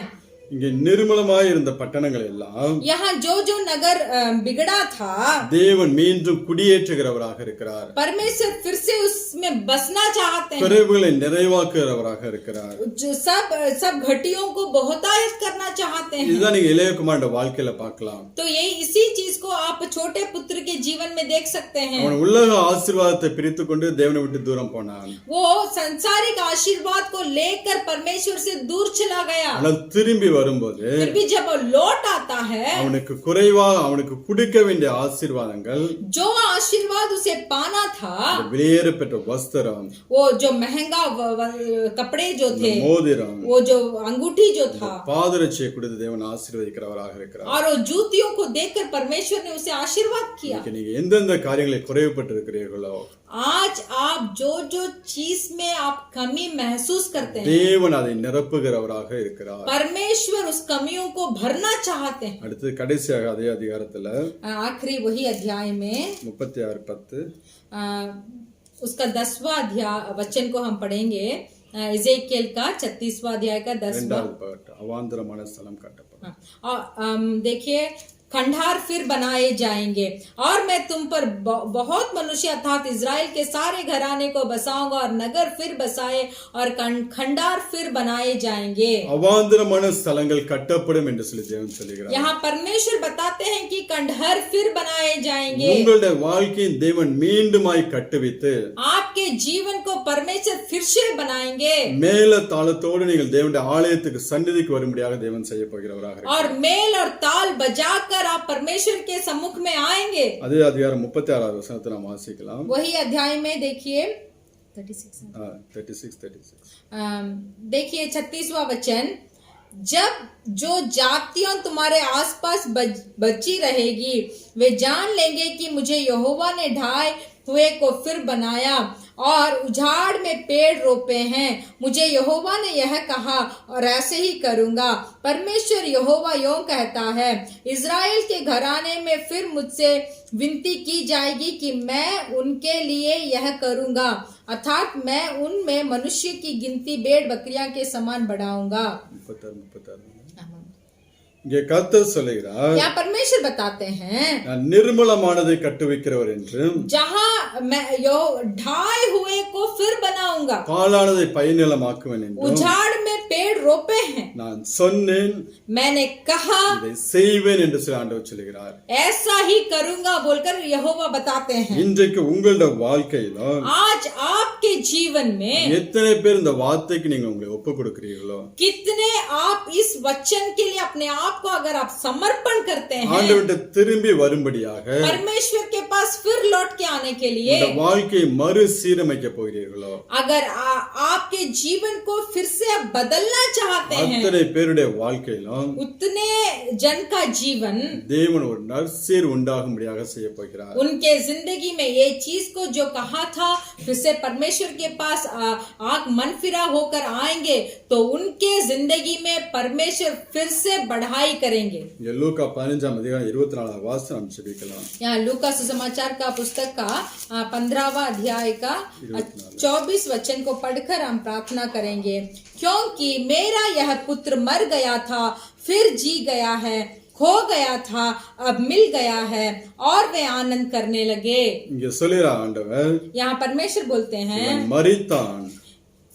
இங்கே நிர்மலமாய் இருந்த பட்டணங்கள் எல்லாம் यहाँ जो जो नगर बिगड़ा था தேவன் மீண்டும் குடியேற்றுகிறவராக இருக்கிறார். परमेश्वर फिर से उसमें बसना चाहते हैं। குறைவுகளை நிறைவாக்குகிறவராக இருக்கிறார். जो सब घटियों को बहुतायत करना चाहते हैं। இதுதான் நீங்க இளையகுமாரோட வாழ்க்கையில பார்க்கலாம். तो यही इसी चीज को आप छोटे पुत्र के जीवन में देख सकते हैं। அவன் உலக ஆசீர்வாதத்தை பிரித்துக்கொண்டு தேவனை விட்டு தூரம் போனான். वो संसारिक आशीर्वाद को लेकर परमेश्वर से दूर चला गया। ஆனால் திரும்பி வரும்போது फिर भी जब वो लौट आता है, அவனுக்கு குறைவாக அவனுக்கு கொடுக்க வேண்டிய ஆசீர்வாதங்கள், जो आशीर्वाद उसे पाना था, வெளியேற பெற்ற வஸ்திரம், वो जो महंगा कपड़े जो थे, மோதிரம், वो जो अंगूठी जो था, பாதரட்சியை கொடுத்து தேவன் ஆசீர்வதிக்கிறவராக இருக்கிறார். और वो जूतियों को देखकर परमेश्वर ने उसे आशीर्वाद किया। இன்னைக்கு நீங்க எந்தெந்த காரியங்களை குறைவுபட்டு இருக்கிறீர்களோ, आज आप जो जो चीज में आप कमी महसूस करते हैं, தேவன் அதை நிரப்புகிறவராக இருக்கிறார். परमेश्वर उस कमियों को भरना चाहते हैं। அடுத்து கடைசியாக அதே அதிகாரத்துல आखिरी वही अध्याय में 36:10 उसका 10वां अध्याय वचन को हम पढ़ेंगे। इज़ेकियेल का 36वां अध्याय का 10वां। அவாந்தரமான ஸ்தலம் காட்டப்படும். देखिए खंडहर फिर बनाए जाएंगे और मैं तुम पर बहुत मनुष्य अर्थात इज़राइल के सारे घराने को बसाऊंगा और नगर फिर बसाए और खंडहर फिर बनाए जाएंगे। அவாந்தரமான ஸ்தலங்கள் கட்டப்படும் என்று சொல்லி தேவன் சொல்லுகிறார். यहाँ परमेश्वर बताते हैं कि खंडहर फिर बनाए जाएंगे. உங்களுடைய வாழ்க்கையை தேவன் மீண்டுமாய் கட்டுவித்து आपके जीवन को परमेश्वर फिर से बनाएंगे. மேல தாளத்தோடு நீங்கள் தேவனுடைய ஆலயத்துக்கு சந்நிதிக்கு வரும்படியாக தேவன் செய்ய போகிறவராக இருக்கிறார். और मेल और ताल बजाकर आप परमेश्वर के सम्मुख में आएंगे. அதே அதிகாரம் 36வது வசனத்தை நாம் வாசிக்கலாம். वही अध्याय में देखिए 36 देखिए 36वां वचन, जब जो जातियां तुम्हारे आसपास बची रहेगी वे जान लेंगे कि मुझे यहोवा ने ढाए हुए को फिर बनाया और उजाड़ में पेड़ रोपे हैं। मुझे यहोवा ने यह कहा और ऐसे ही करूंगा। परमेश्वर यहोवा यों कहता है, इज़राइल के घराने में फिर मुझसे विनती की जाएगी कि मैं उनके लिए यह करूंगा, अर्थात मैं उनमें मनुष्य की गिनती भेड़ बकरियां के समान बढ़ाऊंगा। 36 இங்கே கர்த்தர் சொல்லுகிறார், यहाँ परमेश्वर बताते हैं நான் நிர்மலமானதை கட்டுவிக்கிறவர் என்றும் जहाँ मैं यो ढाए हुए को फिर बनाऊंगा, பாழானதை பயனிலமாக்குவேன் என்றும் उजाड़ में पेड़ रोपे हैं நான் சொன்னேன், मैंने कहा இதை செய்வேன் என்று சொல்லி ஆண்டவர் சொல்லுகிறார். ऐसा ही करूंगा बोलकर यहोवा बताते हैं। இன்றைக்கு உங்களுடைய வாழ்க்கையிலும் आज आपके जीवन में எத்தனை பேர் இந்த வார்த்தைக்கு நீங்க உங்களை ஒப்பு கொடுக்கிறீர்களோ, कितने आप इस वचन के लिए अपने आप को अगर आप समर्पण करते हैं ஆண்டவர்கிட்ட திரும்பி வரும்படியாக परमेश्वर के पास फिर लौट के आने के लिए, இந்த வாழ்க்கையை மறுசீரமைக்க போகிறீர்களோ, अगर आपके जीवन को फिर से आप बदलना चाहते हैं, அத்தனை பேருடைய வாழ்க்கையிலும் उतने जन का जीवन தேவன் ஒரு நற்சீர் உண்டாகும்படியாக செய்ய போகிறார். उनके जिंदगी में ये चीज को जो कहा था फिर से परमेश्वर के पास आग मन फिरा होकर आएंगे तो उनके जिंदगी में परमेश्वर फिर से बढ़ाई करेंगे। இங்க லூக்கா 15ஆம் அதிகாரம் 24வது வாசனம் நாம் ஜெபிக்கலாம். यहाँ लूका सुसमाचार का पुस्तक का 15वां अध्याय का 24 वचन को पढ़कर हम प्रार्थना करेंगे। क्योंकि मेरा यह पुत्र मर गया था फिर जी गया है, खो गया था अब मिल गया है, और वे आनंद करने लगे। இங்க சொல்லுற ஆண்டவர், यहाँ परमेश्वर बोलते हैं இவன் மரித்தான்,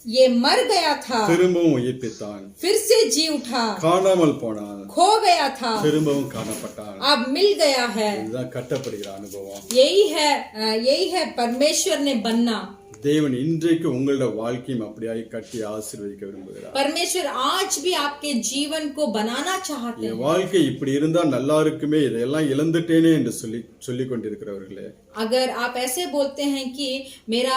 ये मर गया था திரும்பவும் உயிர்ப்பித்தான், फिर से जी उठा, காணாமல் போனான், खो गया था திரும்பவும் காணப்பட்டான். अब मिल गया है। இதுதான் கட்டப்படுகிற அனுபவம். यही है परमेश्वर ने बनना। தேவன் இன்றைக்கு உங்களுடைய வாழ்க்கையும் அப்படியே கட்டி ஆசீர்வதிக்க விரும்புகிறார். परमेश्वर आज भी आपके जीवन को बनाना चाहते हैं। என் வாழ்க்கை இப்படி இருந்தா நல்லா இருக்குமே, இதெல்லாம் இழந்துட்டேனே என்று சொல்லிக் கொண்டிருக்கிறவர்களே, अगर आप ऐसे बोलते हैं कि मेरा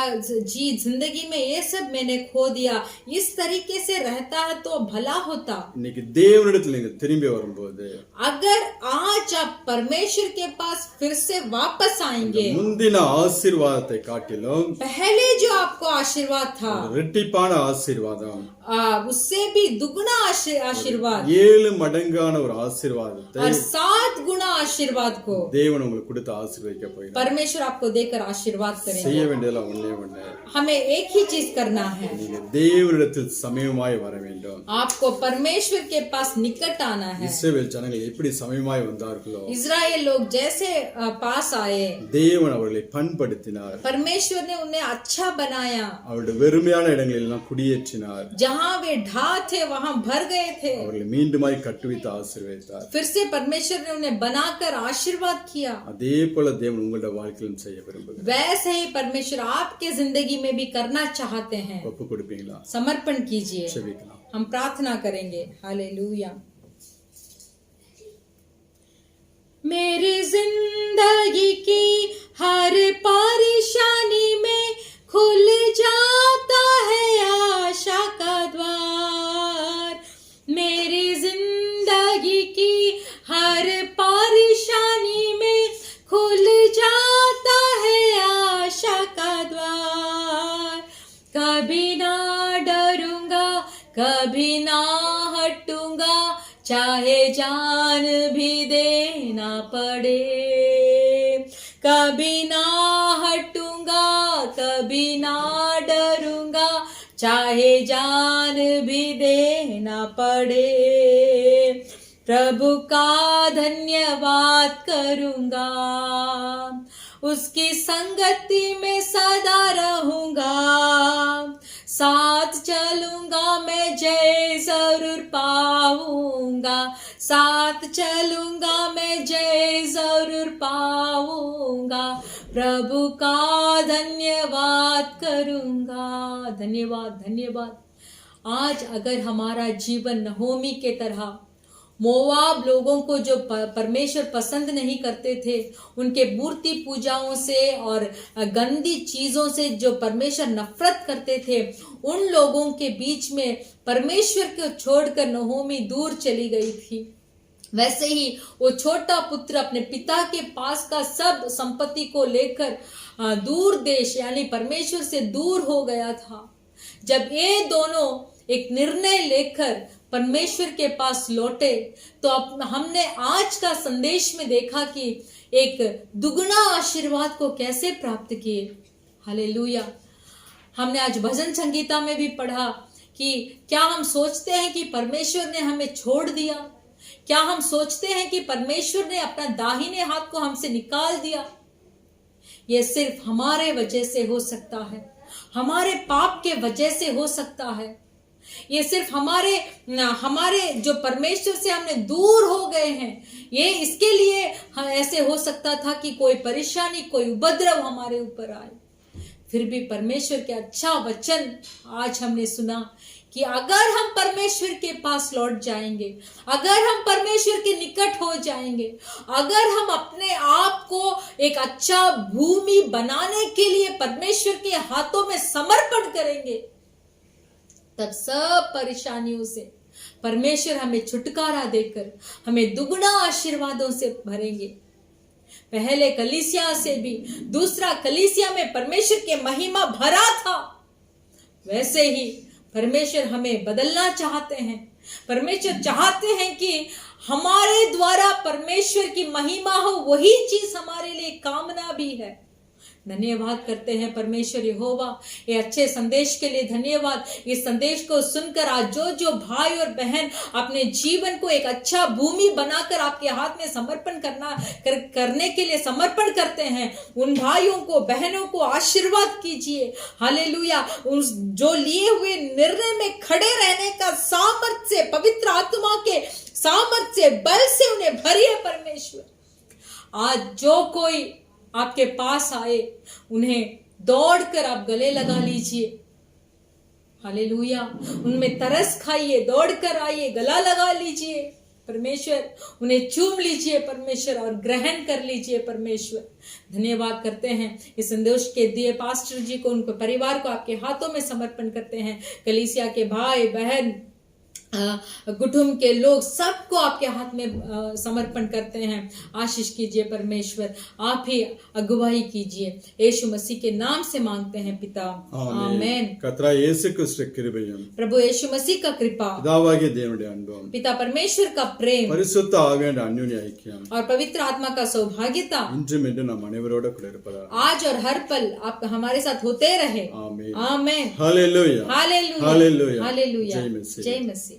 जिंदगी में ये सब मैंने खो दिया, इस तरीके से रहता है तो भला होता। இன்னைக்கு தேவனிடத்தில் நீங்க திரும்பி வரும்போது, अगर आज आप परमेश्वर के पास फिर से वापस आएंगे, முந்தின ஆசீர்வாதத்தை காட்டிலும் पहले जो आपको आशीर्वाद था இரட்டிப்பான ஆசீர்வாதம், उससे भी दुगना आशीर्वाद 7 மடங்கான ஒரு ஆசீர்வாதத்தை और 7 गुना आशीर्वाद को தேவன் உங்களுக்கு கொடுத்து ஆசீர்வதிக்க போகிறார். परमेश्वर आपको देकर आशीर्वाद செய்ய करेंगे। வேண்டியதெல்லாம் ஒண்ணே ஒண்ணு, हमें एक ही चीज करना है, நீங்க தேவனிடத்தில் சமயமாய் வர வேண்டும். आपको परमेश्वर के पास निकट आना है। இஸ்ரவேல் ஜனங்கள் எப்படி சமயமாய் வந்தார்களோ, इजराइल लोग जैसे पास आए, தேவன் அவர்களை பண்படுத்தினார், परमेश्वर ने उन्हें अच्छा बनाया, அவருடைய வெறுமையான இடங்களில் எல்லாம் குடியேற்றினார், जहाँ वे ढा थे वहाँ भर गए थे, அவர்களை மீண்டுமாய் கட்டுவித்து ஆசீர்வதித்தார். फिर से परमेश्वर ने उन्हें बनाकर आशीर्वाद किया। அதே போல தேவன் உங்களுடைய வாழ்க்கையிலும் செய்ய விரும்புகிறார். वैसे ही परमेश्वर आपके जिंदगी में भी करना चाहते हैं। ஒப்பு கொடுப்பீங்களா? समर्पण कीजिए, செபிக்கலாம். हम प्रार्थना करेंगे। हालेलुया। मेरी जिंदगी की हर परेशानी में खुल जाता है आशा का द्वार। मेरी जिंदगी की हर परेशानी में खुल जाता है आशा का द्वार। कभी ना डरूंगा, कभी ना हटूंगा, चाहे जान भी देना पड़े। कभी ना हटूंगा, कभी ना डरूंगा, चाहे जान भी देना पड़े। प्रभु का धन्यवाद करूंगा, उसकी संगति में सदा रहूंगा, साथ चलूंगा मैं जय जरूर पाऊंगा, साथ चलूंगा मैं जय जरूर पाऊंगा, प्रभु का धन्यवाद करूंगा। धन्यवाद धन्यवाद। आज अगर हमारा जीवन नहोमी के तरह मोआब लोगों को जो परमेश्वर पसंद नहीं करते थे, उनके मूर्ति पूजाओं से और गंदी चीजों से जो परमेश्वर नफरत करते थे, उन लोगों के बीच में परमेश्वर को छोड़कर नहोमी दूर चली गई थी, वैसे ही वो छोटा पुत्र अपने पिता के पास का सब संपत्ति को लेकर दूर देश यानी परमेश्वर से दूर हो गया था। जब ये दोनों एक निर्णय लेकर परमेश्वर के पास लौटे, तो हमने आज का संदेश में देखा कि एक दुगना आशीर्वाद को कैसे प्राप्त किए। हालेलुया। हमने आज भजन संगीता में भी पढ़ा कि क्या हम सोचते हैं कि परमेश्वर ने हमें छोड़ दिया? क्या हम सोचते हैं कि परमेश्वर ने अपना दाहिने हाथ को हमसे निकाल दिया? यह सिर्फ हमारे वजह से हो सकता है, हमारे पाप के वजह से हो सकता है। ये सिर्फ हमारे जो परमेश्वर से हमने दूर हो गए हैं, ये इसके लिए ऐसे हो सकता था कि कोई परेशानी, कोई उपद्रव हमारे ऊपर आए। फिर भी परमेश्वर के अच्छा वचन आज हमने सुना कि अगर हम परमेश्वर के पास लौट जाएंगे, अगर हम परमेश्वर के निकट हो जाएंगे, अगर हम अपने आप को एक अच्छा भूमि बनाने के लिए परमेश्वर के हाथों में समर्पण करेंगे, तब सब परेशानियों से परमेश्वर हमें छुटकारा देकर हमें दुगना आशीर्वादों से भरेंगे। पहले कलीसिया से भी दूसरा कलीसिया में परमेश्वर के महिमा भरा था, वैसे ही परमेश्वर हमें बदलना चाहते हैं। परमेश्वर चाहते हैं कि हमारे द्वारा परमेश्वर की महिमा हो, वही चीज हमारे लिए कामना भी है। धन्यवाद करते हैं परमेश्वर यहोवा, ये अच्छे संदेश के लिए धन्यवाद। इस संदेश को सुनकर आज जो भाई और बहन अपने जीवन को एक अच्छा भूमि बनाकर आपके हाथ में समर्पण करने के लिए समर्पण करते हैं, उन भाइयों को बहनों को आशीर्वाद कीजिए। हालेलुया। उस जो लिए हुए निर्णय में खड़े रहने का सामर्थ्य, पवित्र आत्मा के सामर्थ्य, बल से उन्हें भरिए परमेश्वर। आज जो कोई आपके पास आए, उन्हें दौड़कर आप गले लगा लीजिए। हालेलुया। उनमें तरस खाइए, दौड़कर आइए, गला लगा लीजिए परमेश्वर, उन्हें चूम लीजिए परमेश्वर और ग्रहण कर लीजिए परमेश्वर। धन्यवाद करते हैं इस संदेश के दिए पास्टर जी को, उनके परिवार को आपके हाथों में समर्पण करते हैं। कलीसिया के भाई बहन, कुटुंब के लोग सबको आपके हाथ में समर्पण करते हैं। आशीष कीजिए परमेश्वर, आप ही अगुवाई कीजिए। यीशु मसीह के नाम से मांगते हैं पिता, आमीन। கர்த்தராகிய இயேசு கிறிஸ்துவின் கிருபையும் प्रभु यीशु मसीह का कृपा, பிதாவாகிய தேவனுடைய அன்பும் पिता परमेश्वर का प्रेम பரிசுத்த ஆவியானவருடைய அந்யோன்ய ஐக்கியம் और पवित्र आत्मा का सौभाग्यता இன்றும் என்றும் நம் அனைவரோட கூட இருப்பதாக आज और हर पल आप हमारे साथ होते रहे। आमीन। आमीन। हालेलुया। हालेलुया। हालेलुया। हालेलुया। जय मसीह। जय मसीह।